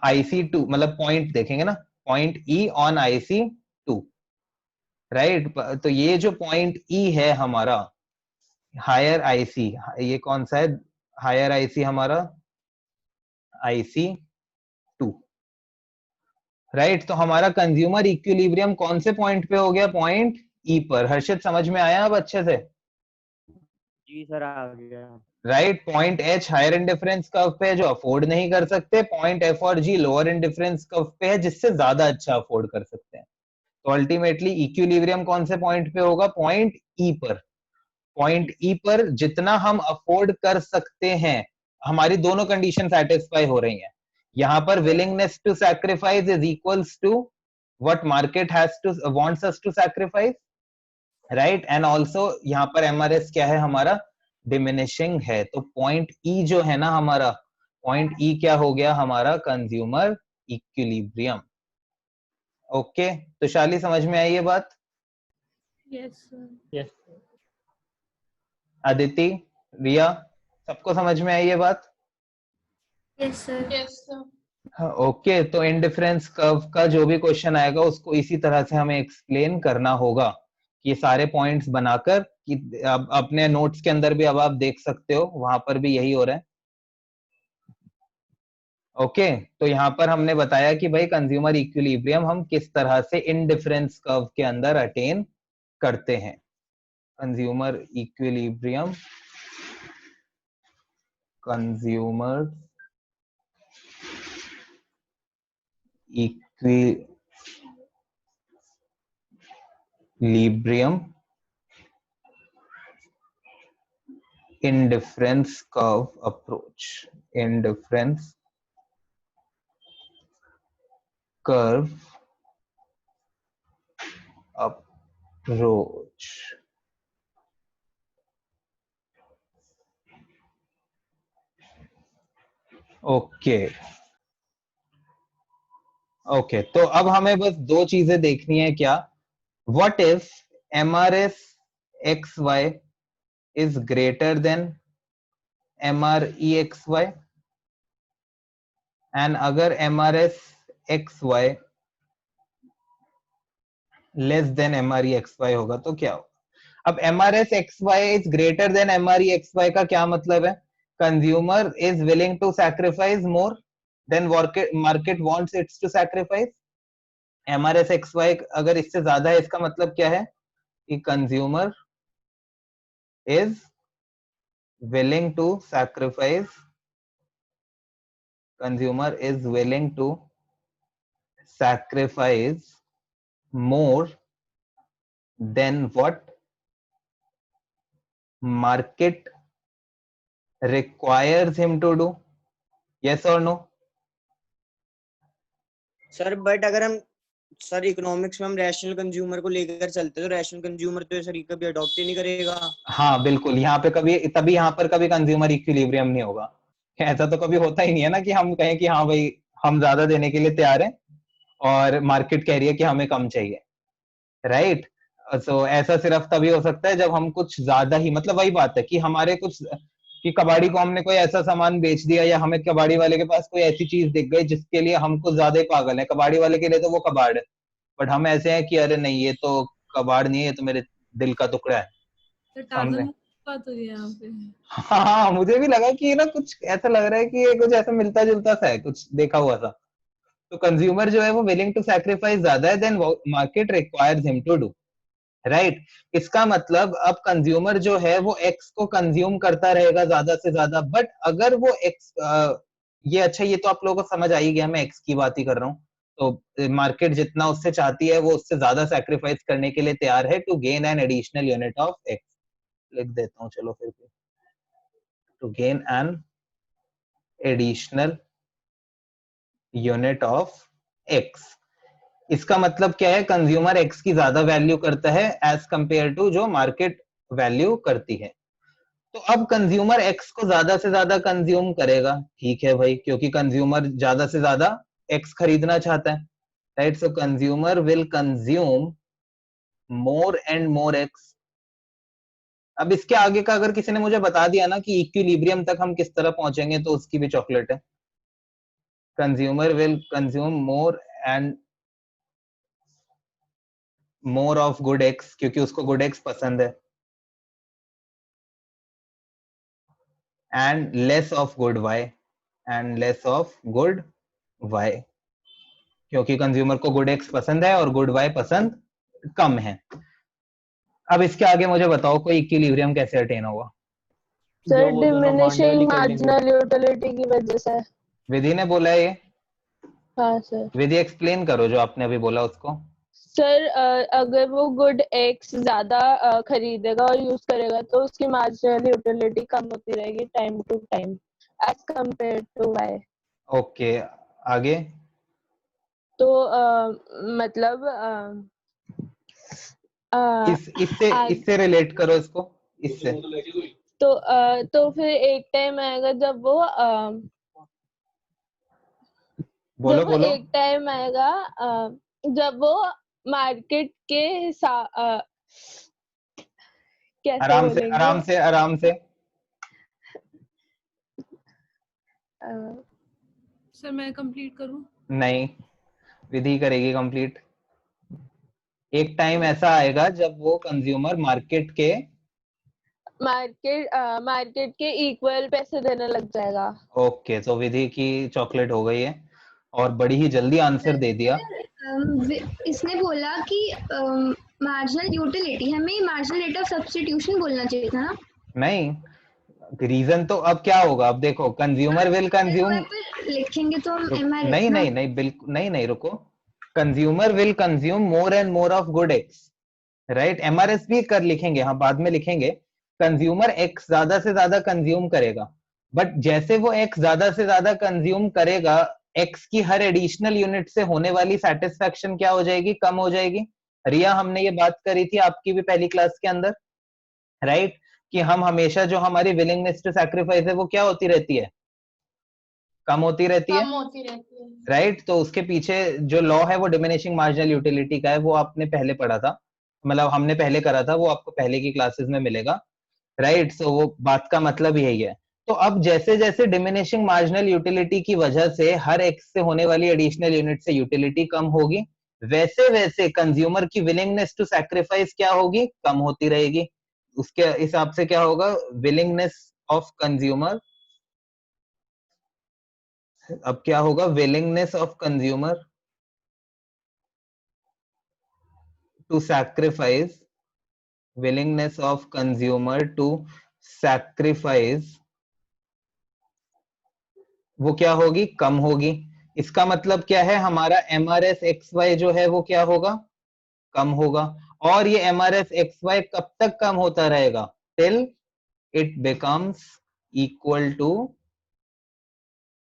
Speaker 1: IC2 मतलब पॉइंट देखेंगे ना, point E on IC2, right. तो ये जो पॉइंट ई है हमारा हायर आईसी, ये कौन सा है हायर आईसी? हमारा IC2, राइट. तो हमारा कंज्यूमर इक्विलिब्रियम कौन से पॉइंट पे हो गया? पॉइंट ई पर. हर्षित समझ में आया अब अच्छे से?
Speaker 2: जी सर आ गया.
Speaker 1: Right. Point H higher indifference curve पे है जो अफोर्ड नहीं कर सकते, पॉइंट एफ और जी लोअर इंडिफरेंस कर्व पे है जिससे ज्यादा अच्छा अफोर्ड कर सकते हैं. तो अल्टीमेटली इक्विलिब्रियम कौन से पॉइंट पे होगा? पॉइंट ई पर. पॉइंट ई पर जितना हम अफोर्ड कर सकते हैं, हमारी दोनों कंडीशन सेटिस्फाई हो रही हैं. यहां पर willingness to sacrifice is equals to what market has to wants us to sacrifice, right. And also यहां पर एमआरएस क्या है हमारा? डिमिनिशिंग है. तो पॉइंट ई जो है ना हमारा, पॉइंट ई क्या हो गया हमारा? Consumer equilibrium. ओके, तो शाली समझ में आई ये बात?
Speaker 3: Yes sir.
Speaker 2: यस.
Speaker 1: अदिति, रिया, सबको समझ में आई ये बात?
Speaker 3: Yes sir.
Speaker 8: Yes, sir.
Speaker 1: Okay, तो इंडिफरेंस कर्व का जो भी क्वेश्चन आएगा उसको इसी तरह से हमें एक्सप्लेन करना होगा. ये सारे पॉइंट्स बनाकर कि अब अपने नोट्स के अंदर भी अब आप देख सकते हो, वहां पर भी यही हो रहा है. ओके, तो यहाँ पर हमने बताया कि भाई कंज्यूमर इक्विलिब्रियम हम किस तरह से इंडिफरेंस कर्व के अंदर अटेन करते हैं. Consumer equilibrium, consumer equilibrium indifference curve approach, indifference curve approach. Okay okay, तो अब हमें बस दो चीजें देखनी है. क्या? What if MRS XY is greater than MRE XY, and अगर MRS XY less than MRE XY होगा तो क्या होगा? अब MRS XY is greater than MRE XY का क्या मतलब है? Consumer is willing to sacrifice more than market wants it to sacrifice. MRS XY अगर इससे ज्यादा है इसका मतलब क्या है? कि consumer is willing to sacrifice, consumer is willing to sacrifice more than what market requires him to do. Yes or no?
Speaker 4: Sir but अगर हम सर इकोनॉमिक्स में हम रैशनल कंज्यूमर को लेकर चलते तो रैशनल कंज्यूमर तो सर कभी अडॉप्ट ही नहीं करेगा.
Speaker 1: हाँ बिल्कुल, यहाँ पे कभी तभी यहाँ पर कभी कंज्यूमर इक्विलिब्रियम नहीं होगा. ऐसा तो कभी होता ही नहीं है ना कि हम कहें कि हाँ भाई हम ज्यादा देने के लिए तैयार हैं और मार्केट कह रही है कि हमें कम चाहिए, राइट. सो ऐसा सिर्फ तभी हो सकता है जब हम कुछ ज्यादा ही, मतलब वही बात है कि हमारे कुछ, कि कबाड़ी को हमने कोई ऐसा सामान बेच दिया या हमें कबाड़ी वाले के पास कोई ऐसी चीज दिख गई जिसके लिए हम कुछ ज्यादा ही पागल है. कबाड़ी वाले के लिए तो वो कबाड़ है, बट हम ऐसे हैं कि अरे नहीं ये तो कबाड़ नहीं है, ये तो मेरे दिल का टुकड़ा है.
Speaker 3: तो टार्जन बात हो रही है यहाँ पे.
Speaker 1: हाँ मुझे भी लगा कि ये ना कुछ ऐसा लग रहा है कि ये कुछ ऐसा मिलता जुलता सा है, कुछ देखा हुआ सा. तो कंज्यूमर जो है वो विलिंग टू सैक्रिफाइस ज्यादा है than market requires him to do, right. इसका मतलब अब कंज्यूमर जो है वो एक्स को कंज्यूम करता रहेगा ज्यादा से ज्यादा, बट अगर वो एक्स ये अच्छा, ये तो आप लोगों को समझ आ ही गया, मैं एक्स की बात ही कर रहा हूँ. तो मार्केट जितना उससे चाहती है वो उससे ज्यादा सैक्रिफाइस करने के लिए तैयार है to gain an additional unit of X. लिख देता हूँ चलो फिर, to gain an additional unit of X. इसका मतलब क्या है, कंज्यूमर एक्स की ज्यादा वैल्यू करता है एज कंपेयर टू जो मार्केट वैल्यू करती है। तो अब कंज्यूमर एक्स को ज्यादा से ज्यादा कंज्यूम करेगा, ठीक है भाई, क्योंकि कंज्यूमर ज्यादा से ज्यादा एक्स खरीदना चाहता है, right. So consumer will consume more and more x. अब इसके आगे का अगर किसी ने मुझे बता दिया ना कि इक्विलिब्रियम तक हम किस तरह पहुंचेंगे, तो उसकी भी चॉकलेट है। Consumer will consume more and more of good X, क्योंकि उसको गुड एक्स पसंद है, and less of good Y, and less of good Y, क्योंकि कंज्यूमर को गुड एक्स पसंद है और गुड वाई पसंद कम है। अब इसके आगे मुझे बताओ कोई इक्विलिब्रियम कैसे अटेन होगा।
Speaker 8: सर
Speaker 2: वो दोनों
Speaker 8: डिमिनिशिंग
Speaker 2: बॉन्ड वाली कर लेंगे।
Speaker 8: मार्जिनल यूटिलिटी की वजह से।
Speaker 1: विधि ने बोला है ये,
Speaker 8: हाँ सर।
Speaker 1: विधि एक्सप्लेन करो जो आपने अभी बोला उसको।
Speaker 8: सर अगर वो गुड एक्स ज्यादा खरीदेगा और यूज करेगा तो उसकी मार्जिनल यूटिलिटी कम होती रहेगी time to time as compare to Y.
Speaker 1: Okay, आगे।
Speaker 8: तो मतलब
Speaker 1: इससे
Speaker 8: आग-
Speaker 1: इससे रिलेट करो इसको, इससे।
Speaker 8: तो फिर एक टाइम आएगा जब वो
Speaker 1: बोलो बोलो,
Speaker 8: एक टाइम आएगा जब वो मार्केट के कैसे
Speaker 1: आराम से
Speaker 8: बोलेंगे
Speaker 1: आराम से आराम से।
Speaker 3: सर मैं कंप्लीट करूं?
Speaker 1: नहीं, विधि करेगी कंप्लीट। एक टाइम ऐसा आएगा जब वो कंज्यूमर
Speaker 8: मार्केट के इक्वल पैसे देने लग जाएगा।
Speaker 1: ओके, तो विधि की चॉकलेट हो गई है, और बड़ी ही जल्दी आंसर दे दिया।
Speaker 7: इसने बोला कि मार्जिनल यूटिलिटी, हमें मार्जिनल रेट ऑफ सब्स्टिट्यूशन बोलना चाहिए था ना।
Speaker 1: नहीं, रीजन तो अब क्या होगा, अब देखो कंज्यूमर विल कंज्यूम,
Speaker 7: लिखेंगे तो हम MRS
Speaker 1: नहीं
Speaker 7: ना।
Speaker 1: नहीं नहीं, बिल्कुल नहीं नहीं, रुको। Consumer will consume more and more of good x, right. MRS भी कर लिखेंगे, हाँ बाद में लिखेंगे। कंज्यूमर एक्स ज्यादा से ज्यादा कंज्यूम करेगा, बट जैसे वो एक्स ज्यादा से ज्यादा कंज्यूम करेगा, एक्स की हर एडिशनल यूनिट से होने वाली सेटिस्फेक्शन क्या हो जाएगी, कम हो जाएगी। रिया, हमने ये बात करी थी आपकी भी पहली क्लास के अंदर, राइट, कि हम हमेशा जो हमारी विलिंगनेस टू सैक्रिफाइस है वो क्या होती रहती है, कम होती रहती है,
Speaker 8: कम होती रहती है।
Speaker 1: राइट। तो उसके पीछे जो लॉ है वो डिमिनिशिंग मार्जिनल यूटिलिटी का है, वो आपने पहले पढ़ा था, मतलब हमने पहले करा था, वो आपको पहले की क्लासेस में मिलेगा, राइट। सो वो बात का मतलब यही है। तो अब जैसे जैसे डिमिनिशिंग मार्जिनल यूटिलिटी की वजह से हर एक्स से होने वाली एडिशनल यूनिट से यूटिलिटी कम होगी, वैसे वैसे कंज्यूमर की विलिंगनेस टू सैक्रिफाइस क्या होगी, कम होती रहेगी। उसके हिसाब से क्या होगा, विलिंगनेस ऑफ कंज्यूमर, अब क्या होगा, willingness of consumer to sacrifice, willingness of consumer to sacrifice, वो क्या होगी, कम होगी। इसका मतलब क्या है, हमारा MRS XY जो है वो क्या होगा, कम होगा। और ये MRS XY कब तक कम होता रहेगा, till it becomes equal to,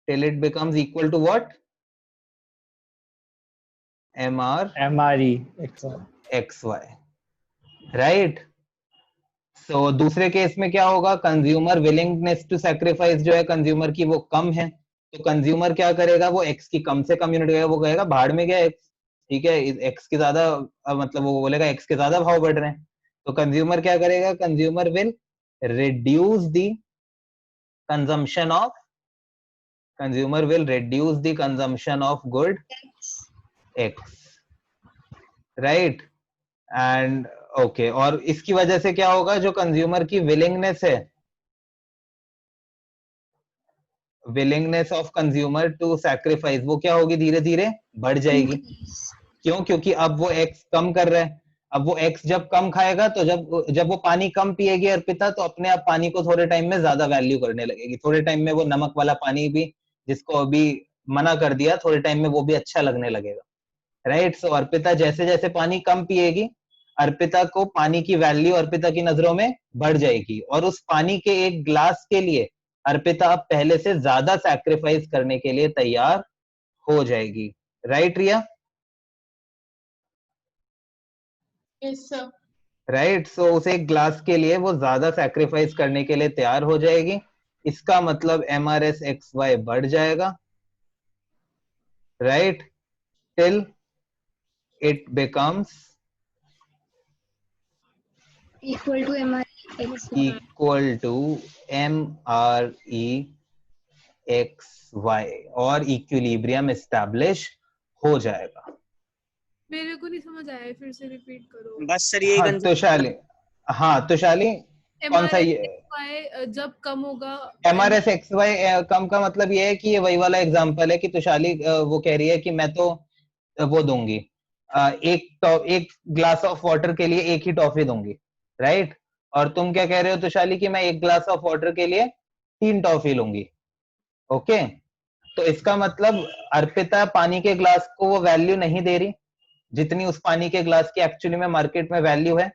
Speaker 1: till it becomes equal to what,
Speaker 2: MRE
Speaker 1: XY, right. So दूसरे केस में क्या होगा, कंज्यूमर विलिंगनेस टू सैक्रिफाइस जो है कंज्यूमर की वो कम है, तो कंज्यूमर क्या करेगा, वो एक्स की कम से कम यूनिट गया, वो कहेगा भाड़ में गया एक्स, ठीक है, एक्स की ज्यादा, मतलब वो बोलेगा एक्स के ज्यादा भाव बढ़ रहे हैं, तो कंज्यूमर क्या करेगा, consumer will reduce the consumption of, consumer will reduce the consumption of good x, right. And okay, और इसकी वजह से क्या होगा, जो कंज्यूमर की विलिंगनेस है, willingness of consumer to sacrifice, वो क्या होगी, धीरे धीरे बढ़ जाएगी। क्यों, क्योंकि अब वो एक्स कम कर रहा है, अब वो एक्स जब कम खाएगा, तो जब वो पानी कम पिएगी अर्पिता, तो अपने आप पानी को थोड़े टाइम में ज्यादा वैल्यू करने लगेगी, थोड़े टाइम में वो नमक वाला पानी भी जिसको अभी मना कर दिया, थोड़े टाइम में वो भी अच्छा लगने लगेगा, राइट। सो अर्पिता जैसे जैसे पानी कम पिएगी, अर्पिता को पानी की वैल्यू अर्पिता की नजरों में बढ़ जाएगी, और उस पानी के एक ग्लास के लिए अर्पिता अब पहले से ज्यादा सैक्रिफाइस करने के लिए तैयार हो जाएगी, राइट रिया?
Speaker 8: Yes, sir.
Speaker 1: राइट, सो उसे एक ग्लास के लिए वो ज्यादा सैक्रिफाइस करने के लिए तैयार हो जाएगी, इसका मतलब MRS XY बढ़ जाएगा, right, till it becomes
Speaker 7: equal to MREX
Speaker 1: equal to MREXY और इक्विलिब्रियम एस्टैब्लिश हो जाएगा।
Speaker 3: मेरे को नहीं समझ आया, फिर से रिपीट करो।
Speaker 4: बस सर यही
Speaker 1: हाँ
Speaker 4: concept
Speaker 1: तुशाली, हाँ तुशाली, कौन सा ये
Speaker 3: MRSY जब कम होगा,
Speaker 1: MRS XY कम का मतलब ये है कि ये वही वाला एग्जांपल है कि तुशाली वो कह रही है कि मैं तो वो दूंगी, एक ग्लास ऑफ वाटर के लिए एक ही टॉफी दूंगी, राइट, और तुम क्या कह रहे हो तुशाली कि मैं एक ग्लास ऑफ वाटर के लिए 3 टॉफी लूंगी, ओके। तो इसका मतलब अर्पिता पानी के ग्लास को वो वैल्यू नहीं दे रही जितनी उस पानी के ग्लास की एक्चुअली में मार्केट में वैल्यू है,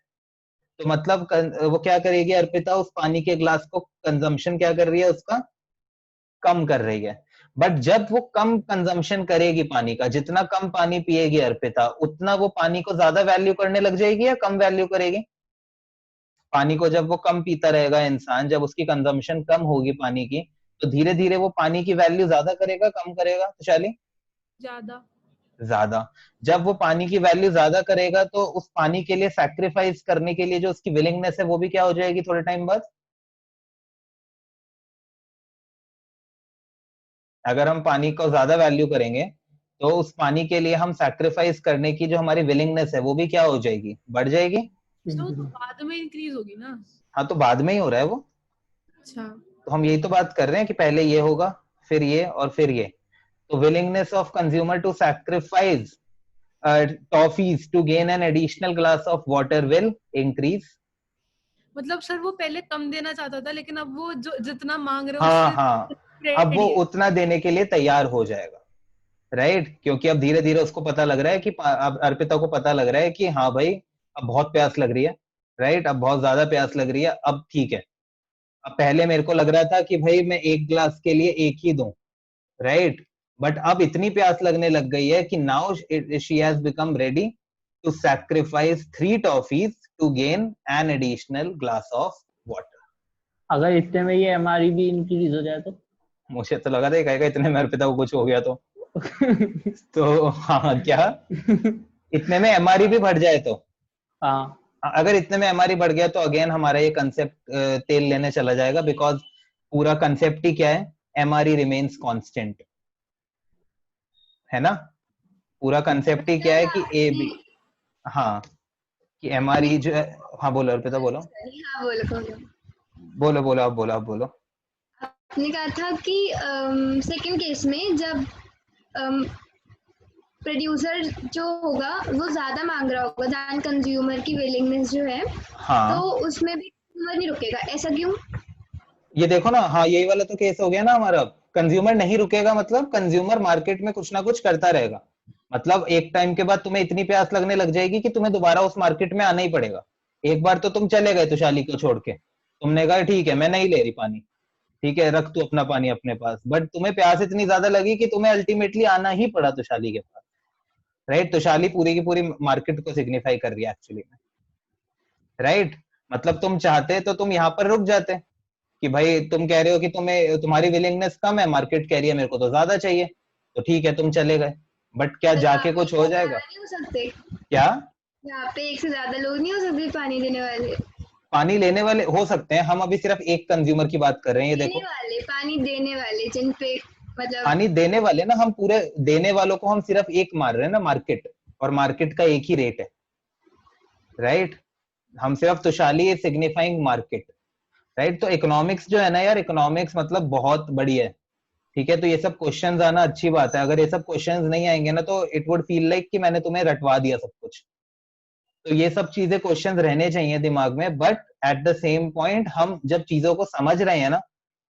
Speaker 1: तो मतलब वो क्या करेगी अर्पिता, उस पानी के ग्लास को कंजम्पशन क्या कर रही है, उसका कम कर रही है। बट जब वो कम कंजम्पशन करेगी पानी का, जितना कम पानी पिएगी अर्पिता, उतना वो पानी को ज्यादा वैल्यू करने लग जाएगी या कम वैल्यू करेगी? पानी को जब वो कम पीता रहेगा इंसान, जब उसकी कंजम्पशन कम होगी पानी की, तो धीरे धीरे वो पानी की वैल्यू ज्यादा करेगा कम करेगा तुशाली?
Speaker 3: ज्यादा।
Speaker 1: ज्यादा। जब वो पानी की वैल्यू ज्यादा करेगा तो उस पानी के लिए सैक्रिफाइस करने के लिए जो उसकी विलिंगनेस है वो भी क्या हो जाएगी थोड़े टाइम बाद? अगर हम पानी को ज्यादा वैल्यू करेंगे तो उस पानी के लिए हम सैक्रिफाइस करने की जो हमारी विलिंगनेस है वो भी क्या हो जाएगी, बढ़ जाएगी।
Speaker 3: तो बाद में इंक्रीज होगी ना।
Speaker 1: हाँ तो बाद में ही हो रहा है वो,
Speaker 3: अच्छा,
Speaker 1: तो हम यही तो बात कर रहे हैं कि पहले ये होगा फिर ये और फिर ये। तो willingness of consumer to sacrifice toffees to gain an additional glass of water will increase.
Speaker 3: मतलब सर वो पहले कम देना चाहता था, लेकिन अब वो जो जितना मांग रहे हो
Speaker 1: हाँ
Speaker 3: उससे
Speaker 1: हाँ, अब वो
Speaker 3: ready है।
Speaker 1: उतना देने के लिए तैयार हो जाएगा, राइट, क्योंकि अब धीरे धीरे उसको पता लग रहा है कि अब अर्पिता को पता लग रहा है कि हाँ भाई अब बहुत प्यास लग रही है, राइट, अब बहुत ज्यादा प्यास लग रही है, अब ठीक है। अब पहले मेरे को लग रहा था कि भाई मैं एक ग्लास के लिए एक ही दूं, राइट, बट अब इतनी प्यास लगने लग गई है कि now she has become ready to sacrifice 3 toffees to gain an additional glass of water.
Speaker 2: अगर इतने में ये MRE भी इंक्रीज हो जाए तो?
Speaker 1: मुझे तो लगा था कहेगा इतने में अर्पिता को कुछ हो गया तो हाँ क्या, इतने में MRE भी बढ़ जाए तो?
Speaker 2: हाँ,
Speaker 1: अगर इतने में MRE बढ़ गया तो अगेन हमारा ये कंसेप्ट तेल लेने चला जाएगा, बिकॉज पूरा कंसेप्ट ही क्या है, MRE रिमेन्स कांस्टेंट, है ना, पूरा कंसेप्ट ही क्या है कि ए बी, हाँ, कि MRE जो है, हाँ बोलो अर्पिता बोलो,
Speaker 7: हाँ बोलो
Speaker 1: बोलो बोलो आप बोलो आप बोलो।
Speaker 7: आपने कहा था कि सेकंड केस में जब प्रोड्यूसर जो होगा वो ज्यादा मांग रहा होगा दैन कंज्यूमर की विलिंगनेस जो है,
Speaker 1: हाँ
Speaker 7: तो उसमें भी कंज्यूमर नहीं रुकेगा, ऐसा क्यों?
Speaker 1: ये देखो ना, हाँ यही वाला तो केस हो गया ना हमारा, कंज्यूमर नहीं रुकेगा मतलब कंज्यूमर मार्केट में कुछ ना कुछ करता रहेगा, मतलब एक टाइम के बाद तुम्हें इतनी प्यास लगने लग जाएगी कि तुम्हें दोबारा उस मार्केट में आना ही पड़ेगा। एक बार तो तुम चले गए तुशाली को छोड़ के, तुमने कहा ठीक है मैं नहीं ले रही पानी, ठीक है रख तू अपना पानी अपने पास, बट तुम्हें प्यास इतनी ज्यादा लगी कि तुम्हें अल्टीमेटली आना ही पड़ा तुशाली के पास, राइट, तुशाली पूरी की पूरी मार्केट को सिग्निफाई कर रही है एक्चुअली में, राइट, मतलब तुम चाहते तो तुम यहाँ पर रुक जाते कि भाई तुम कह रहे हो कि तुम्हें तुम्हारी विलिंगनेस कम है, मार्केट कह रही है मेरे को तो ज्यादा चाहिए, तो ठीक है तुम चले गए, बट क्या
Speaker 7: तो
Speaker 1: जाके
Speaker 7: यहाँ
Speaker 1: कुछ
Speaker 7: पे
Speaker 1: हो
Speaker 7: एक से
Speaker 1: जाएगा?
Speaker 7: ज्यादा नहीं हो सकते?
Speaker 1: क्या
Speaker 7: यहाँ पे एक से ज्यादा लोग नहीं हो सकते पानी देने वाले?
Speaker 1: पानी लेने वाले हो सकते हैं, हम अभी सिर्फ एक कंज्यूमर की बात कर रहे हैं, ये
Speaker 7: देने
Speaker 1: देखो
Speaker 7: वाले, पानी देने वाले जिन पे मतलब
Speaker 1: पानी देने वाले ना, हम पूरे देने वालों को हम सिर्फ एक मार रहे हैं ना, मार्केट, और मार्केट का एक ही रेट है, राइट, हम सिर्फ तुशाली सिग्निफाइंग मार्केट, राइट, तो इकोनॉमिक्स जो है ना यार, इकोनॉमिक्स मतलब बहुत बड़ी है, ठीक है, तो ये सब क्वेश्चंस आना अच्छी बात है, अगर ये सब क्वेश्चंस नहीं आएंगे ना तो इट वुड फील लाइक कि मैंने तुम्हें रटवा दिया सब कुछ, तो ये सब चीजें क्वेश्चंस रहने चाहिए दिमाग में, but at the same point हम जब चीजों को समझ रहे हैं ना,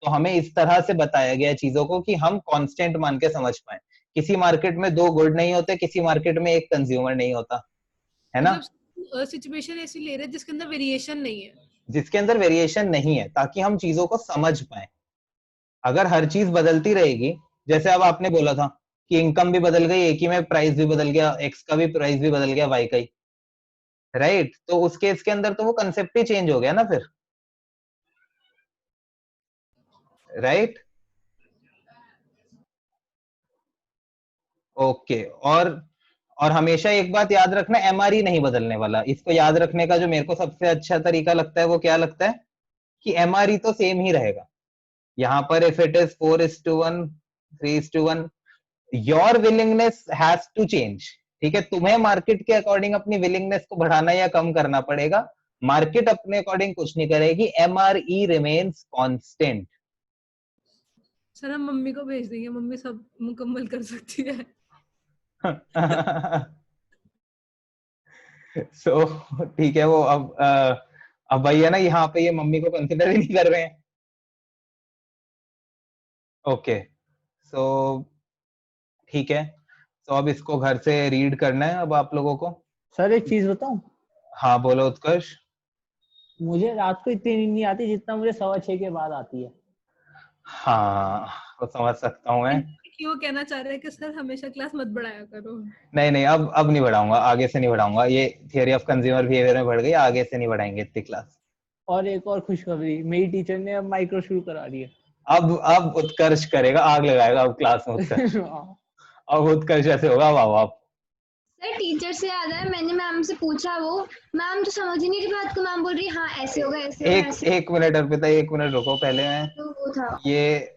Speaker 1: तो हमें इस तरह से बताया गया है चीजों को कि हम कांस्टेंट मान के समझ पाए, किसी मार्केट में 2 गुड नहीं होते, किसी मार्केट में एक कंज्यूमर नहीं होता, है ना,
Speaker 3: मतलब सिचुएशन ऐसी ले रहे हैं जिसके अंदर वेरिएशन नहीं है,
Speaker 1: जिसके अंदर वेरिएशन नहीं है, ताकि हम चीजों को समझ पाए। अगर हर चीज बदलती रहेगी, जैसे अब आपने बोला था कि इनकम भी बदल गई, एक ही में प्राइस भी बदल गया, एक्स का भी प्राइस भी बदल गया वाई का ही, राइट? तो उस केस के अंदर तो वो कंसेप्ट ही चेंज हो गया ना फिर, राइट? ओके, और हमेशा एक बात याद रखना, एमआरई नहीं बदलने वाला। इसको याद रखने का जो मेरे को सबसे अच्छा तरीका लगता है वो क्या लगता है कि एमआरई तो सेम ही रहेगा यहाँ पर। If it is 4:1, 3:1, your willingness has to change. ठीक है, तुम्हें मार्केट के अकॉर्डिंग अपनी विलिंगनेस को बढ़ाना या कम करना पड़ेगा, मार्केट अपने अकॉर्डिंग कुछ नहीं करेगी। MRE remains constant.
Speaker 3: सर हम मम्मी को भेज देंगे, मम्मी सब मुकम्मल कर सकती है।
Speaker 1: सो ठीक है, वो अब भैया ना यहाँ पे ये मम्मी को कंसिडर ही नहीं कर रहे हैं। ओके, सो ठीक है, तो अब इसको घर से रीड करना है अब आप लोगों को।
Speaker 2: सर एक चीज बताऊं,
Speaker 1: हाँ बोलो उत्कर्ष।
Speaker 2: मुझे रात को इतनी नींद नहीं आती जितना मुझे 6:15 के बाद आती है।
Speaker 1: हाँ, वो समझ सकता हूँ मैं।
Speaker 3: कि वो कहना चाह रहे हैं कि सर हमेशा क्लास मत बढ़ाया करो।
Speaker 1: नहीं, अब नहीं बढ़ाऊंगा, आगे से नहीं बढ़ाऊंगा। ये थियरी ऑफ कंज्यूमर बिहेवियर में बढ़ गई, आगे से नहीं बढ़ाएंगे इतनी क्लास।
Speaker 2: और एक और खुशखबरी, मेरी टीचर ने अब माइक्रो शुरू करा दी है।
Speaker 1: अब उत्कर्ष करेगा, आग लगाएगा अब क्लास में उत्कर्ष। अब उत्कर्ष ऐसे होगा, वाह वाह।
Speaker 7: सर टीचर से याद है, मैंने मैम से पूछा, वो मैम तो समझ ही नहीं रही बात को, मैम बोल रही हाँ ऐसे होगा ऐसे होगा ऐसे।
Speaker 1: एक मिनट अर्पिता, एक मिनट रुको, पहले मैं
Speaker 7: तो वो था
Speaker 1: ये